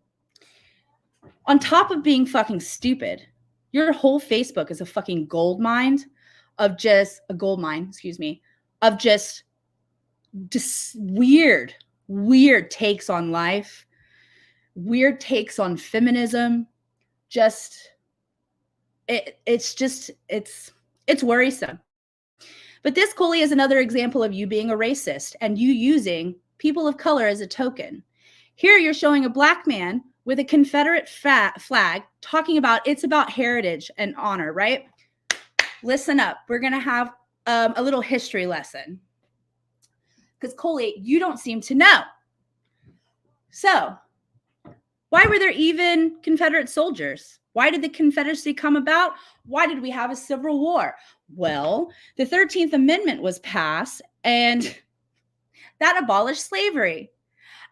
On top of being fucking stupid, your whole Facebook is a fucking gold mine of just of just weird takes on life, weird takes on feminism. It's worrisome. But this, KKKoli, is another example of you being a racist and you using people of color as a token. Here you're showing a black man with a Confederate flag talking about it's about heritage and honor, right? Listen up. We're going to have a little history lesson. Because, KKKoli, you don't seem to know. So, why were there even Confederate soldiers? Why did the Confederacy come about? Why did we have a civil war? Well, the 13th Amendment was passed, and that abolished slavery.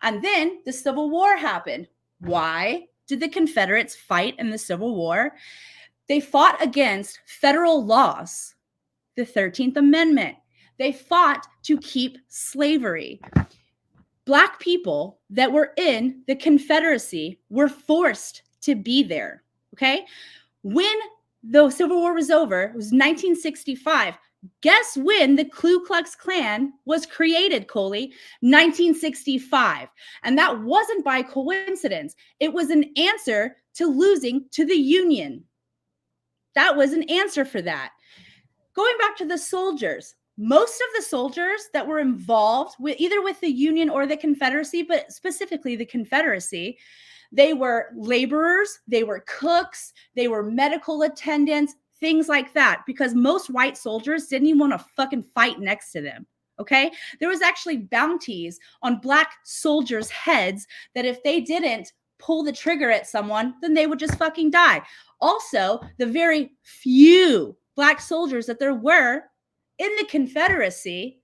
And then the Civil War happened. Why did the Confederates fight in the Civil War? They fought against federal laws, the 13th Amendment. They fought to keep slavery. Black people that were in the Confederacy were forced to be there, okay? When the Civil War was over, it was 1965. Guess when the Ku Klux Klan was created, KKKoli? 1965. And that wasn't by coincidence. It was an answer to losing to the Union. That was an answer for that. Going back to the soldiers, most of the soldiers that were involved with either with the Union or the Confederacy, but specifically the Confederacy, they were laborers, they were cooks, they were medical attendants, things like that, because most white soldiers didn't even want to fucking fight next to them. Okay. There was actually bounties on black soldiers' heads that if they didn't pull the trigger at someone, then they would just fucking die. Also, the very few black soldiers that there were in the Confederacy,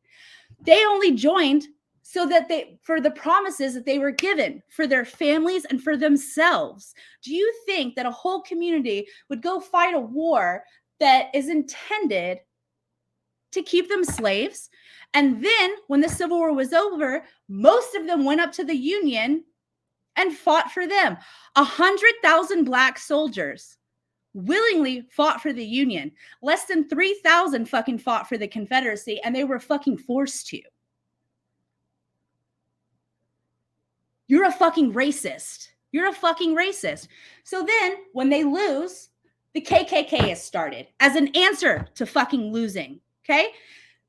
they only joined so that for the promises that they were given for their families and for themselves. Do you think that a whole community would go fight a war that is intended to keep them slaves? And then when the Civil War was over, most of them went up to the Union and fought for them. 100,000 black soldiers willingly fought for the Union. Less than 3,000 fucking fought for the Confederacy, and they were fucking forced to. You're a fucking racist. You're a fucking racist. So then when they lose, the KKK is started as an answer to fucking losing. Okay.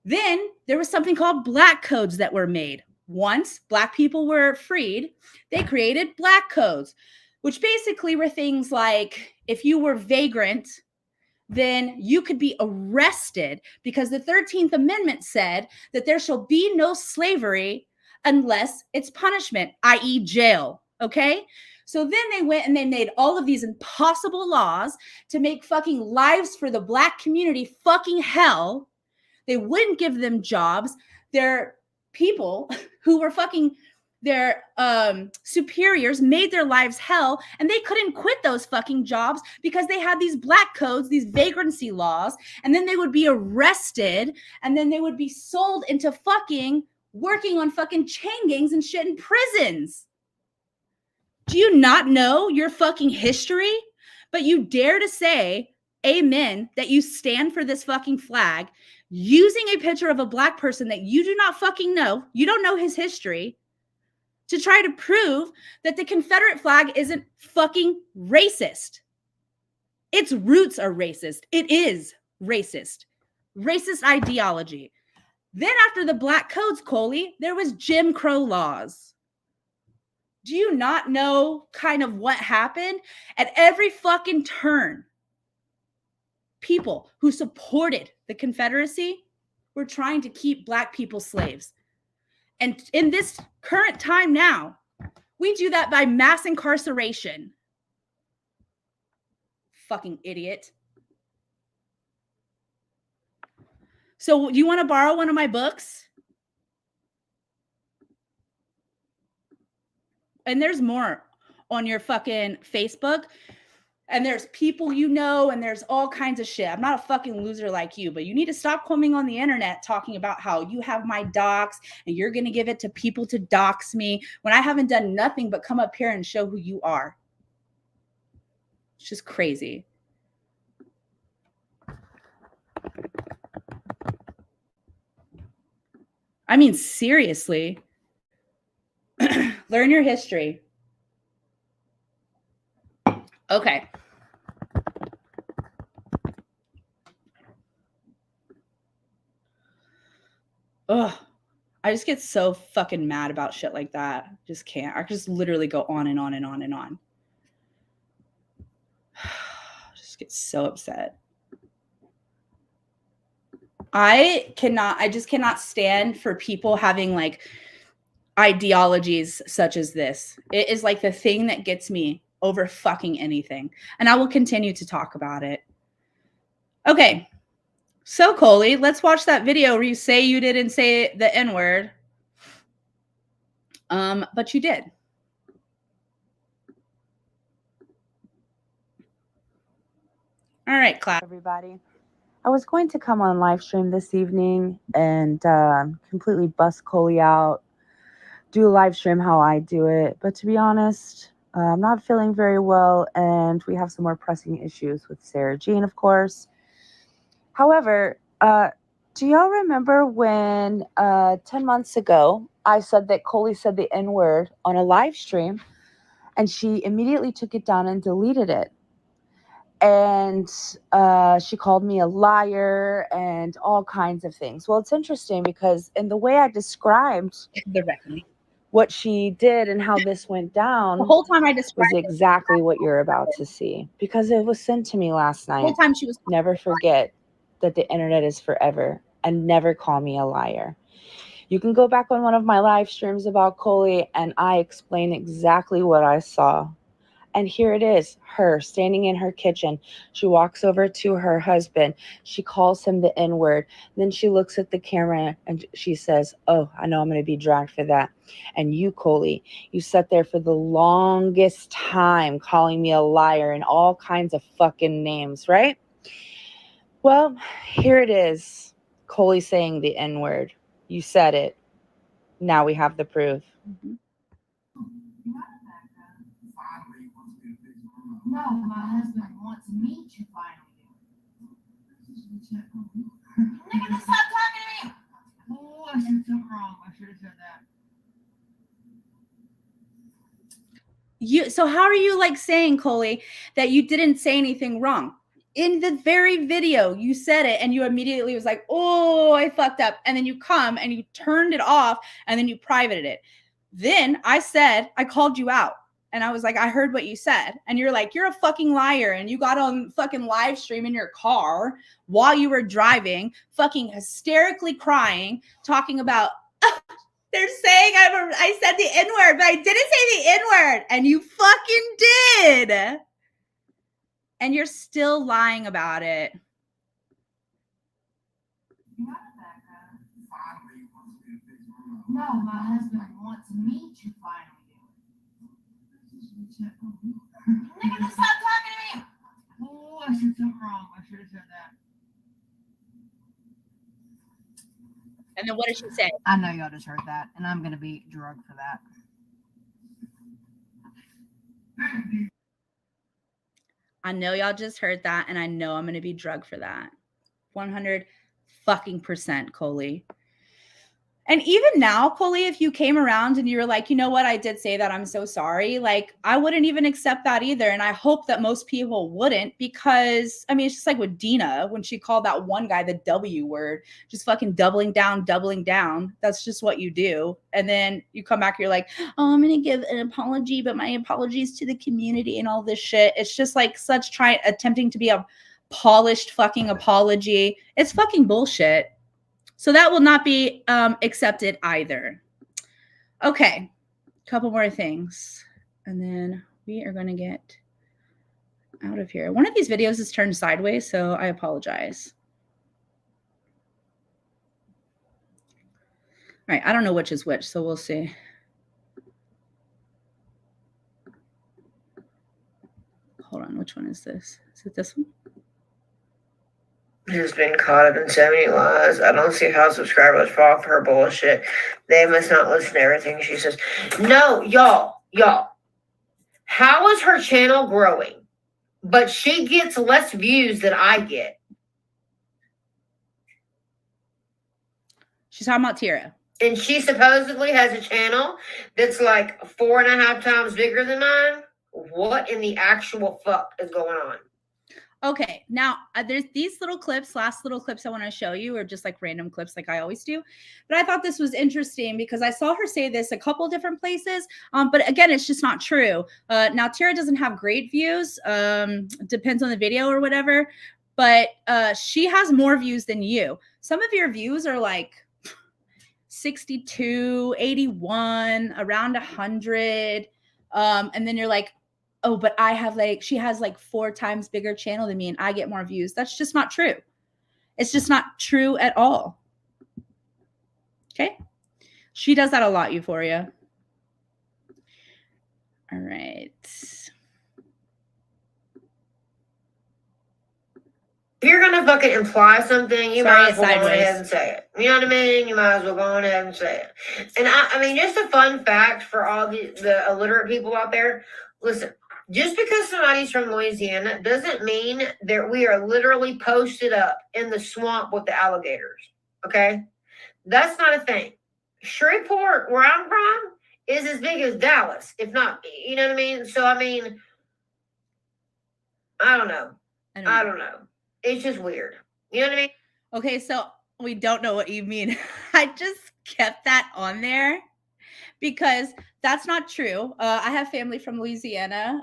Then there was something called black codes that were made. Once black people were freed, they created black codes, which basically were things like if you were vagrant, then you could be arrested because the 13th Amendment said that there shall be no slavery unless it's punishment, i.e. jail, okay? So then they went and they made all of these impossible laws to make fucking lives for the black community fucking hell. They wouldn't give them jobs. They're people who were fucking their superiors made their lives hell, and they couldn't quit those fucking jobs because they had these black codes, these vagrancy laws, and then they would be arrested, and then they would be sold into fucking working on fucking chain gangs and shit in prisons. Do you not know your fucking history? But you dare to say amen that you stand for this fucking flag using a picture of a black person that you do not fucking know, you don't know his history, to try to prove that the Confederate flag isn't fucking racist. Its roots are racist. It is racist. Racist ideology. Then after the Black Codes, Koli, there was Jim Crow laws. Do you not know kind of what happened? At every fucking turn, people who supported the Confederacy were trying to keep black people slaves. And in this current time now, we do that by mass incarceration. Fucking idiot. So you want to borrow one of my books? And there's more on your fucking Facebook. And there's people you know, and there's all kinds of shit. I'm not a fucking loser like you, but you need to stop coming on the internet talking about how you have my docs and you're going to give it to people to dox me when I haven't done nothing but come up here and show who you are. It's just crazy. I mean, seriously. Learn your history. Okay. Ugh. I just get so fucking mad about shit like that. Just can't. I could just literally go on and on and on and on. Just get so upset. I just cannot stand for people having like ideologies such as this. It is like the thing that gets me over fucking anything. And I will continue to talk about it. Okay. So, Koli, let's watch that video where you say you didn't say the N-word. But you did. All right, class. Everybody. I was going to come on live stream this evening and completely bust Koli out, do a live stream how I do it. But to be honest, I'm not feeling very well, and we have some more pressing issues with Sarah Jean, of course. However, do y'all remember when 10 months ago, I said that Koli said the N-word on a live stream, and she immediately took it down and deleted it? And she called me a liar and all kinds of things. Well, it's interesting because in the way I described what she did and how this went down, The whole time I described was exactly what you're about to see, because it was sent to me last night. The whole time she was. Never forget that the internet is forever, and never call me a liar. You can go back on one of my live streams about Koli, and I explain exactly what I saw. And here it is, her standing in her kitchen. She walks over to her husband. She calls him the N-word. Then she looks at the camera and she says, "Oh, I know I'm going to be dragged for that." And you, Koli, you sat there for the longest time calling me a liar and all kinds of fucking names, right? Well, here it is. Koli saying the N-word. You said it. Now we have the proof. Mm-hmm. No, my husband wants me to finally do it. Nigga, stop talking to me! Oh, I said something wrong. I should have said that. So how are you like saying, Koli, that you didn't say anything wrong? In the very video, you said it and you immediately was like, "Oh, I fucked up." And then you come and you turned it off and then you privated it. Then I called you out. And I was like, "I heard what you said." And you're like, "You're a fucking liar." And you got on fucking live stream in your car while you were driving, fucking hysterically crying, talking about, they're saying I said the N-word, but I didn't say the N-word. And you fucking did. And you're still lying about it. No, No, my husband wants me to finally do it. Nigga, stop talking to me! Oh, I said something wrong. I should have said that. And then what did she say? I know y'all just heard that, and I'm gonna be drugged for that. I know y'all just heard that, and I know I'm going to be drugged for that. 100 fucking %, Koli. And even now, Koli, if you came around and you were like, you know what, I did say that, I'm so sorry. Like, I wouldn't even accept that either. And I hope that most people wouldn't, because, I mean, it's just like with Dina, when she called that one guy the W word, just fucking doubling down. That's just what you do. And then you come back, you're like, oh, I'm going to give an apology, but my apologies to the community and all this shit. It's just like attempting to be a polished fucking apology. It's fucking bullshit. So that will not be accepted either. Okay, couple more things. And then we are going to get out of here. One of these videos is turned sideways, so I apologize. All right, I don't know which is which, so we'll see. Hold on, which one is this? Is it this one? Has been caught up in so many lies. I don't see how subscribers fall for her bullshit. They must not listen to everything she says. No, y'all. How is her channel growing? But she gets less views than I get. She's talking about Tira. And she supposedly has a channel that's like 4.5 times bigger than mine. What in the actual fuck is going on? Okay, now there's these last little clips I want to show you, or just like random clips like I always do. But I thought this was interesting because I saw her say this a couple different places. But again, it's just not true. Now, Tira doesn't have great views. Depends on the video or whatever. But she has more views than you. Some of your views are like 62, 81, around 100. And then you're like, oh, but she has like 4 times bigger channel than me and I get more views. That's just not true. It's just not true at all. Okay. She does that a lot, Euphoria. All right. If you're going to fucking imply something, you might as well go ahead and say it. You know what I mean? You might as well go ahead and say it. And I mean, just a fun fact for all the illiterate people out there. Listen, just because somebody's from Louisiana doesn't mean that we are literally posted up in the swamp with the alligators. Okay? That's not a thing. Shreveport, where I'm from, is as big as Dallas, if not, you know what I mean? So, I mean, I don't know. I don't know. It's just weird. You know what I mean? Okay, so we don't know what you mean. I just kept that on there because that's not true. I have family from Louisiana,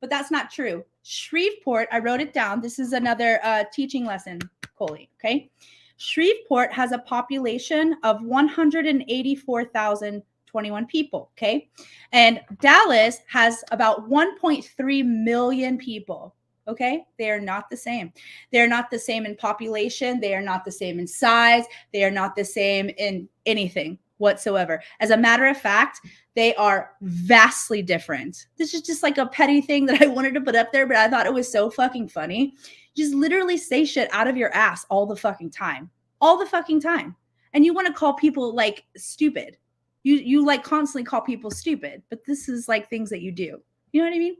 but that's not true. Shreveport, I wrote it down. This is another teaching lesson, Koli, okay? Shreveport has a population of 184,021 people, okay? And Dallas has about 1.3 million people. Okay, they are not the same. They are not the same in population. They are not the same in size. They are not the same in anything whatsoever. As a matter of fact, they are vastly different. This is just like a petty thing that I wanted to put up there, but I thought it was so fucking funny. Just literally say shit out of your ass all the fucking time. All the fucking time. And you want to call people like stupid. You like constantly call people stupid, but this is like things that you do. You know what I mean?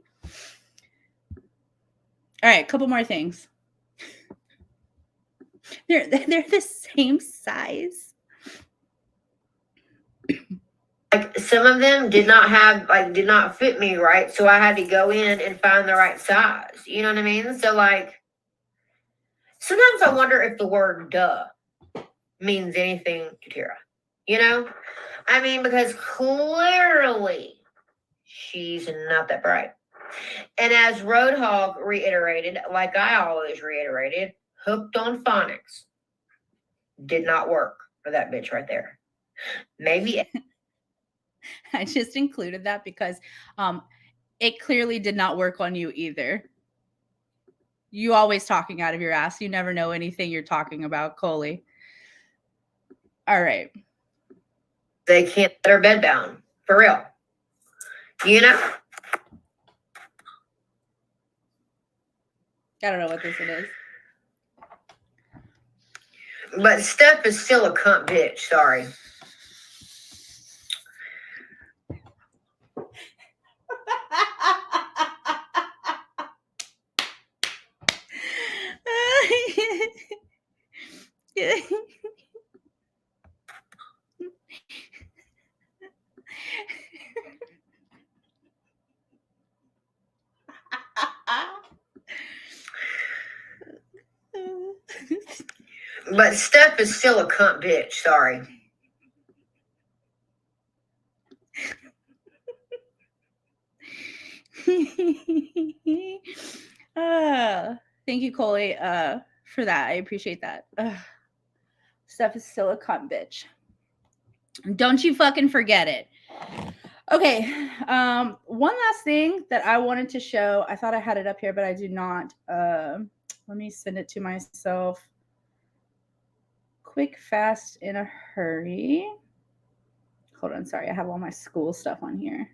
All right, a couple more things. They're the same size. Like some of them did not fit me right, so I had to go in and find the right size. You know what I mean? So like sometimes I wonder if the word duh means anything to Tira. You know? I mean, because clearly she's not that bright. And as Roadhog reiterated, like I always reiterated, hooked on phonics did not work for that bitch right there. Maybe I just included that because it clearly did not work on you either. You always talking out of your ass. You never know anything you're talking about, Koli. All right. they can't let her bed down. For real. You know? I don't know what this one is. But Steph is still a cunt bitch. Sorry. But Steph is still a cunt bitch. Sorry. Thank you, Koli, for that. I appreciate that. Steph is still a cunt bitch. Don't you fucking forget it. Okay. One last thing that I wanted to show. I thought I had it up here, but I do not. Let me send it to myself. Quick, fast, in a hurry. Hold on. Sorry. I have all my school stuff on here.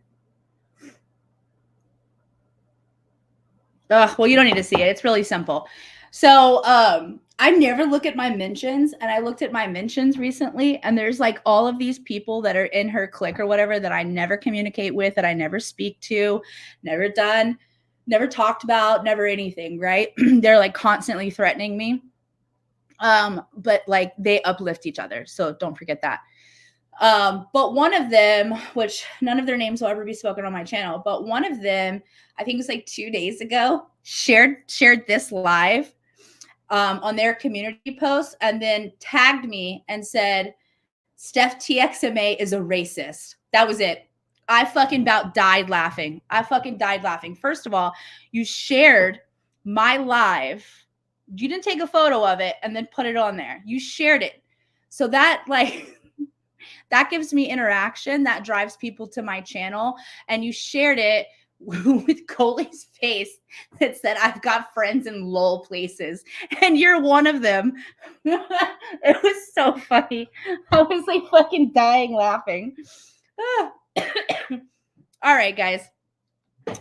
Well, you don't need to see it. It's really simple. So I never look at my mentions, and I looked at my mentions recently, and there's like all of these people that are in her clique or whatever that I never communicate with, that I never speak to, never done, never talked about, never anything, right? They're like constantly threatening me. But like they uplift each other. So don't forget that. But one of them, which none of their names will ever be spoken on my channel, but one of them, I think it was like 2 days ago, shared this live on their community post, and then tagged me and said, Steph TXMA is a racist. That was it. I fucking about died laughing. First of all, you shared my live. You didn't take a photo of it and then put it on there. You shared it. So that like... that gives me interaction. That drives people to my channel. And you shared it with Koli's face that said, I've got friends in lol places. And you're one of them. It was so funny. I was like fucking dying laughing. All right, guys.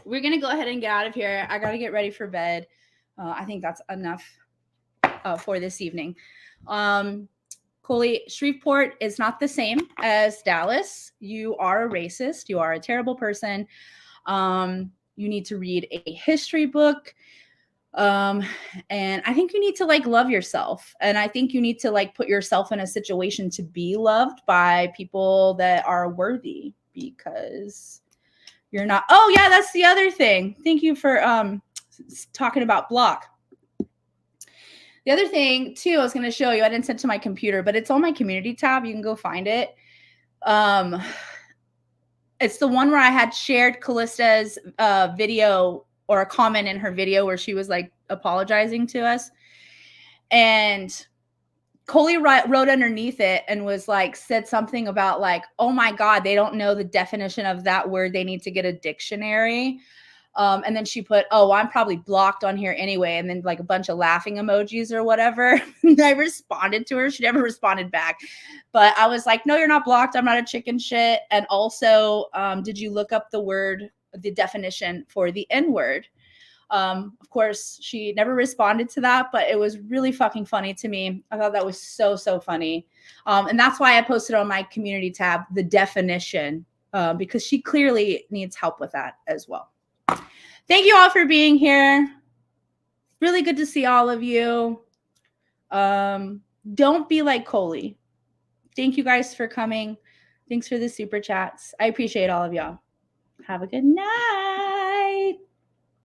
We're going to go ahead and get out of here. I got to get ready for bed. I think that's enough for this evening. Koli, Shreveport is not the same as Dallas. You are a racist. You are a terrible person. You need to read a history book. And I think you need to like love yourself. And I think you need to like put yourself in a situation to be loved by people that are worthy, because you're not. Oh yeah, that's the other thing. Thank you for talking about block. The other thing, too, I was going to show you, I didn't send it to my computer, but it's on my community tab. You can go find it. It's the one where I had shared Callista's video, or a comment in her video where she was like apologizing to us. And Koli wrote underneath it and was like, said something about like, oh my God, they don't know the definition of that word. They need to get a dictionary. And then she put, oh, I'm probably blocked on here anyway. And then like a bunch of laughing emojis or whatever. And I responded to her. She never responded back. But I was like, no, you're not blocked. I'm not a chicken shit. And also, did you look up the definition for the N-word? Of course, she never responded to that, but it was really fucking funny to me. I thought that was so, so funny. And that's why I posted on my community tab the definition, because she clearly needs help with that as well. Thank you all for being here. Really good to see all of you. Don't be like Koli. Thank you guys for coming. Thanks for the super chats. I appreciate all of y'all. Have a good night.